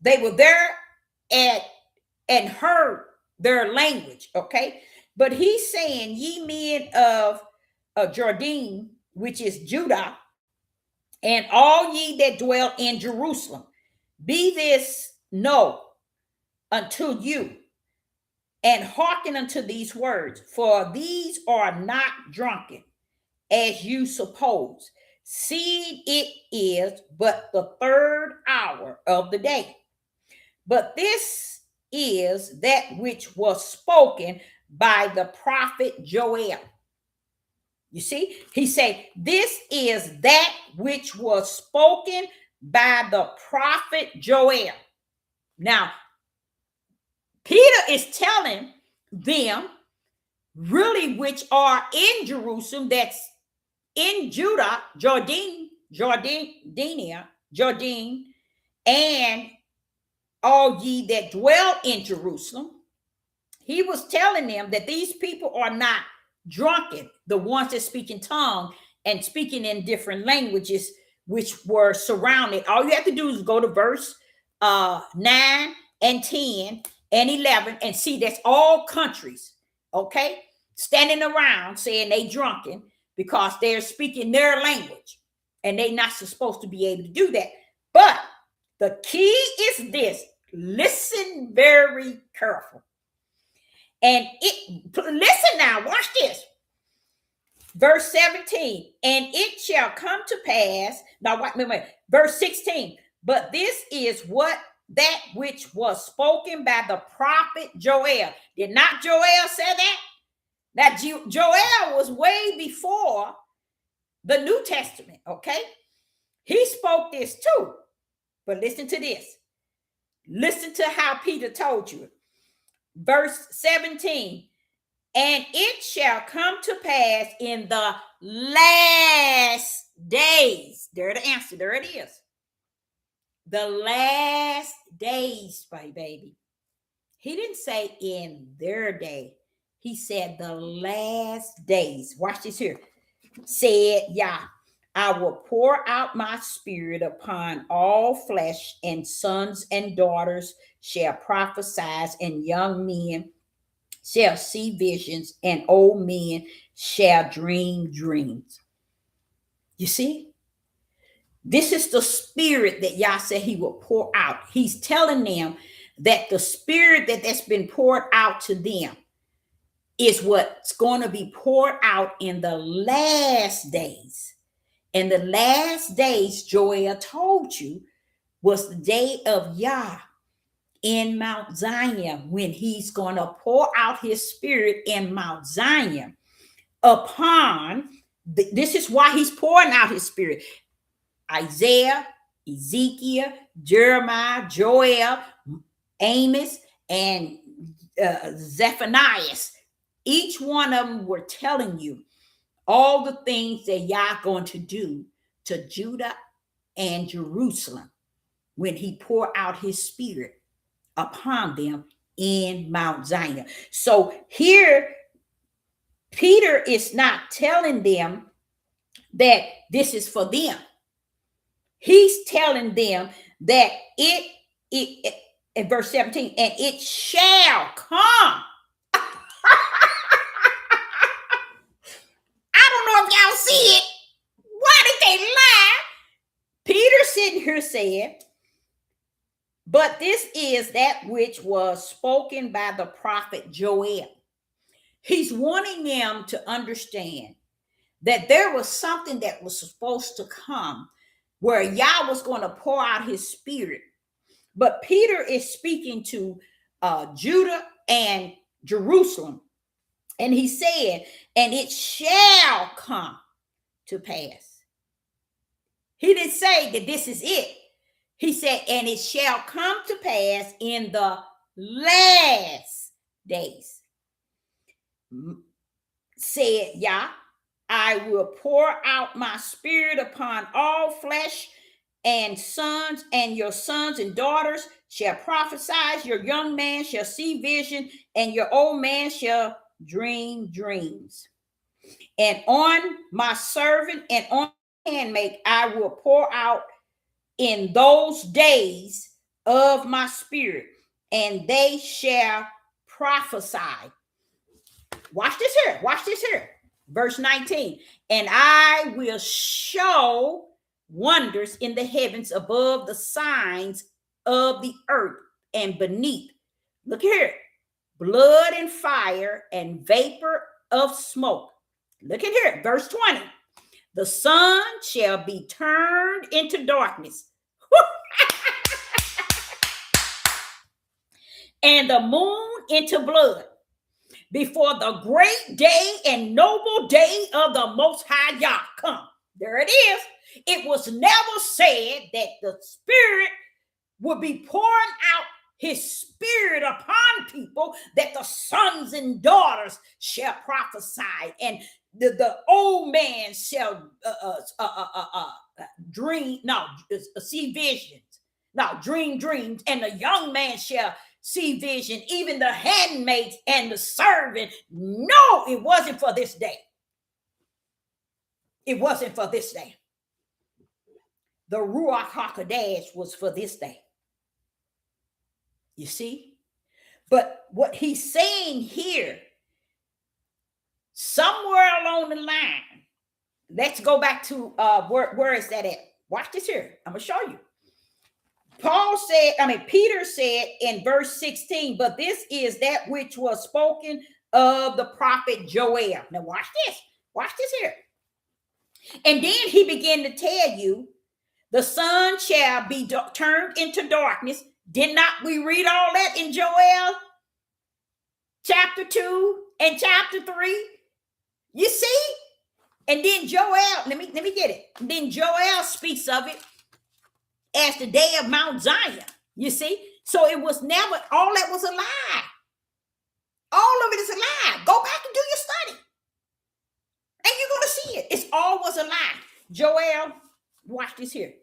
They were there and heard their language, okay? But he's saying, ye men of Jordan, which is Judah, and all ye that dwell in Jerusalem, be this known unto you, and hearken unto these words, for these are not drunken, as you suppose, seeing it is but the third hour of the day. But this is that which was spoken by the prophet Joel. You see, he said, this is that which was spoken by the prophet Joel. Now, Peter is telling them, really, which are in Jerusalem, that's in Judah, Jordan, and all ye that dwell in Jerusalem. He was telling them that these people are not drunken, the ones that speak in tongue and speaking in different languages, which were surrounded. All you have to do is go to verse 9 and 10, and 11. And see, that's all countries, okay, standing around saying they drunken because they're speaking their language, and they're not supposed to be able to do that. But the key is this: listen very careful. And listen now, watch this. Verse 17, and it shall come to pass. Now, wait. Verse 16, but this is what that which was spoken by the prophet Joel. Did not Joel say that? That Joel was way before the New Testament, okay? He spoke this too. But listen to this. Listen to how Peter told you. Verse 17, and it shall come to pass in the last days. There the answer. There it is. The last days, baby. He didn't say in their day. He said the last days. Watch this here. Said, yeah, I will pour out my spirit upon all flesh, and sons and daughters shall prophesy, and young men shall see visions, and old men shall dream dreams. You see? This is the spirit that Yah said he will pour out. He's telling them that the spirit that's been poured out to them is what's going to be poured out in the last days. And the last days, Joel told you, was the day of Yah in Mount Zion, when he's going to pour out his spirit in Mount Zion upon, this is why he's pouring out his spirit. Isaiah, Ezekiel, Jeremiah, Joel, Amos, and Zephaniah. Each one of them were telling you all the things that Yah going to do to Judah and Jerusalem when he pour out his spirit upon them in Mount Zion. So here, Peter is not telling them that this is for them. He's telling them that it in verse 17, and it shall come. I don't know if y'all see it. Why did they lie? Peter sitting here saying, but this is that which was spoken by the prophet Joel. He's wanting them to understand that there was something that was supposed to come where Yah was going to pour out his spirit. But Peter is speaking to Judah and Jerusalem. And he said, and it shall come to pass. He didn't say that this is it. He said, and it shall come to pass in the last days. Said Yah, I will pour out my spirit upon all flesh, and sons and your sons and daughters shall prophesy, your young man shall see vision, and your old man shall dream dreams. And on my servant and on my handmaid I will pour out in those days of my spirit, and they shall prophesy. Watch this here. Watch this here. Verse 19. And I will show wonders in the heavens above, the signs of the earth and beneath. Look here. Blood and fire and vapor of smoke. Look at here. Verse 20. The sun shall be turned into darkness. And the moon into blood, before the great day and noble day of the Most High Yah come. There it is. It was never said that the Spirit would be pouring out his spirit upon people, that the sons and daughters shall prophesy, and the old man shall see visions. Now, dream dreams, and the young man shall see vision, even the handmaids and the servant. No, it wasn't for this day. It wasn't for this day. The Ruach HaKodesh was for this day. You see? But what he's saying here, somewhere along the line, let's go back to where is that at? Watch this here. I'm gonna show you. Peter said in verse 16, but this is that which was spoken of the prophet Joel. Now watch this. Watch this here. And then he began to tell you, the sun shall be turned into darkness. Did not we read all that in Joel chapter 2 and chapter 3? You see? And then Joel, let me get it. And then Joel speaks of it as the day of Mount Zion. You see? So it was never, all that was a lie. All of it is a lie. Go back and do your study. And you're going to see it. It's all was a lie. Joel, watch this here.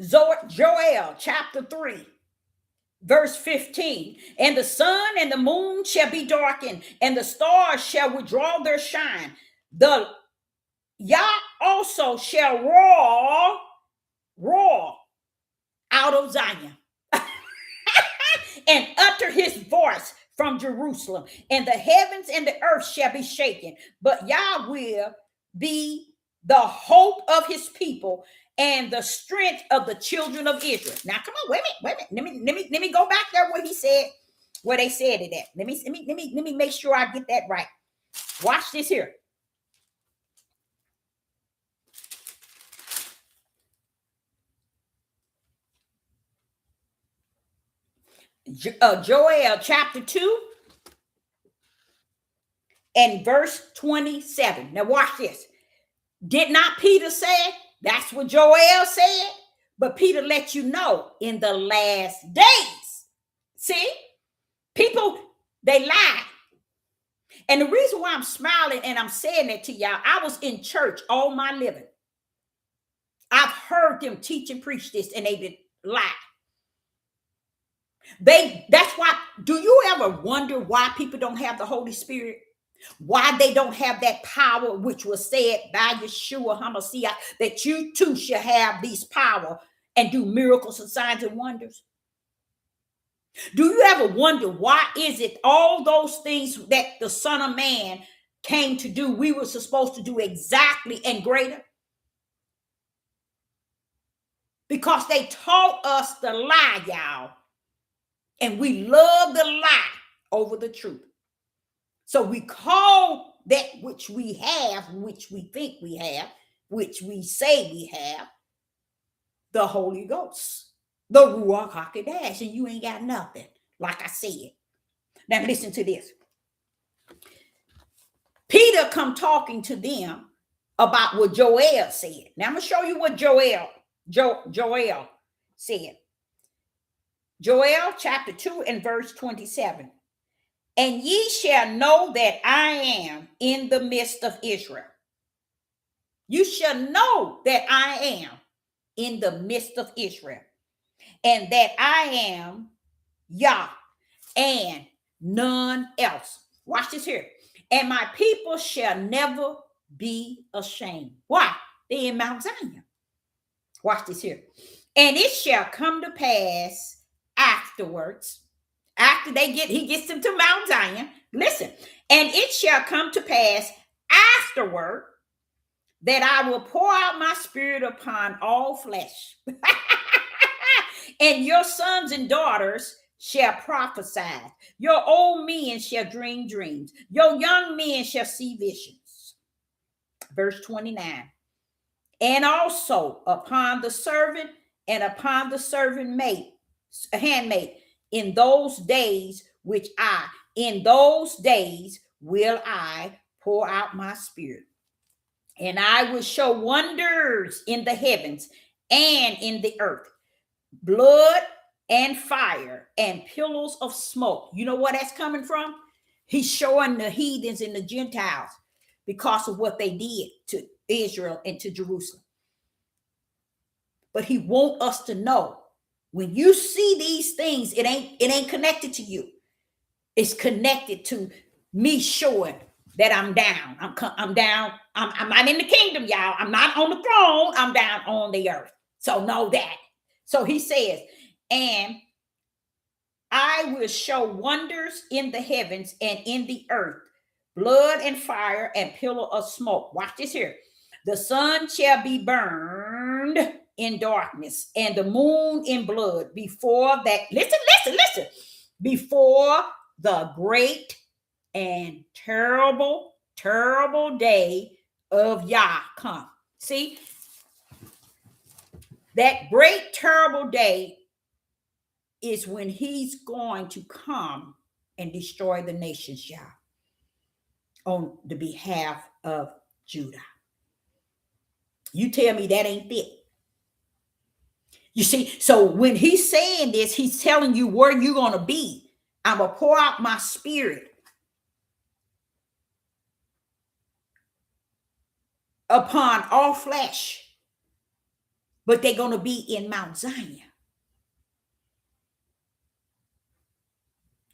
Joel chapter 3. Verse 15, and the sun and the moon shall be darkened, and the stars shall withdraw their shine. The Yah also shall roar out of Zion and utter his voice from Jerusalem, and the heavens and the earth shall be shaken. But Yah will be the hope of his people and the strength of the children of Israel. Now, come on, wait a minute. Let me go back there where he said, where they said it at. Let me make sure I get that right. Watch this here. Joel chapter 2 and verse 27. Now watch this. Did not Peter say? That's what Joel said. But Peter let you know in the last days. See? People, they lie. And the reason why I'm smiling and I'm saying that to y'all, I was in church all my living. I've heard them teach and preach this and they did lie. That's why, do you ever wonder why people don't have the Holy Spirit? Why they don't have that power which was said by Yeshua HaMashiach, that you too shall have these power and do miracles and signs and wonders? Do you ever wonder why is it all those things that the Son of Man came to do, we were supposed to do exactly and greater? Because they taught us the lie, y'all. And we love the lie over the truth. So we call that which we have, which we think we have, which we say we have, the Holy Ghost, the Ruach HaKodesh, and you ain't got nothing, like I said. Now listen to this. Peter come talking to them about what Joel said. Now I'm going to show you what Joel said. Joel chapter 2 and verse 27. And ye shall know that I am in the midst of Israel. You shall know that I am in the midst of Israel, and that I am Yah and none else. Watch this here. And my people shall never be ashamed. Why? They in Mount Zion. Watch this here. And it shall come to pass afterwards, after he gets them to Mount Zion. Listen, and it shall come to pass afterward that I will pour out my spirit upon all flesh. And your sons and daughters shall prophesy. Your old men shall dream dreams. Your young men shall see visions. Verse 29. And also upon the servant and upon the handmaid, in those days will I pour out my spirit. And I will show wonders in the heavens and in the earth, blood and fire and pillars of smoke. You know where that's coming from? He's showing the heathens and the Gentiles because of what they did to Israel and to Jerusalem. But he wants us to know, when you see these things, it ain't connected to you. It's connected to me showing that I'm down. I'm down. I'm not in the kingdom, y'all. I'm not on the throne. I'm down on the earth. So know that. So he says, and I will show wonders in the heavens and in the earth, blood and fire and pillar of smoke. Watch this here. The sun shall be burned in darkness and the moon in blood before that. Listen. Before the great and terrible day of Yah come. See, that great terrible day is when he's going to come and destroy the nations, Yah, on the behalf of Judah. You tell me that ain't it. You see, so when he's saying this, he's telling you where you're going to be. I'm going to pour out my spirit upon all flesh, but they're going to be in Mount Zion.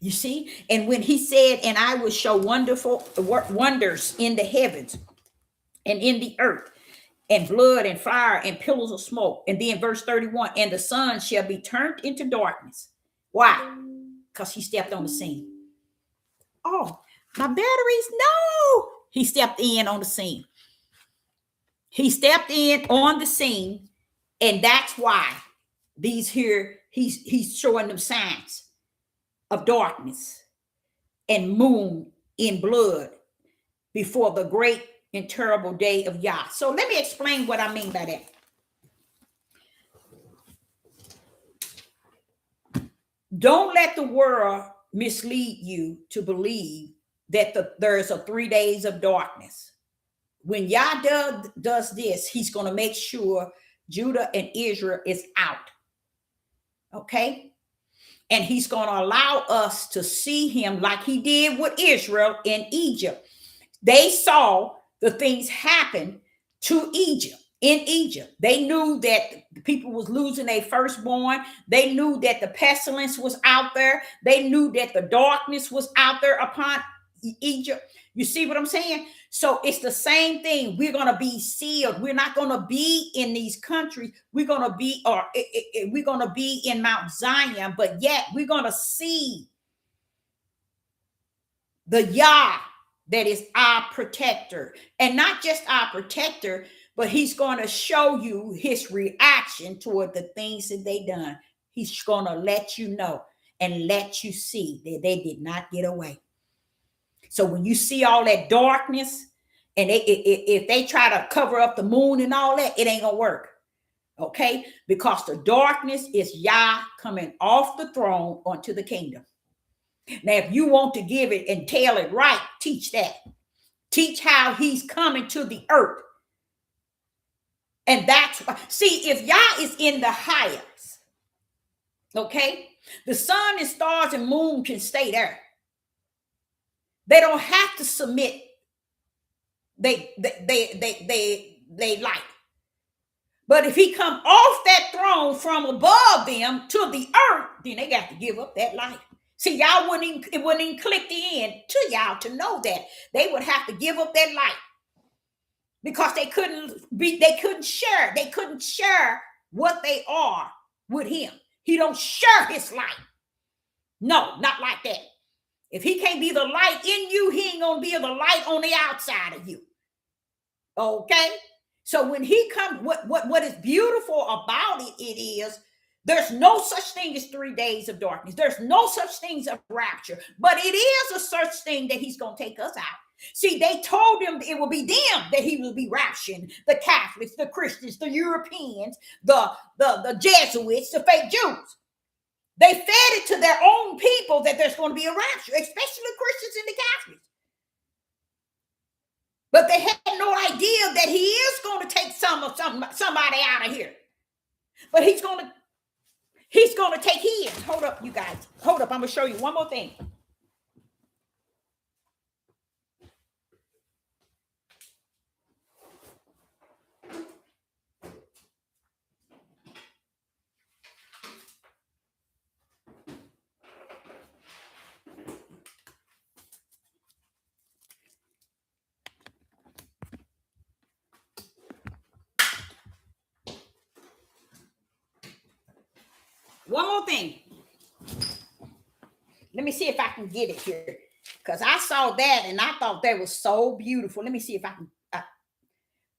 You see, and when he said, and I will show wonderful wonders in the heavens and in the earth, and blood and fire and pillars of smoke. And then verse 31, and the sun shall be turned into darkness. Why? Because he stepped on the scene. Oh, my batteries, no. He stepped in on the scene. He stepped in on the scene, and that's why these here, he's showing them signs of darkness and moon in blood before the great and terrible day of Yah. So let me explain what I mean by that. Don't let the world mislead you to believe that there's a 3 days of darkness. When Yah does this, he's going to make sure Judah and Israel is out. Okay? And he's going to allow us to see him like he did with Israel in Egypt. They saw the things happen to Egypt. In Egypt, they knew that the people was losing their firstborn. They knew that the pestilence was out there. They knew that the darkness was out there upon Egypt. You see what I'm saying? So it's the same thing. We're going to be sealed. We're not going to be in these countries. We're going to be, we're going to be in Mount Zion, but yet we're going to see the Yah that is our protector, and not just our protector, but he's going to show you his reaction toward the things that they done. He's going to let you know and let you see that they did not get away. So when you see all that darkness, and if they try to cover up the moon and all that, it ain't gonna work. Okay, because the darkness is Yah coming off the throne onto the kingdom. Now, if you want to give it and tell it right, teach that. Teach how he's coming to the earth. And that's why, see, if Yah is in the highest, okay, the sun and stars and moon can stay there. They don't have to submit they light. But if he come off that throne from above them to the earth, then they got to give up that light. See, y'all it wouldn't even click in to y'all to know that. They would have to give up that light. Because they couldn't share what they are with him. He don't share his light. No, not like that. If he can't be the light in you, he ain't gonna be the light on the outside of you. Okay? So when he comes, what is beautiful about it is there's no such thing as 3 days of darkness. There's no such thing as rapture, but it is a such thing that he's going to take us out. See, they told him it will be them that he will be rapturing: the Catholics, the Christians, the Europeans, the Jesuits, the fake Jews. They fed it to their own people that there's going to be a rapture, especially the Christians and the Catholics. But they had no idea that he is going to take somebody out of here. But he's going to take his. Hold up, you guys. Hold up. I'm going to show you one more thing. One more thing. Let me see if I can get it here. Because I saw that and I thought that was so beautiful. Let me see if I can.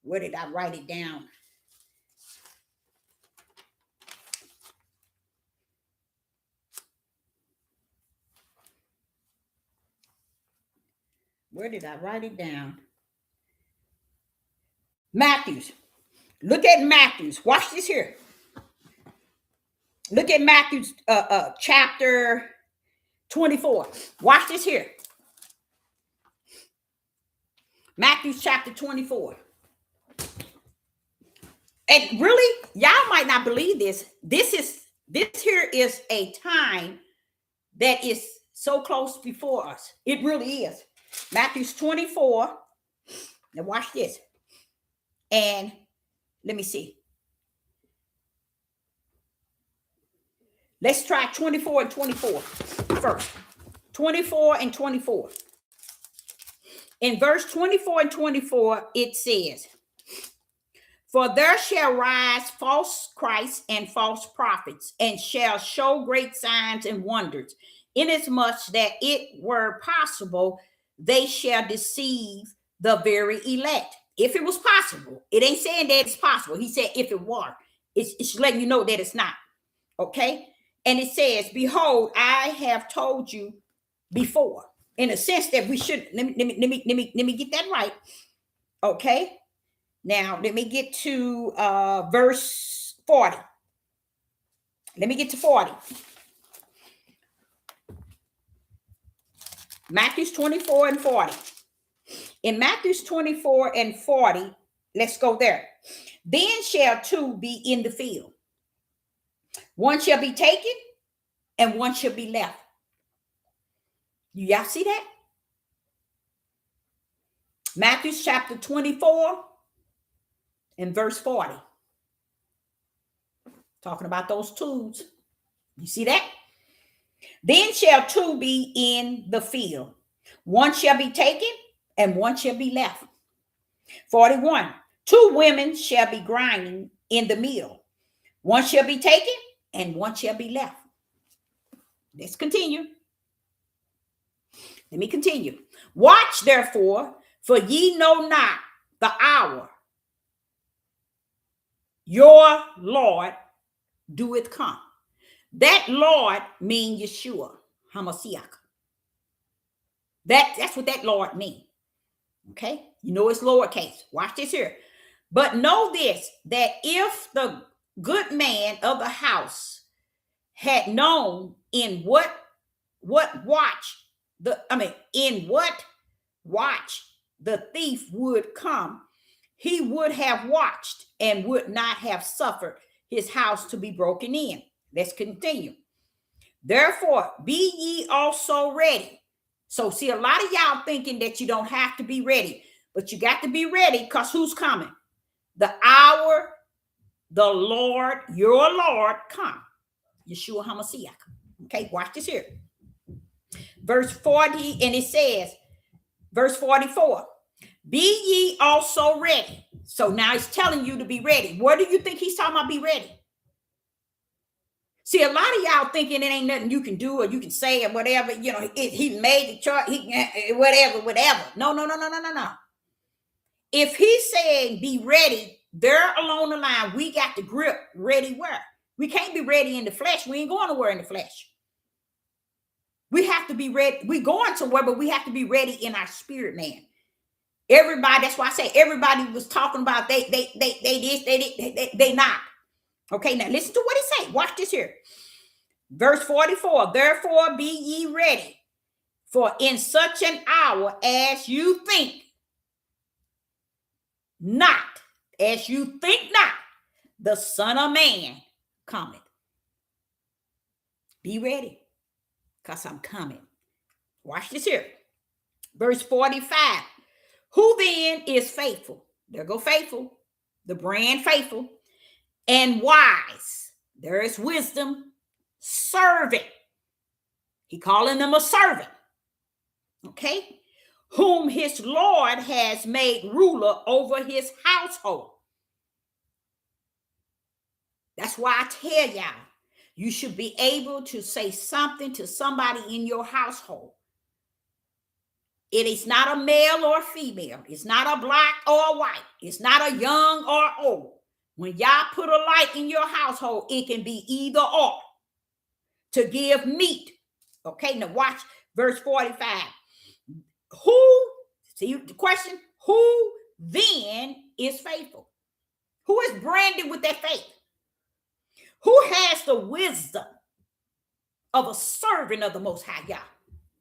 Where did I write it down? Where did I write it down? Matthews. Look at Matthews. Watch this here. Look at Matthews chapter 24. Watch this here. Matthews chapter 24. And really, y'all might not believe this. This here is a time that is so close before us. It really is. Matthews 24. Now watch this. And let me see. Let's try 24 and 24 first. 24 and 24. In verse 24 and 24, it says, for there shall rise false Christs and false prophets, and shall show great signs and wonders, inasmuch that it were possible, they shall deceive the very elect. If it was possible, it ain't saying that it's possible. He said, if it were, it's letting you know that it's not. Okay. And it says, behold, I have told you before, in a sense that we should, let me get that right. Okay. Now, let me get to verse 40. Let me get to 40. Matthews 24 and 40. In Matthews 24 and 40, let's go there. Then shall two be in the field. One shall be taken and one shall be left. Y'all see that? Matthews chapter 24 and verse 40. Talking about those twos. You see that? Then shall two be in the field. One shall be taken and one shall be left. 41. Two women shall be grinding in the mill. One shall be taken and one shall be left. Let's continue. Let me continue. Watch therefore, for ye know not the hour your Lord doeth come. That Lord means Yeshua, Hamashiach. That's what that Lord means. Okay? You know it's lowercase. Watch this here. But know this, that if the good man of the house had known in what watch the thief would come, he would have watched and would not have suffered his house to be broken in. Let's continue. Therefore, be ye also ready. So see, a lot of y'all thinking that you don't have to be ready, but you got to be ready because who's coming? The hour the Lord, your Lord, come. Yeshua HaMashiach. Okay, watch this here. Verse 40, and it says, verse 44, be ye also ready. So now he's telling you to be ready. What do you think he's talking about be ready? See, a lot of y'all thinking it ain't nothing you can do or you can say or whatever. You know, he made the chart, whatever. No. If he's saying be ready, there along the line, we got the grip ready where? We can't be ready in the flesh. We ain't going nowhere in the flesh. We have to be ready. We're going somewhere, but we have to be ready in our spirit, man. Everybody, that's why I say everybody was talking about they not. Okay, now listen to what he say. Watch this here. Verse 44, therefore be ye ready, for in such an hour as you think not, the Son of Man cometh. Be ready, because I'm coming. Watch this here. Verse 45. Who then is faithful? There go faithful. The brand faithful. And wise. There is wisdom. Servant. He calling them a servant. Okay. Whom his Lord has made ruler over his household. That's why I tell y'all, You should be able to say something to somebody in your household. It is not a male or a female. It's not a black or a white. It's not a young or old. When y'all put a light in your household, it can be either or. To give meat. Okay, now watch verse 45. Who, see the question, who then is faithful? Who is branded with that faith? Who has the wisdom of a servant of the Most High Yah?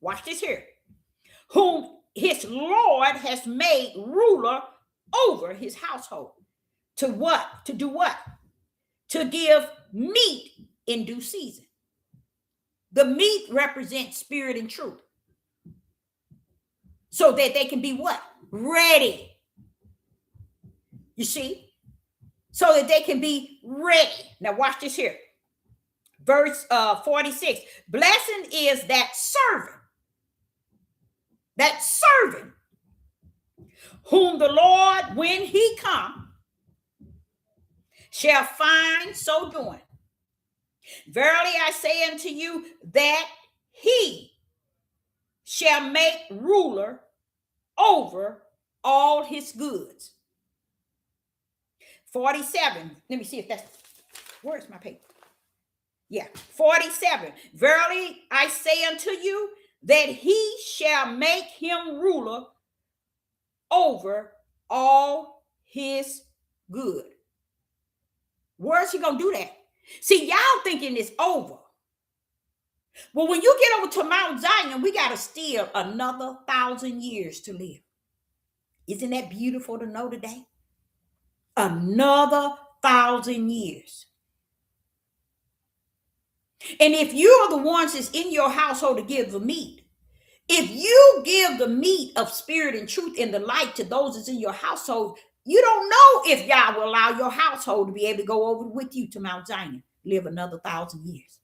Watch this here. Whom his Lord has made ruler over his household. To what? To do what? To give meat in due season. The meat represents spirit and truth. So that they can be what? Ready. You see? So that they can be ready. Now watch this here. Verse 46. Blessed is that servant, whom the Lord, when he come, shall find so doing. Verily I say unto you that he shall make ruler over all his goods. 47. Let me see if that's, where's my paper? Yeah, 47. Verily I say unto you that he shall make him ruler over all his good. Where's he gonna do that? See, y'all thinking it's over. Well, when you get over to Mount Zion, we got to still another 1,000 years to live. Isn't that beautiful to know today? Another 1,000 years. And if you are the ones that's in your household to give the meat, if you give the meat of spirit and truth and the light to those that's in your household, you don't know if Yah will allow your household to be able to go over with you to Mount Zion, live another 1,000 years.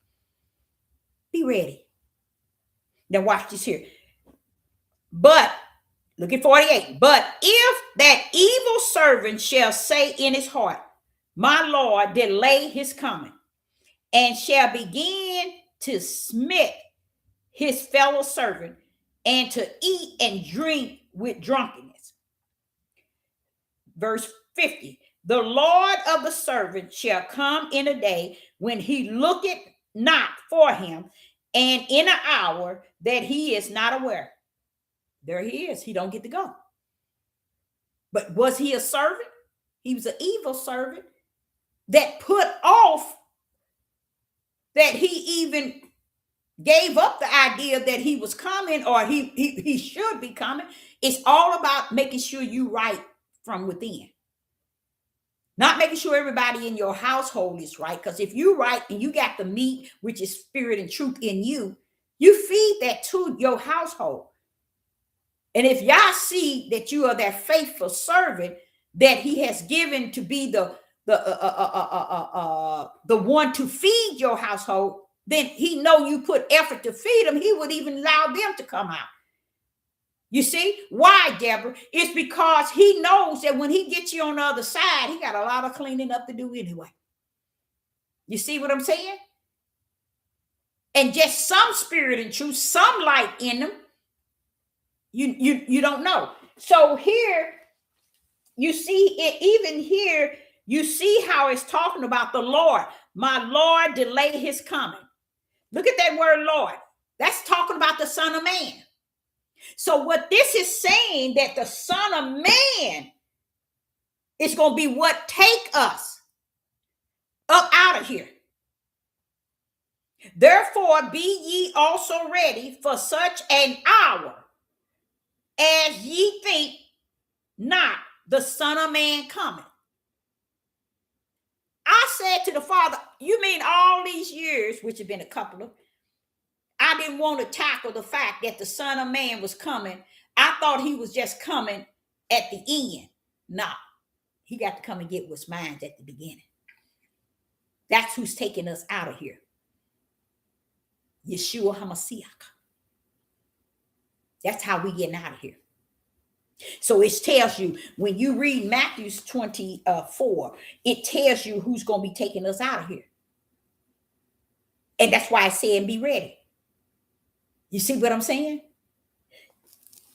Be ready. Now watch this here. But, look at 48. But if that evil servant shall say in his heart, my Lord delay his coming, and shall begin to smite his fellow servant, and to eat and drink with drunkenness. Verse 50. The Lord of the servant shall come in a day when he looketh not for him, and in an hour that he is not aware. There he is. He don't get to go. But was he a servant? He was an evil servant that put off, that he even gave up the idea that he was coming, or he should be coming. It's all about making sure you right from within. Not making sure everybody in your household is right. Because if you right and you got the meat, which is spirit and truth in you, you feed that to your household. And if y'all see that you are that faithful servant that he has given to be the one to feed your household, then he know you put effort to feed them. He would even allow them to come out. You see why, Deborah? It's because he knows that when he gets you on the other side, he got a lot of cleaning up to do anyway. You see what I'm saying? And just some spirit and truth, some light in them. You don't know. So here you see it, even here you see how it's talking about the Lord. My Lord delay his coming. Look at that word Lord. That's talking about the Son of Man. So what this is saying, that the Son of Man is going to be what take us up out of here. Therefore be ye also ready for such an hour as ye think not the Son of Man coming. I said to the Father, you mean all these years, which have been a couple of, I didn't want to tackle the fact that the Son of Man was coming. I thought he was just coming at the end. No, he got to come and get what's mine at the beginning. That's who's taking us out of here. Yeshua HaMashiach. That's how we getting out of here. So it tells you, when you read Matthew 24, it tells you who's going to be taking us out of here. And that's why I said be ready. You see what I'm saying?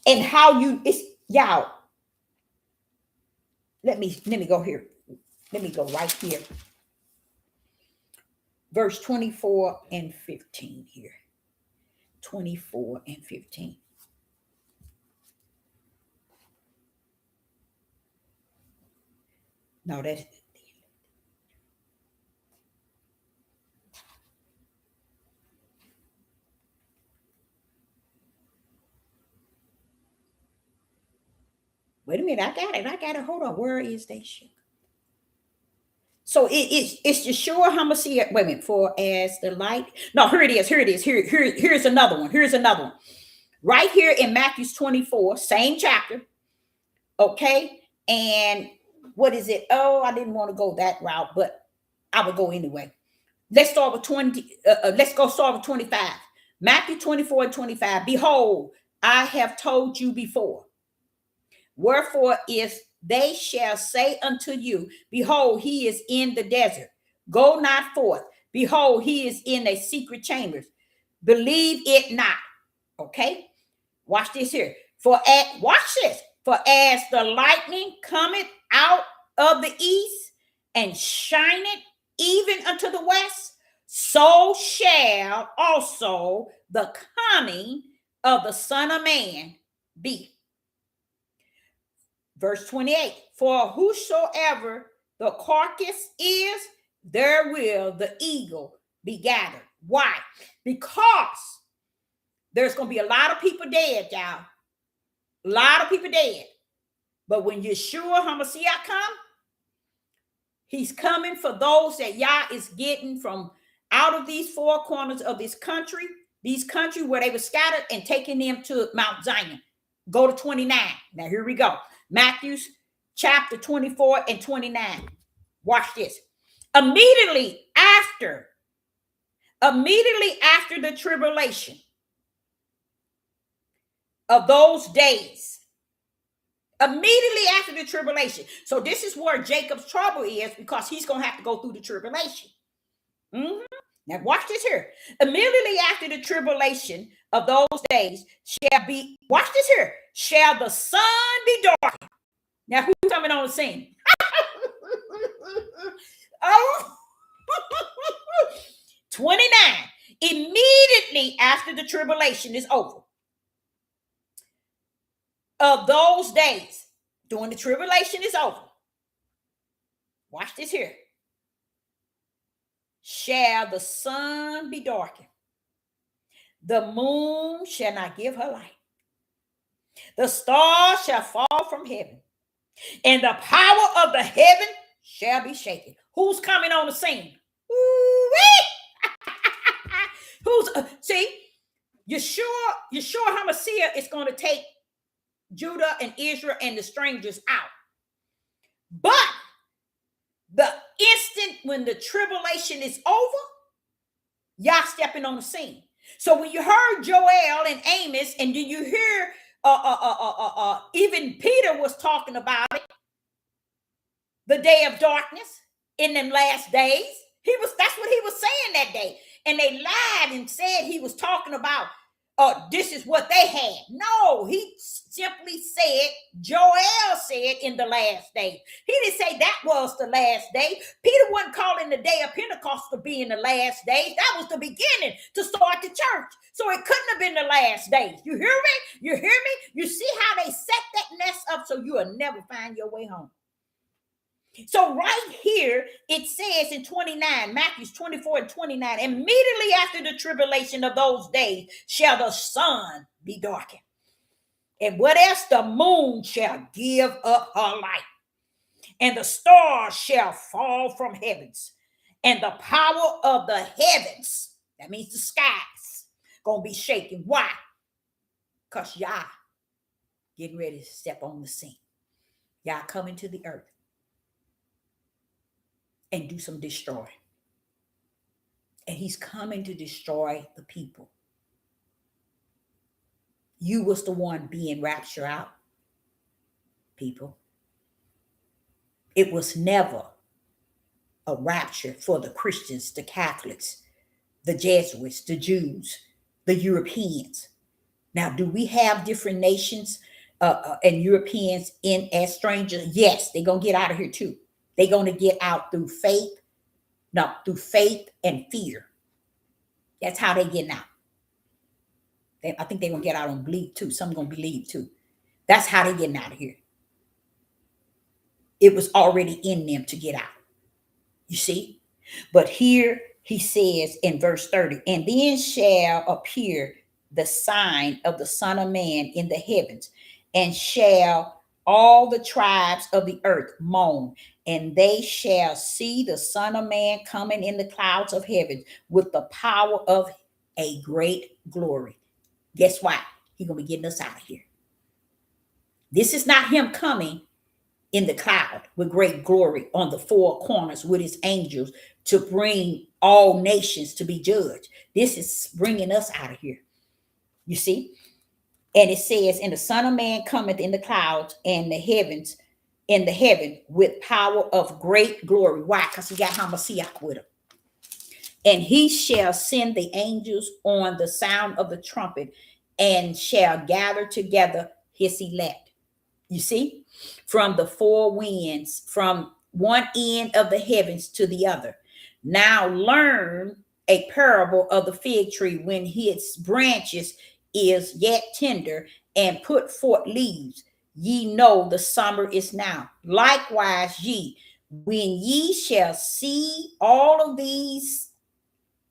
And how you it's y'all. Let me go here. Let me go right here. Verse 24 and 15 here. 24 and 15. No, that's wait a minute. I got it. I got it. Hold on. Where is that shit? So it's Yeshua HaMashiach. Wait a minute. For as the light. No, here it is. Here it is. Here's another one. Here's another one. Right here in Matthew 24, same chapter. Okay. And what is it? Oh, I didn't want to go that route, but I would go anyway. Let's start with 20. Let's go start with 25. Matthew 24 and 25. Behold, I have told you before. Wherefore, if they shall say unto you, behold, he is in the desert, go not forth. Behold, he is in a secret chambers. Believe it not. Okay. Watch this here. Watch this. For as the lightning cometh out of the east and shineth even unto the west, so shall also the coming of the Son of Man be. Verse 28. For whosoever the carcass is, there will the eagle be gathered. Why? Because there's going to be a lot of people dead, y'all. A lot of people dead. But when Yeshua HaMashiach come, he's coming for those that Yah is getting from out of these four corners of this country, these countries where they were scattered, and taking them to Mount Zion. Go to 29. Now here we go. Matthew's chapter 24 and 29. Watch this. Immediately after the tribulation of those days, immediately after the tribulation. So this is where Jacob's trouble is, because he's going to have to go through the tribulation. Mm-hmm. Now watch this here. Immediately after the tribulation of those days shall be, watch this here, shall the sun be dark. Now who's coming on the scene? Oh, 29. Immediately after the tribulation is over of those days, during the tribulation is over. Watch this here. Shall the sun be darkened? The moon shall not give her light. The stars shall fall from heaven, and the power of the heaven shall be shaken. Who's coming on the scene? Who's see? Yeshua HaMashiach is going to take Judah and Israel and the strangers out. But the instant when the tribulation is over, Yah stepping on the scene. So when you heard Joel and Amos, and then you hear even Peter was talking about it, the day of darkness in them last days. That's what he was saying that day. And they lied and said he was talking about this is what they had. No, he simply said, Joel said in the last day. He didn't say that was the last day. Peter wasn't calling the day of Pentecost to be in the last days. That was the beginning to start the church. So it couldn't have been the last days. You hear me? You hear me? You see how they set that mess up so you will never find your way home. So right here, it says in 29, Matthew 24 and 29, immediately after the tribulation of those days shall the sun be darkened. And what else? The moon shall give up her light. And the stars shall fall from heavens. And the power of the heavens, that means the skies, going to be shaken. Why? Because Yah getting ready to step on the scene. Yah coming to the earth and do some destroy. And he's coming to destroy the people. You was the one being raptured out, people. It was never a rapture for the Christians, the Catholics, the Jesuits, the Jews, the Europeans. Now, do we have different nations and Europeans in as strangers? Yes, they're gonna get out of here too. They're gonna get out through faith, no, through faith and fear. That's how they getting out. I think they're gonna get out on belief too. Some gonna believe too. That's how they getting out of here. It was already in them to get out. You see? But here he says in verse 30, and then shall appear the sign of the Son of Man in the heavens, and shall all the tribes of the earth mourn, and they shall see the Son of Man coming in the clouds of heaven with the power of a great glory. Guess what? He's going to be getting us out of here. This is not him coming in the cloud with great glory on the four corners with his angels to bring all nations to be judged. This is bringing us out of here. You see? And it says, and the Son of Man cometh in the clouds and the heavens, in the heaven with power of great glory. Why? Because he got Hamashiach with him. And he shall send the angels on the sound of the trumpet and shall gather together his elect. You see? From the four winds, from one end of the heavens to the other. Now learn a parable of the fig tree when its branches is yet tender and put forth leaves. Ye know the summer is now. Likewise ye, when ye shall see all of these,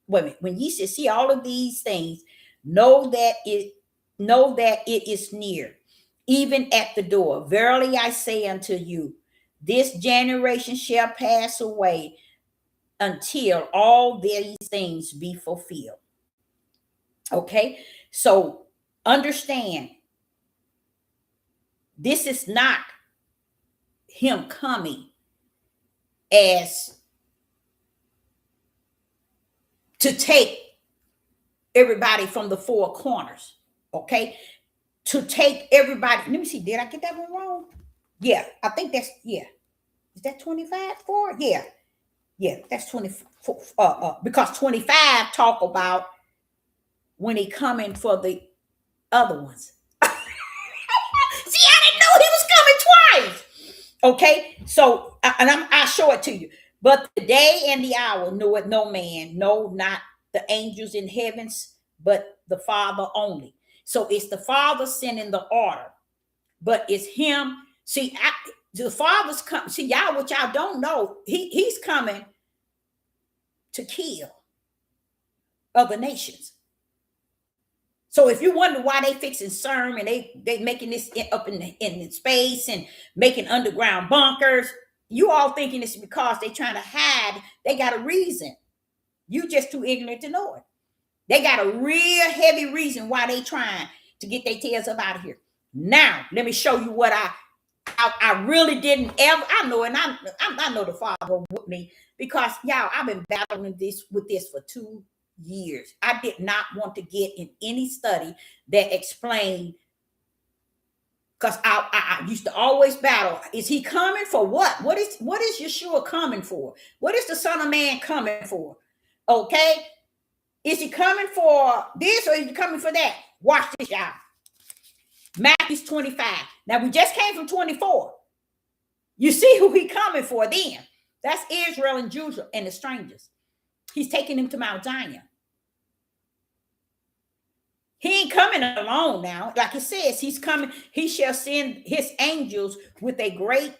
when ye shall see all of these things, know that it is near, even at the door. Verily I say unto you, this generation shall pass away until all these things be fulfilled. Okay, so understand, this is not him coming as to take everybody from the four corners. Okay, to take everybody. Let me see, did I get that one wrong? Yeah, I think that's, yeah. Is that 25 for? Yeah. Yeah, that's 24. Because 25 talk about when he coming for the other ones. See, I didn't know he was coming twice. Okay, so and I'll show it to you. But the day and the hour knoweth no man, no, not the angels in heavens, but the Father only. So it's the Father sending the order, but it's him. See, the Father's come. See, y'all, what y'all don't know, he's coming to kill other nations. So if you wonder why they fixing CERN and they making this up in space and making underground bunkers, you all thinking it's because they trying to hide. They got a reason. You just too ignorant to know it. They got a real heavy reason why they trying to get their tails up out of here. Now, let me show you what I really didn't ever. I know, and I know the Father with me, because y'all, I've been battling with this for 2 years. I did not want to get in any study that explained, because I used to always battle. Is he coming for what? What is Yeshua coming for? What is the Son of Man coming for? Okay, is he coming for this or is he coming for that? Watch this, y'all. Matthew 25. Now we just came from 24. You see who he coming for then. That's Israel and Judah and the strangers. He's taking them to Mount Zion. He ain't coming alone now. Like it says, he's coming. He shall send his angels with a great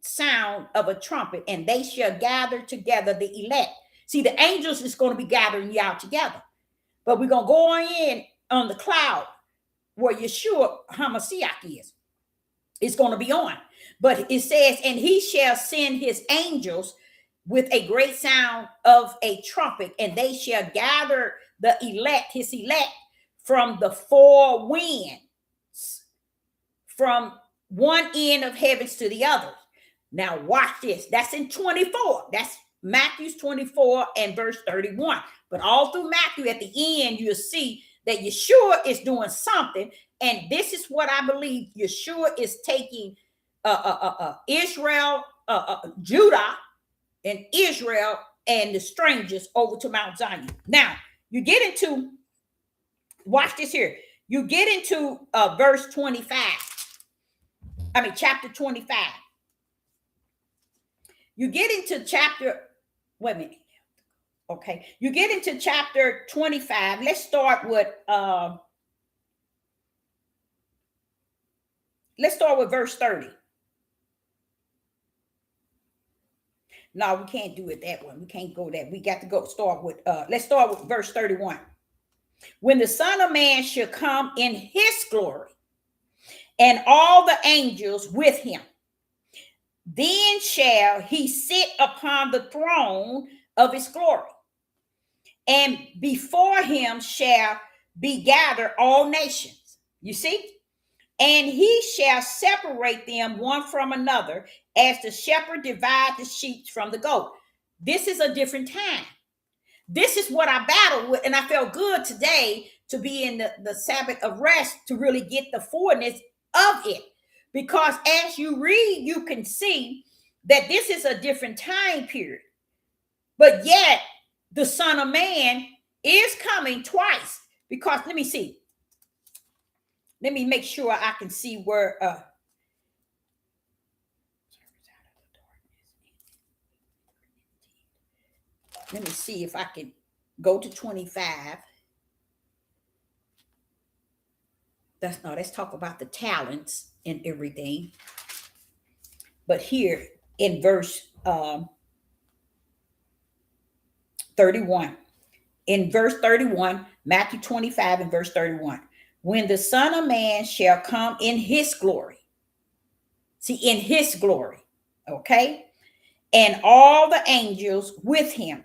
sound of a trumpet, and they shall gather together the elect. See, the angels is going to be gathering y'all together. But we're going to go on in on the cloud where Yeshua HaMashiach is. It's going to be on. But it says, and he shall send his angels with a great sound of a trumpet, and they shall gather the elect, his elect, from the four winds, from one end of heavens to the other. Now watch this. That's in 24. That's Matthew 24 and verse 31. But all through Matthew, at the end, you'll see that Yeshua is doing something. And this is what I believe. Yeshua is taking Israel, Judah and Israel and the strangers over to Mount Zion. Now, you get into, watch this here. You get into verse 25. I mean, chapter 25. You get into chapter, wait a minute. Okay. You get into chapter 25. Let's start with verse 30. No, we can't do it that one. We can't go that. We got to start with let's start with verse 31. When the Son of Man shall come in his glory, and all the angels with him, then shall he sit upon the throne of his glory, and before him shall be gathered all nations. You see? And he shall separate them one from another, as the shepherd divides the sheep from the goat. This is a different time. This is what I battled with, and I felt good today to be in the Sabbath of rest to really get the fullness of it. Because as you read, you can see that this is a different time period. But yet, the Son of Man is coming twice. Because, let me see. Let me make sure I can see where let me see if I can go to 25. Let's talk about the talents and everything. But here in verse 31. In verse 31, Matthew 25 and verse 31. When the Son of Man shall come in his glory. See, in his glory. Okay? And all the angels with him.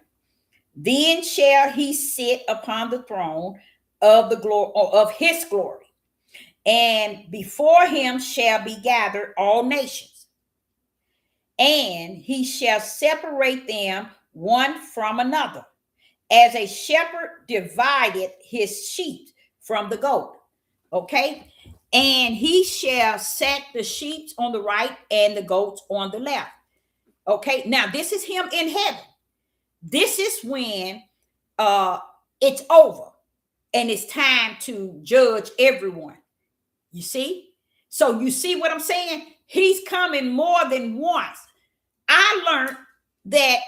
Then shall he sit upon the throne of the glory of his glory. And before him shall be gathered all nations. And he shall separate them one from another, as a shepherd divided his sheep from the goat. Okay? And he shall set the sheep on the right and the goats on the left. Okay? Now, this is him in heaven. This is when it's over and it's time to judge everyone. You see? So you see what I'm saying? He's coming more than once. I learned that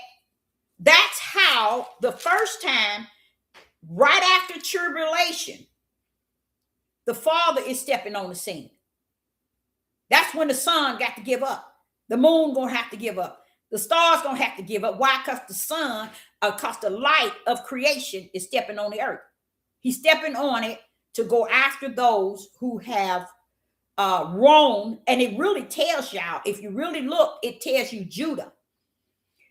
that's how the first time, right after tribulation, the Father is stepping on the scene. That's when the sun got to give up. The moon gonna have to give up. The stars gonna have to give up. Why? Because the sun, because the light of creation is stepping on the earth. He's stepping on it to go after those who have wronged. And it really tells y'all, if you really look, it tells you Judah.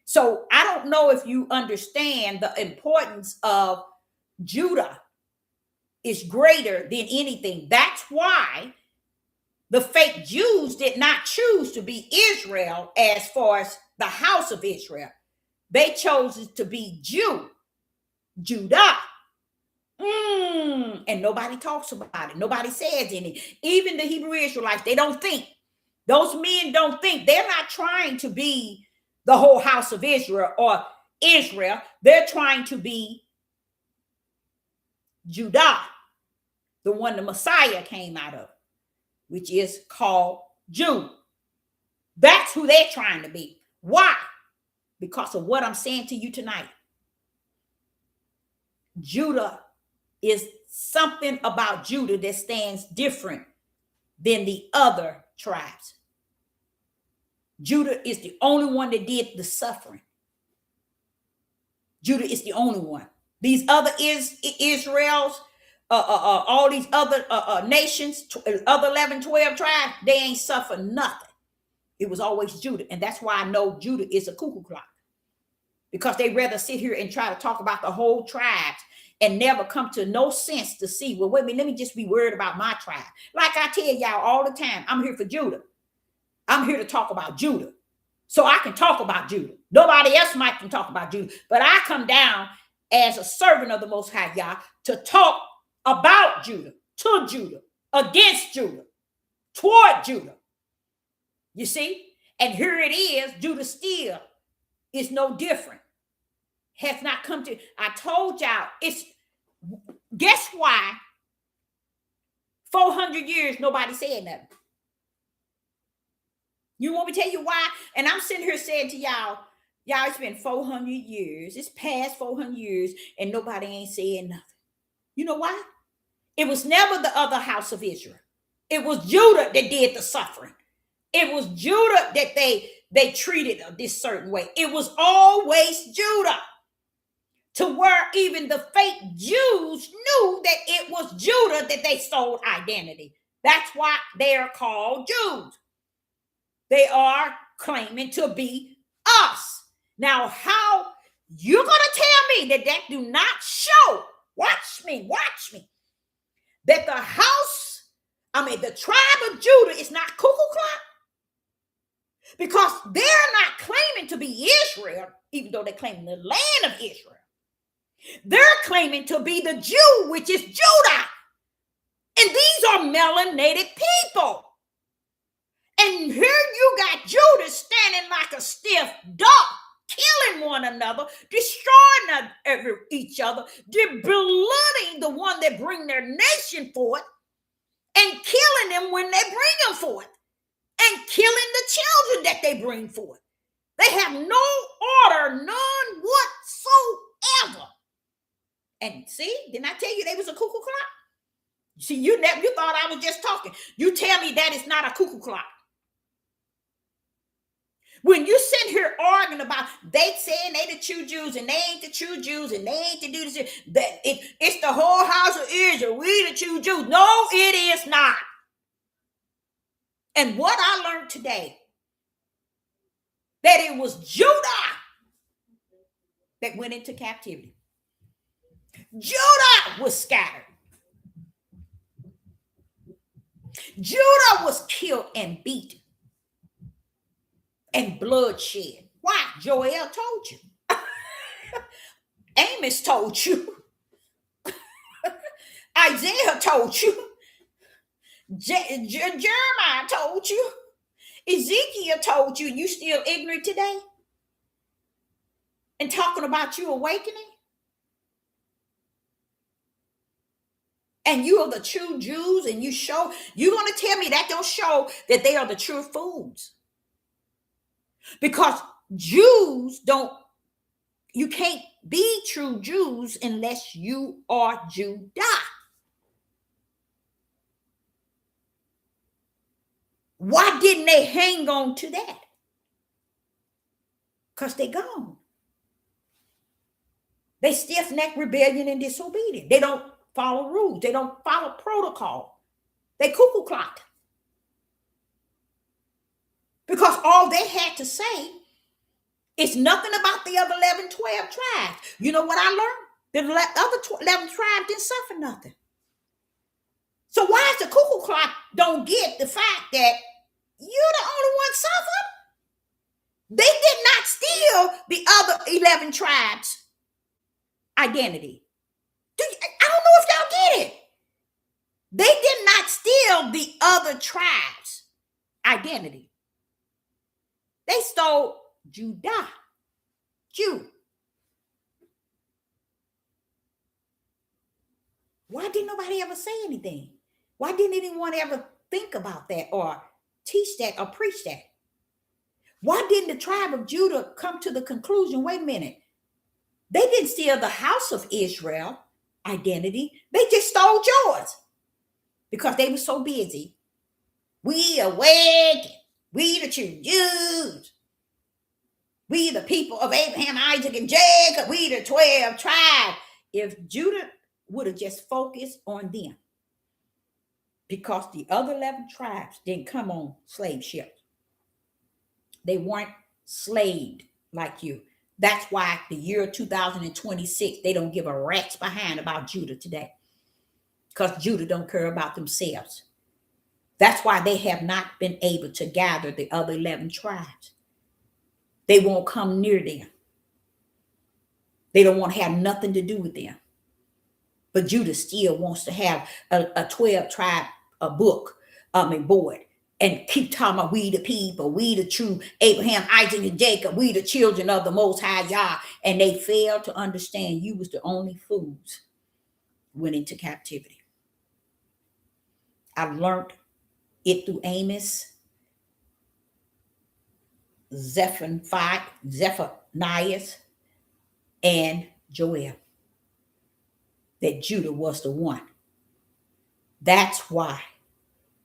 So I don't know if you understand the importance of Judah is greater than anything. That's why the fake Jews did not choose to be Israel as far as the house of Israel. They chose to be Judah. And nobody talks about it. Nobody says anything. Even the Hebrew Israelites, they don't think. Those men don't think. They're not trying to be the whole house of Israel or Israel. They're trying to be Judah, the one the Messiah came out of, which is called Jew. That's who they're trying to be. Why? Because of what I'm saying to you tonight. Judah is something about Judah that stands different than the other tribes. Judah is the only one that did the suffering. Judah is the only one. These other Israel's, all these other nations, other 11, 12 tribes, they ain't suffered nothing. It was always Judah. And that's why I know Judah is a cuckoo clock. Because they rather sit here and try to talk about the whole tribes and never come to no sense to see, well, wait a minute, let me just be worried about my tribe. Like I tell y'all all the time, I'm here for Judah. I'm here to talk about Judah. So I can talk about Judah. Nobody else might can talk about Judah. But I come down as a servant of the Most High Yah to talk about Judah, to Judah, against Judah, toward Judah. You see? And here it is, Judah still is no different. Has not come to, I told y'all, Guess why 400 years nobody said nothing? You want me to tell you why? And I'm sitting here saying to y'all, it's been 400 years. It's past 400 years and nobody ain't saying nothing. You know why? It was never the other house of Israel. It was Judah that did the suffering. It was Judah that they treated this certain way. It was always Judah, to where even the fake Jews knew that it was Judah that they stole identity. That's why they are called Jews. They are claiming to be us. Now, how you're going to tell me that do not show, watch me, that the tribe of Judah is not Ku Klux? Because they're not claiming to be Israel, even though they claim the land of Israel. They're claiming to be the Jew, which is Judah. And these are melanated people. And here you got Judah standing like a stiff dog, killing one another, destroying each other, blooding the one that bring their nation forth, and killing them when they bring them forth, and killing the children that they bring forth. They have no order, none whatsoever. And see, didn't I tell you they was a cuckoo clock? See, you thought I was just talking. You tell me that is not a cuckoo clock. When you sit here arguing about they saying they the true Jews and they ain't the true Jews and they ain't to do this, that it's the whole house of Israel, we the true Jews. No, it is not. And what I learned today, that it was Judah that went into captivity. Judah was scattered. Judah was killed and beaten and bloodshed. Why? Joel told you. Amos told you. Isaiah told you. Jeremiah told you. Ezekiel told you. You still ignorant today? And talking about you awakening? And you are the true Jews, and you're going to tell me that don't show that they are the true fools. Because Jews you can't be true Jews unless you are Judah. Why didn't they hang on to that? Because they gone. They stiff-necked rebellion and disobedient. They don't follow rules. They don't follow protocol. They cuckoo clocked. Because all they had to say is nothing about the other 11, 12 tribes. You know what I learned? The other 11 tribes didn't suffer nothing. So why is the cuckoo clock don't get the fact that you're the only one suffered? They did not steal the other 11 tribes' identity. I don't know if y'all get it. They did not steal the other tribes' identity. They stole Judah. Jew. Why didn't nobody ever say anything? Why didn't anyone ever think about that or teach that or preach that? Why didn't the tribe of Judah come to the conclusion, wait a minute, they didn't steal the house of Israel identity. They just stole yours because they were so busy. We awake. We the true Jews. We the people of Abraham, Isaac, and Jacob. We the 12 tribes. If Judah would have just focused on them, because the other 11 tribes didn't come on slave ships. They weren't slaved like you. That's why the year 2026, they don't give a rat's behind about Judah today. Because Judah don't care about themselves. That's why they have not been able to gather the other 11 tribes. They won't come near them. They don't want to have nothing to do with them. But Judah still wants to have a 12 tribe board, and keep talking about we the people, we the true Abraham, Isaac, and Jacob, we the children of the Most High Yah. And they failed to understand you was the only fools went into captivity. I learned it through Amos, Zephaniah, and Joel, that Judah was the one. That's why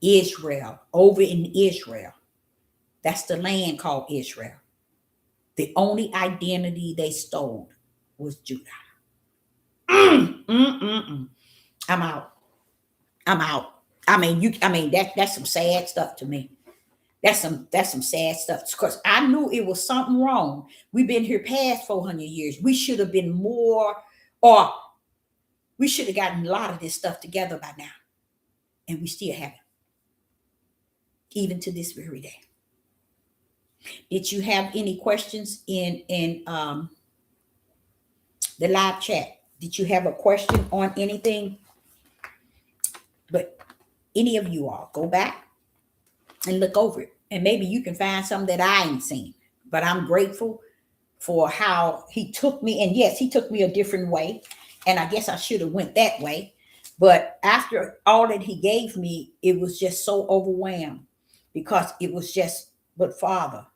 Israel, over in Israel, that's the land called Israel. The only identity they stole was Judah. Mm, mm, mm, mm. I'm out. I'm out. I mean, that's some sad stuff to me. That's some sad stuff. Because I knew it was something wrong. We've been here past 400 years. We should have been more, or we should have gotten a lot of this stuff together by now. And we still haven't, even to this very day. Did you have any questions in the live chat? Did you have a question on anything? But any of you all, go back and look over it. And maybe you can find something that I ain't seen. But I'm grateful for how he took me. And yes, he took me a different way. And I guess I should have went that way. But after all that he gave me, it was just so overwhelmed, because it was just, but Father,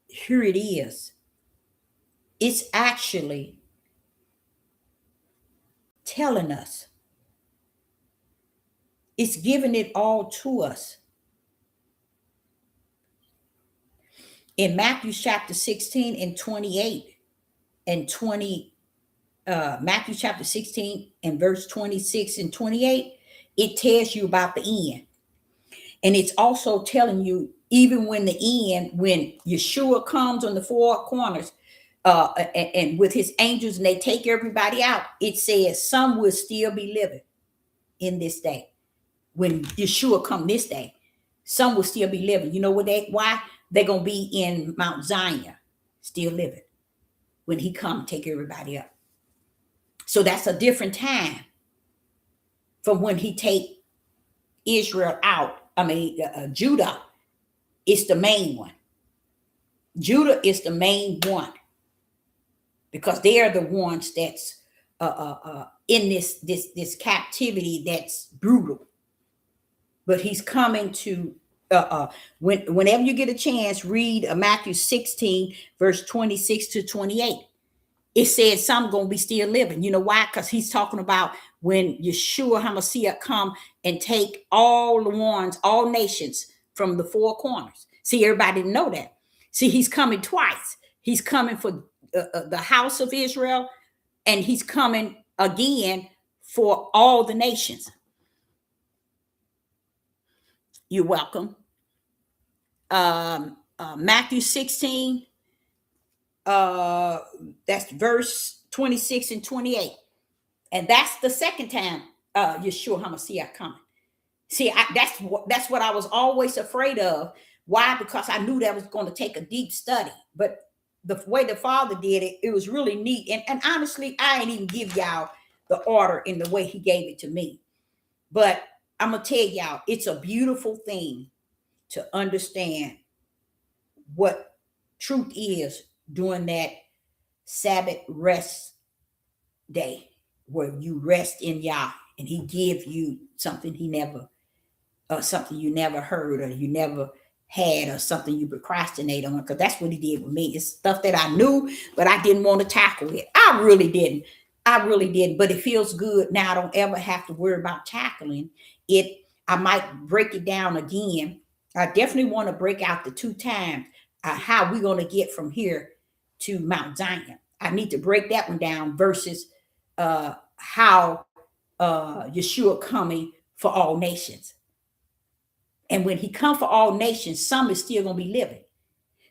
here it is. It's actually telling us, it's giving it all to us. In Matthew chapter 16 and 28 and 20, Matthew chapter 16 and verse 26 and 28, it tells you about the end. And it's also telling you, even when the end, when Yeshua comes on the four corners, and with his angels, and they take everybody out, it says some will still be living in this day. When Yeshua come this day, some will still be living. You know what why? They're going to be in Mount Zion, still living, when he come take everybody up. So that's a different time from when he take Israel out. Judah is the main one. Judah is the main one, because they are the ones that's in this captivity that's brutal. But he's coming to whenever you get a chance, read Matthew 16 verse 26 to 28. It said some gonna be still living. You know why? Because he's talking about when Yeshua HaMashiach come and take all the ones, all nations from the four corners. See, everybody didn't know that. See, he's coming twice. He's coming for the house of Israel, and he's coming again for all the nations. You're welcome. Matthew 16, that's verse 26 and 28. And that's the second time Yeshua HaMashiach coming. See, that's what I was always afraid of. Why? Because I knew that was going to take a deep study. But the way the Father did it, it was really neat. And honestly, I ain't even give y'all the order in the way he gave it to me. But I'm going to tell y'all, it's a beautiful thing to understand what truth is during that Sabbath rest day, where you rest in Yah, and he give you something something you never heard, or you never had, or something you procrastinate on, because that's what he did with me. It's stuff that I knew, but I didn't want to tackle it. I really didn't. But it feels good now. I don't ever have to worry about tackling it. I might break it down again. I definitely want to break out the 2 times how we're going to get from here to Mount Zion. I need to break that one down versus how Yeshua coming for all nations. And when he come for all nations, some is still going to be living.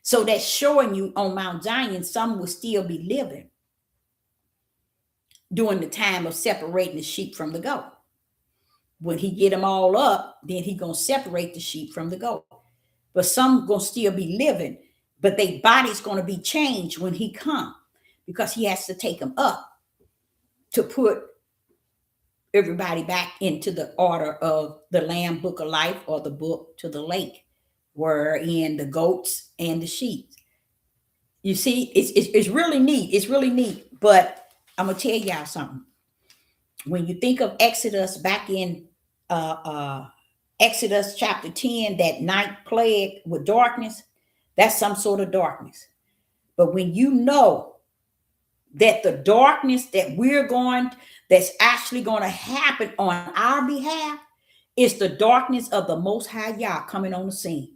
So that's showing you on Mount Zion, some will still be living during the time of separating the sheep from the goat. When he get them all up, then he going to separate the sheep from the goat. But some going to still be living, but their body's going to be changed when he come, because he has to take them up to put everybody back into the order of the Lamb Book of Life, or the book to the lake, wherein the goats and the sheep. You see, it's really neat. It's really neat. But I'm gonna tell y'all something. When you think of Exodus back in uh, uh, Exodus chapter 10, that ninth plague with darkness, that's some sort of darkness. But when you know that the darkness that that's actually going to happen on our behalf, is the darkness of the Most High Yah coming on the scene.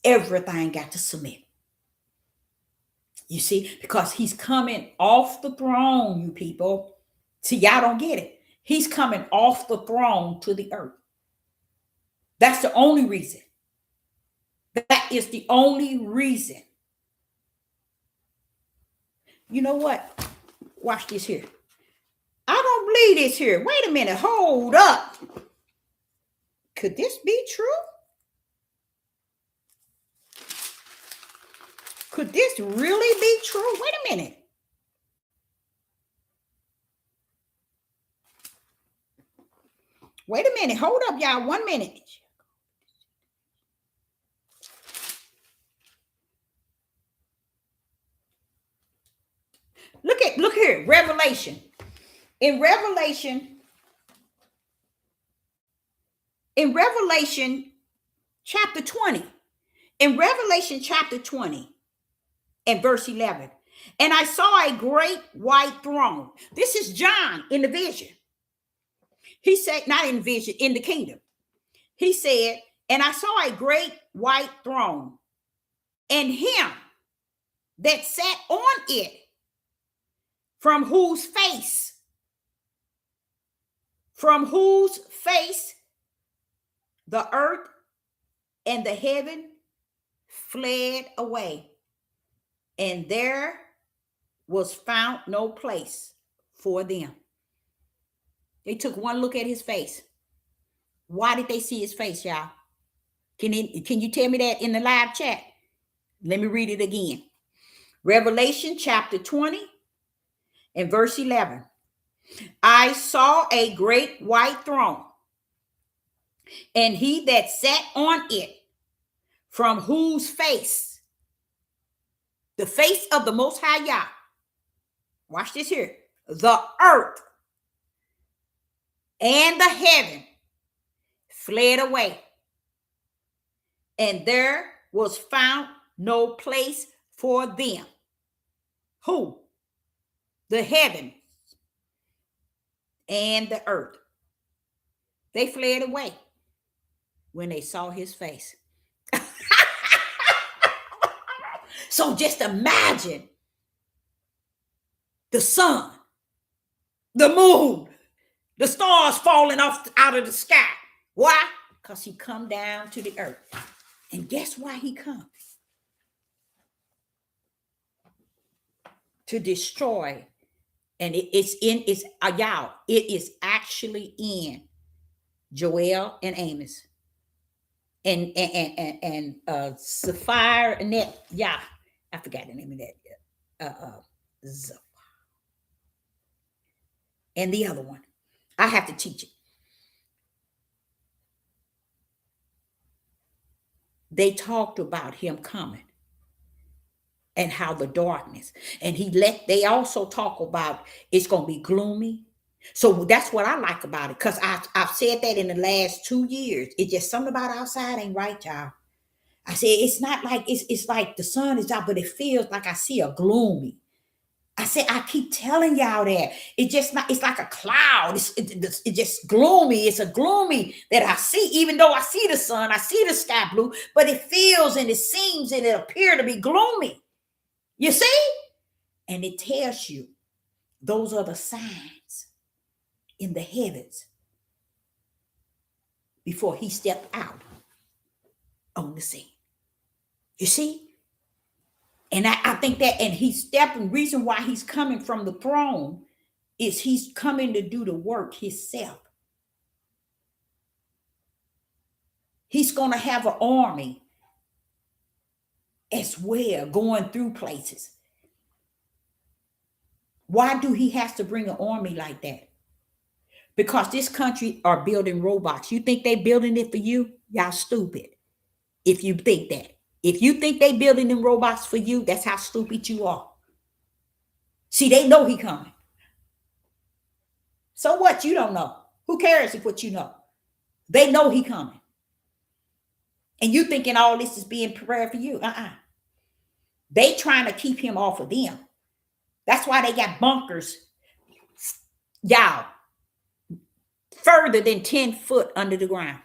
Everything got to submit. You see, because he's coming off the throne, you people. See, y'all don't get it. He's coming off the throne to the earth. That's the only reason. That is the only reason. You know what? Watch this here. I don't believe this here. Wait a minute. Hold up. Could this be true? Could this really be true? Wait a minute. Wait a minute. Hold up, y'all. 1 minute. Look here. Revelation. In Revelation chapter 20. In Revelation chapter 20 and verse 11. And I saw a great white throne. This is John in the vision. He said, not in the vision, in the kingdom. He said, and I saw a great white throne, and him that sat on it, from whose face the earth and the heaven fled away, and there was found no place for them. They took one look at his face. Why did they see his face, y'all? Can you tell me that in the live chat? Let me read it again. Revelation chapter 20 and verse 11. I saw a great white throne, and he that sat on it, from whose face, the face of the Most High Yah, watch this here, the earth and the heaven fled away, and there was found no place for them. Who? The heaven and the earth. They fled away when they saw his face. So just imagine the sun, the moon, the stars falling off out of the sky. Why? Because he come down to the earth. And guess why he comes? To destroy. And it is actually in Joel and Amos. And Sapphire and that, yeah, I forgot the name of that. And the other one. I have to teach it. They talked about him coming and how the darkness. And they also talk about it's going to be gloomy. So that's what I like about it. Because I've said that in the last 2 years. It's just something about outside ain't right, y'all. I said, it's not like, it's like the sun is out, but it feels like I see a gloomy. I said, I keep telling y'all that. It's just not, it's like a cloud. It's just gloomy. It's a gloomy that I see, even though I see the sun, I see the sky blue, but it feels and it seems and it appears to be gloomy. You see? And it tells you those are the signs in the heavens before he stepped out on the scene. You see? And I think that, and he's stepping, reason why he's coming from the throne is he's coming to do the work himself. He's going to have an army as well going through places. Why do he have to bring an army like that? Because this country are building robots. You think they building it for you? Y'all stupid. If you think that. If you think they building them robots for you, that's how stupid you are. See, they know he coming. So what? You don't know. Who cares if what you know? They know he coming. And you thinking all this is being prepared for you. They trying to keep him off of them. That's why they got bunkers, y'all, further than 10 foot under the ground.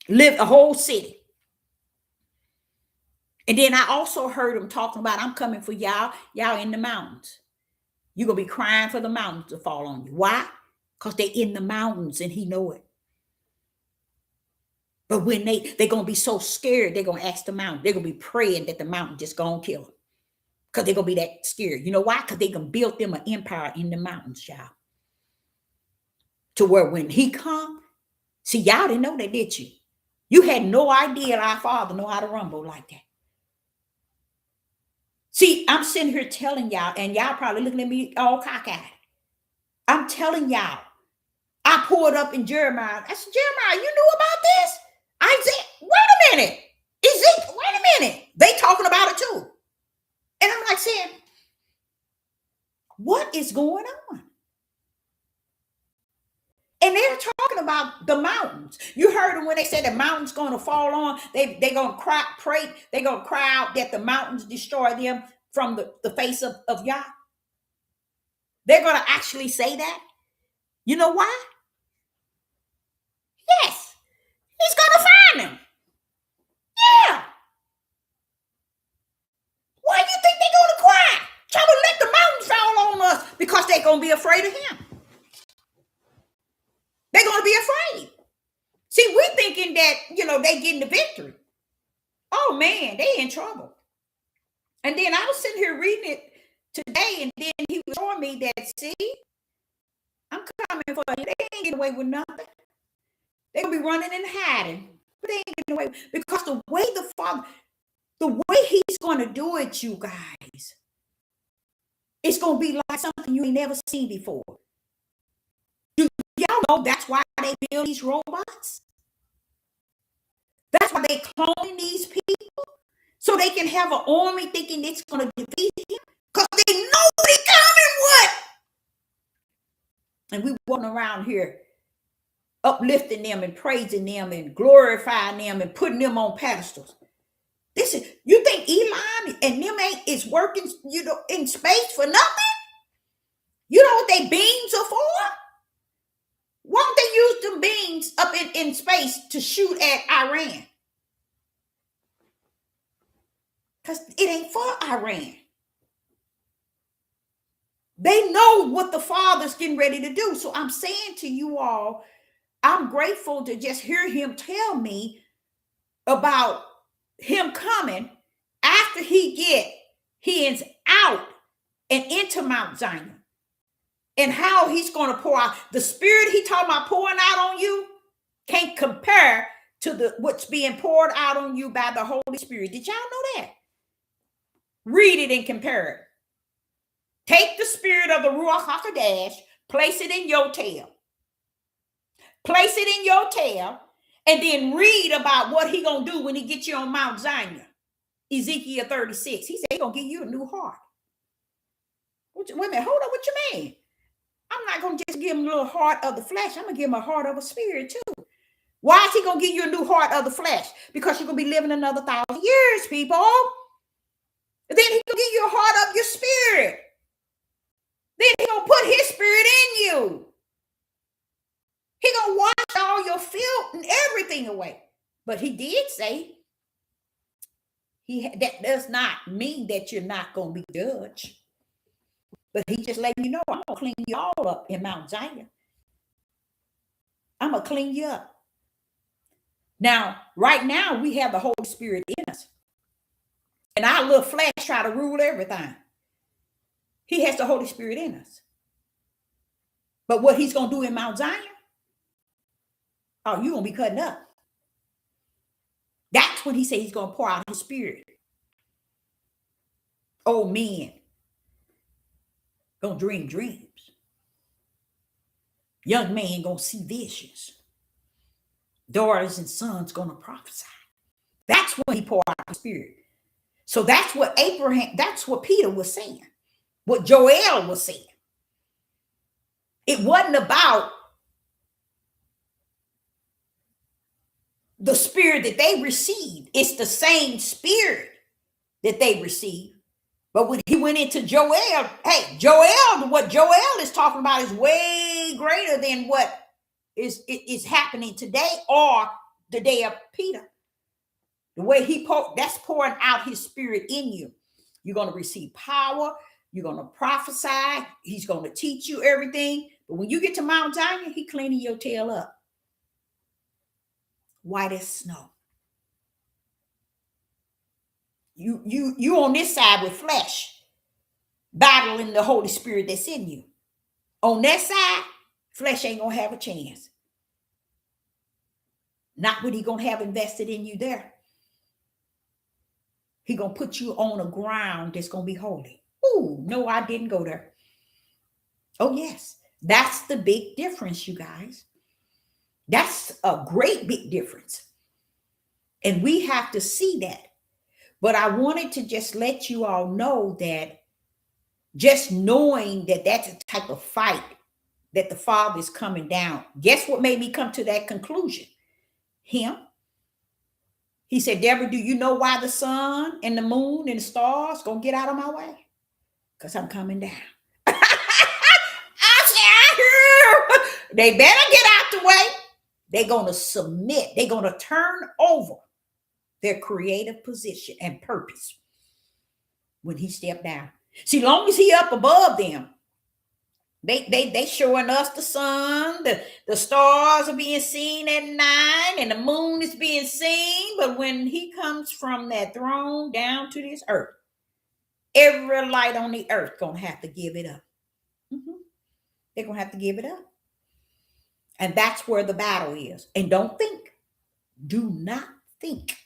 Live a whole city. And then I also heard him talking about, I'm coming for y'all in the mountains. You're going to be crying for the mountains to fall on you. Why? Because they're in the mountains and he know it. But when they're going to be so scared, they're going to ask the mountain. They're going to be praying that the mountain just going to kill them. Because they're going to be that scared. You know why? Because they going to build them an empire in the mountains, y'all. To where when he come, see, y'all didn't know that, did you? You had no idea our Father know how to rumble like that. See, I'm sitting here telling y'all, and y'all probably looking at me all cockeyed. I'm telling y'all, I pulled up in Jeremiah. I said, Jeremiah, you knew about this? Isaiah, wait a minute. Ezekiel, wait a minute. They talking about it too. And I'm like saying, what is going on? And they're talking about the mountains. You heard them when they said the mountain's going to fall on. They're going to pray. They're going to cry out that the mountains destroy them from the face of Yah. They're going to actually say that. You know why? Yes. He's going to find them. Yeah. Why do you think they're going to cry? Try to let the mountains fall on us because they're going to be afraid of him. They're going to be afraid. See, we're thinking that, they getting the victory. Oh, man, they in trouble. And then I was sitting here reading it today, and then he was showing me that, see, I'm coming for you. They ain't getting away with nothing. They're going to be running and hiding, but they ain't getting away. Because the way he's going to do it, you guys, it's going to be like something you ain't never seen before. Do y'all know that's why they build these robots? That's why they clone these people? So they can have an army thinking it's going to defeat him? Because they know they coming what? And we walking around here uplifting them and praising them and glorifying them and putting them on pedestals. Listen, you think Elon and them is working, in space for nothing? You know what they beams are for? Why don't they use them beams up in space to shoot at Iran? Because it ain't for Iran. They know what the Father's getting ready to do. So I'm saying to you all, I'm grateful to just hear him tell me about him coming after he is out and into Mount Zion, and how he's going to pour out the spirit he talking about pouring out on you can't compare to what's being poured out on you by the Holy Spirit. Did y'all know that? Read it and compare it. Take the spirit of the Ruach HaKodesh, place it in your tail. Place it in your tail, and then read about what he going to do when he gets you on Mount Zion. Ezekiel 36. He said he's going to give you a new heart. Wait a minute, hold on, what you mean? I'm not going to just give him a little heart of the flesh. I'm going to give him a heart of a spirit too. Why is he going to give you a new heart of the flesh? Because you're going to be living another 1,000 years, people. And then he's going to give you a heart of your spirit. Then he's going to put his spirit in you. He's going to wash all your filth and everything away. But he did say, that does not mean that you're not going to be judged. But he just letting you know, I'm going to clean you all up in Mount Zion. I'm going to clean you up. Now, right now, we have the Holy Spirit in us. And our little flesh try to rule everything. He has the Holy Spirit in us. But what he's going to do in Mount Zion, oh, you're going to be cutting up. That's when he said he's going to pour out his spirit. Old men going to dream dreams. Young men going to see visions. Daughters and sons going to prophesy. That's when he poured out his spirit. So that's what Peter was saying. What Joel was saying. It wasn't about the spirit that they received. It's the same spirit that they received. But when he went into Joel, hey, Joel, what Joel is talking about is way greater than what is happening today or the day of Peter. The way that's pouring out his spirit in you. You're going to receive power. You're going to prophesy. He's going to teach you everything. But when you get to Mount Zion, he cleaning your tail up. White as snow. You on this side with flesh, battling the Holy Spirit that's in you. On that side, flesh ain't gonna have a chance. Not what he gonna have invested in you there. He gonna put you on a ground that's gonna be holy. Ooh, no, I didn't go there. Oh yes, that's the big difference, you guys. That's a great big difference, and we have to see that. But I wanted to just let you all know that just knowing that that's a type of fight that the Father is coming down. Guess what made me come to that conclusion? Him. He said, Deborah, do you know why the sun and the moon and the stars gonna get out of my way? Because I'm coming down. I said, I hear. They better get out the way. They're gonna submit. They're gonna turn over their creative position and purpose when he stepped down. See, long as he up above them, they showing us the sun, the stars are being seen at night, and the moon is being seen. But when he comes from that throne down to this earth, every light on the earth gonna have to give it up. They're gonna have to give it up. And that's where the battle is. And do not think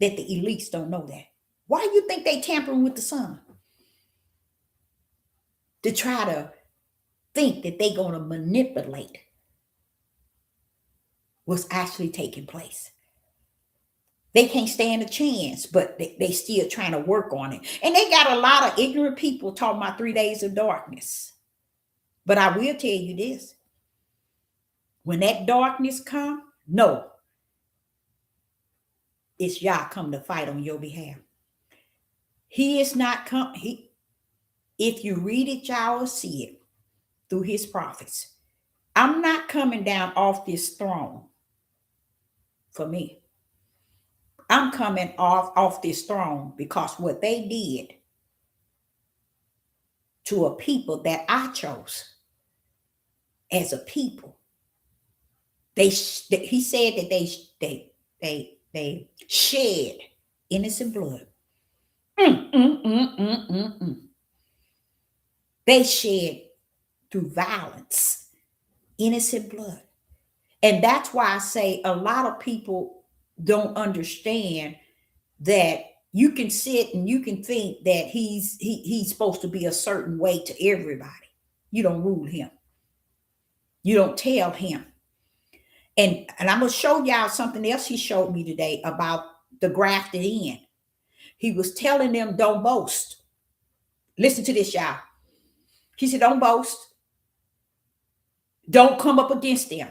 that the elites don't know that. Why do you think they tampering with the sun? To try to think that they're going to manipulate what's actually taking place. They can't stand a chance, but they still trying to work on it. And they got a lot of ignorant people talking about 3 days of darkness. But I will tell you this. When that darkness come, no, it's Yah come to fight on your behalf. He is not come. If you read it, y'all will see it through his prophets. I'm not coming down off this throne for me. I'm coming off this throne because what they did to a people that I chose as a people, he said that they shed innocent blood. They shed through violence innocent blood. And that's why I say a lot of people don't understand that you can sit and you can think that he's supposed to be a certain way to everybody. You don't rule him. You don't tell him. And I'm going to show y'all something else he showed me today about the grafted in. He was telling them, don't boast. Listen to this, y'all. He said, don't boast. Don't come up against them.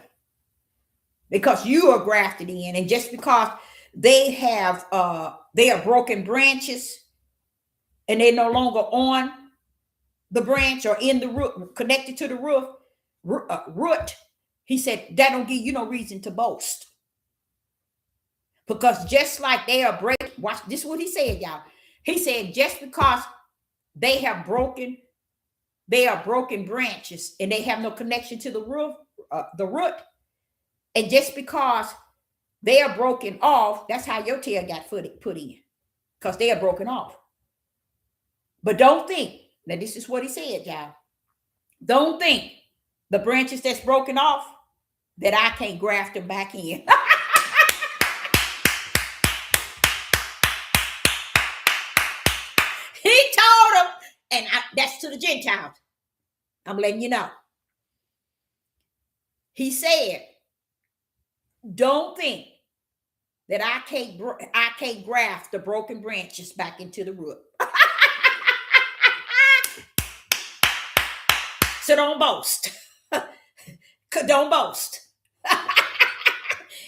Because you are grafted in. And just because they are broken branches and they're no longer on the branch or in the root, connected to the root, he said, that don't give you no reason to boast. Because just like they are breaking, watch, this is what he said, y'all. He said, just because they are broken branches and they have no connection to the root, and just because they are broken off, that's how your tail got put in, because they are broken off. But don't think, now this is what he said, y'all. Don't think the branches that's broken off that I can't graft them back in. He told them, and that's to the Gentiles. I'm letting you know. He said, don't think that I can't graft the broken branches back into the root. So don't boast. Don't boast.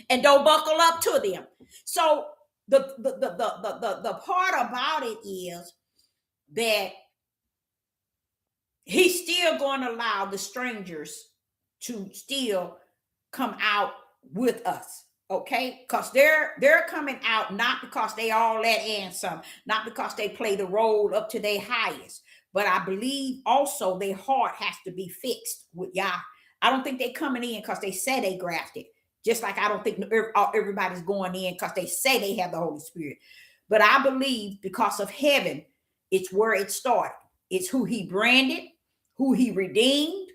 And don't buckle up to them. So the part about it is that he's still going to allow the strangers to still come out with us, okay? Because they're coming out not because they all that and some, not because they play the role up to their highest, but I believe also their heart has to be fixed with Yah. I don't think they coming in because they say they grafted. Just like I don't think everybody's going in because they say they have the Holy Spirit. But I believe because of heaven, it's where it started. It's who he branded, who he redeemed,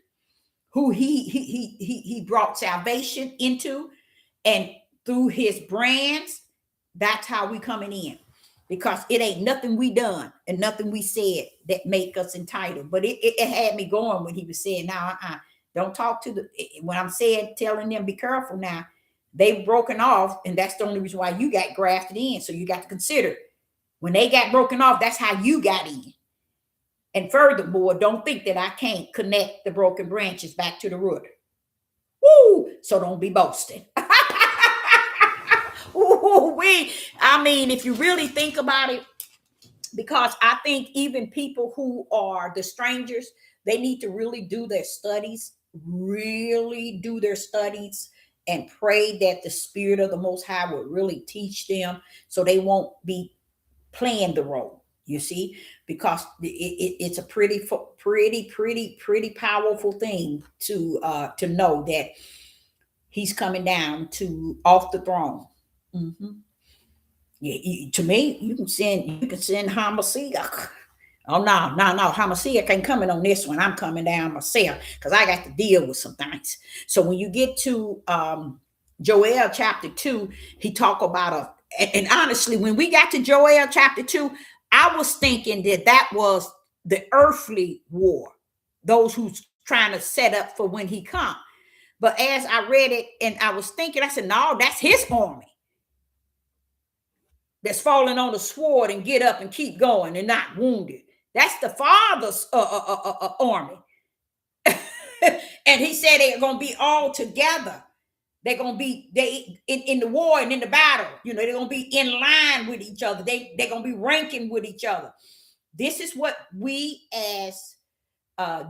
who he brought salvation into, and through his brands, that's how we coming in. Because it ain't nothing we done and nothing we said that make us entitled. But it had me going when he was saying, now don't talk to the, when I'm saying, telling them be careful now, they've broken off, and that's the only reason why you got grafted in. So you got to consider when they got broken off, that's how you got in. And furthermore, don't think that I can't connect the broken branches back to the root. Woo! So don't be boasting. Ooh, I mean, if you really think about it, because I think even people who are the strangers, they need to really do their studies, and pray that the Spirit of the Most High will really teach them so they won't be playing the role. You see, because it's a pretty powerful thing to know that he's coming down to off the throne. Mm-hmm. Yeah, to me, you can send Hamashiach. Oh no, Hamashiach ain't coming on this one. I'm coming down myself because I got to deal with some things. So when you get to Joel chapter 2, he talk about and honestly, when we got to Joel chapter 2, I was thinking that was the earthly war, those who's trying to set up for when he come. But as I read it and I was thinking, I said, no, that's his army that's falling on the sword and get up and keep going and not wounded. That's the Father's army. And he said they're going to be all together. They're going to be in the war and in the battle. They're going to be in line with each other. They're going to be ranking with each other. This is what we as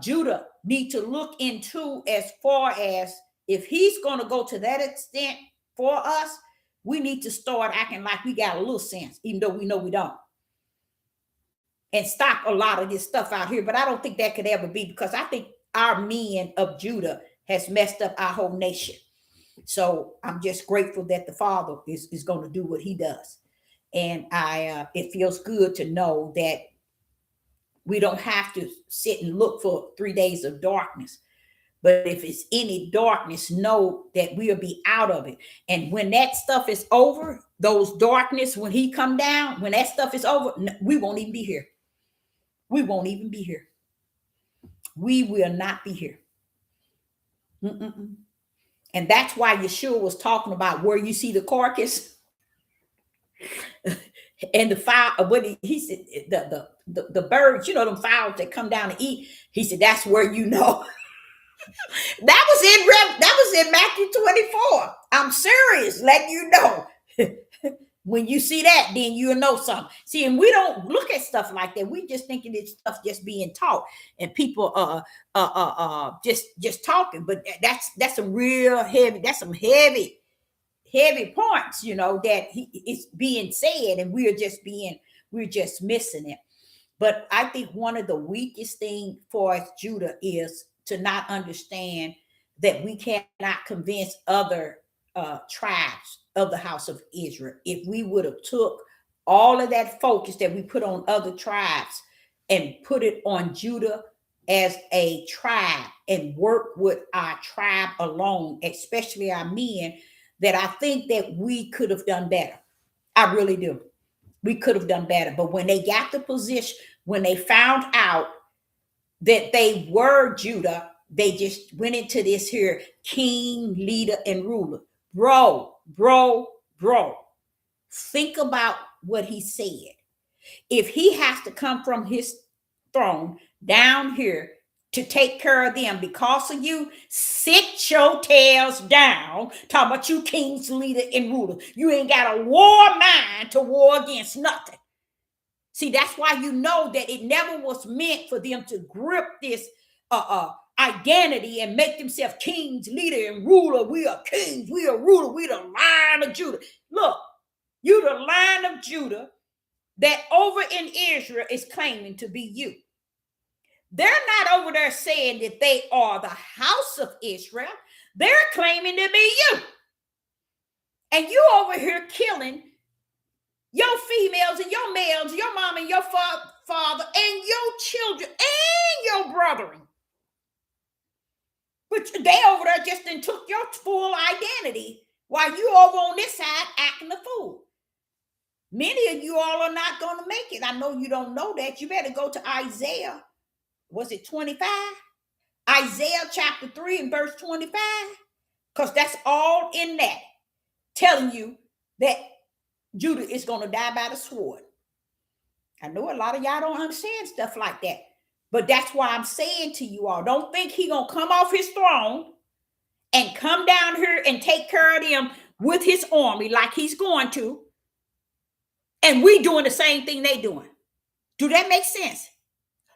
Judah need to look into, as far as if he's going to go to that extent for us, we need to start acting like we got a little sense, even though we know we don't. And stop a lot of this stuff out here. But I don't think that could ever be, because I think our men of Judah has messed up our whole nation. So I'm just grateful that the Father is going to do what he does. And it feels good to know that we don't have to sit and look for 3 days of darkness. But if it's any darkness, know that we'll be out of it. And when that stuff is over, those darkness, when he come down, when that stuff is over, we won't even be here. We won't even be here. We will not be here. Mm-mm. And that's why Yeshua was talking about where you see the carcass and the fowl. What he said, the birds, them fowls that come down to eat. He said that's where you know. That was in Matthew 24. I'm serious, letting you know. When you see that, then you'll know something. See, and we don't look at stuff like that. We just thinking it's stuff just being taught, and people just talking. But that's some real heavy. That's some heavy points. That it's being said, and we're just missing it. But I think one of the weakest thing for us, Judah, is to not understand that we cannot convince other tribes of the house of Israel. If we would have took all of that focus that we put on other tribes and put it on Judah as a tribe and work with our tribe alone, especially our men, that I think that we could have done better. I really do. We could have done better. But when they got the position, when they found out that they were Judah, they just went into this here king, leader, and ruler. Bro. Think about what he said. If he has to come from his throne down here to take care of them. Because of you, sit your tails down. Talk about you kings, leader, and ruler. You ain't got a war mind to war against nothing. See, that's why you know that it never was meant for them to grip this identity and make themselves kings, leader, and ruler. We are kings, we are ruler, we the Lion of Judah. Look, you the Lion of Judah that over in Israel is claiming to be you. They're not over there saying that they are the house of Israel. They're claiming to be you. And you over here killing your females and your males, your mom and your father and your children and your brethren. But they over there just then took your full identity while you over on this side acting a fool. Many of you all are not going to make it. I know you don't know that. You better go to Isaiah. Was it 25? Isaiah chapter 3 and verse 25. Because that's all in that. Telling you that Judah is going to die by the sword. I know a lot of y'all don't understand stuff like that. But that's why I'm saying to you all, don't think he's going to come off his throne and come down here and take care of them with his army like he's going to. And we doing the same thing they doing. Do that make sense?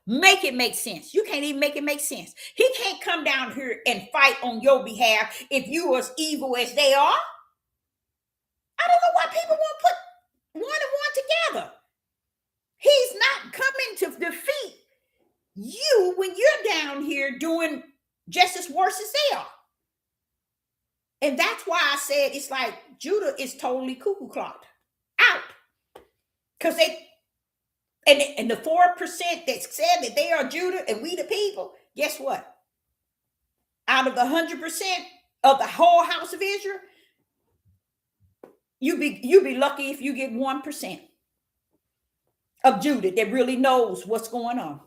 Make it make sense. You can't even make it make sense. He can't come down here and fight on your behalf if you are as evil as they are. I don't know why people won't put one and one together. He's not coming to defeat you when you're down here doing just as worse as they are. And that's why I said it's like Judah is totally cuckoo clocked out. Because they, and the 4% that said that they are Judah and we the people, guess what? Out of the 100% of the whole house of Israel, you be lucky if you get 1% of Judah that really knows what's going on.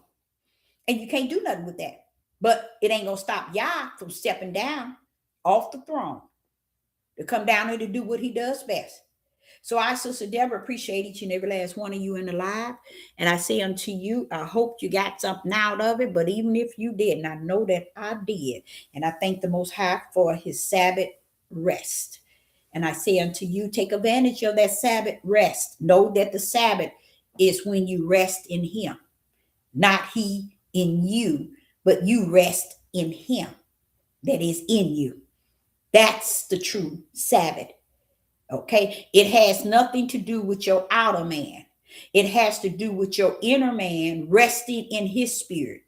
And you can't do nothing with that. But it ain't going to stop Yah from stepping down off the throne to come down here to do what he does best. So I, Sister Deborah, appreciate each and every last one of you in the live. And I say unto you, I hope you got something out of it. But even if you didn't, I know that I did. And I thank the Most High for his Sabbath rest. And I say unto you, take advantage of that Sabbath rest. Know that the Sabbath is when you rest in him. Not he in you, but you rest in him that is in you. That's the true Sabbath. Okay, it has nothing to do with your outer man. It has to do with your inner man resting in his spirit.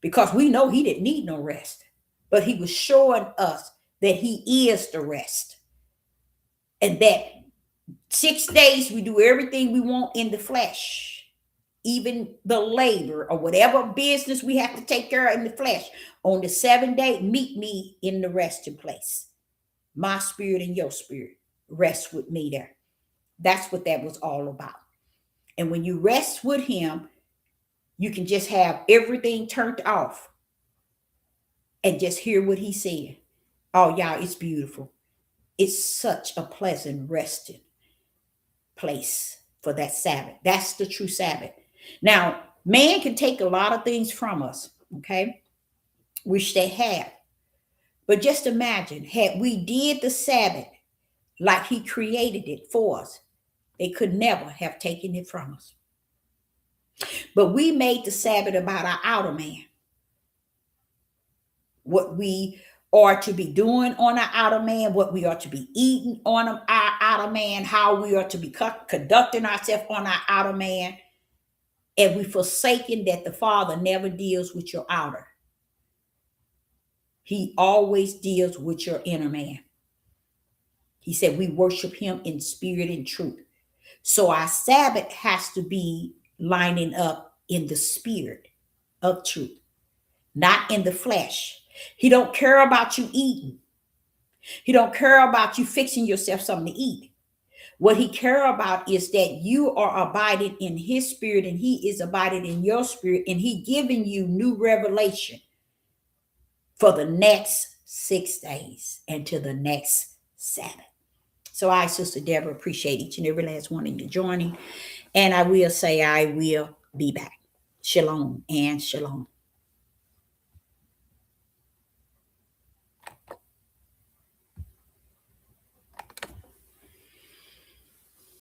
Because we know he didn't need no rest, but he was showing us that he is the rest. And that 6 days we do everything we want in the flesh, even the labor or whatever business we have to take care of in the flesh. On the 7th day, meet me in the resting place. My spirit and your spirit. Rest with me there. That's what that was all about. And when you rest with him, you can just have everything turned off and just hear what he said. Oh, y'all, it's beautiful. It's such a pleasant resting place for that Sabbath. That's the true Sabbath. Now, man can take a lot of things from us, okay? Which they have. But just imagine, had we did the Sabbath like he created it for us, they could never have taken it from us. But we made the Sabbath about our outer man. What we are to be doing on our outer man, what we are to be eating on our outer man, how we are to be conducting ourselves on our outer man. And we forsaken that the Father never deals with your outer. He always deals with your inner man. He said we worship him in spirit and truth. So our Sabbath has to be lining up in the spirit of truth, not in the flesh. He don't care about you eating. He don't care about you fixing yourself something to eat. What he care about is that you are abiding in his spirit and he is abiding in your spirit, and he giving you new revelation for the next 6 days and to the next Sabbath. So I, Sister Deborah, appreciate each and every last one of you joining. And I will say I will be back. Shalom and shalom.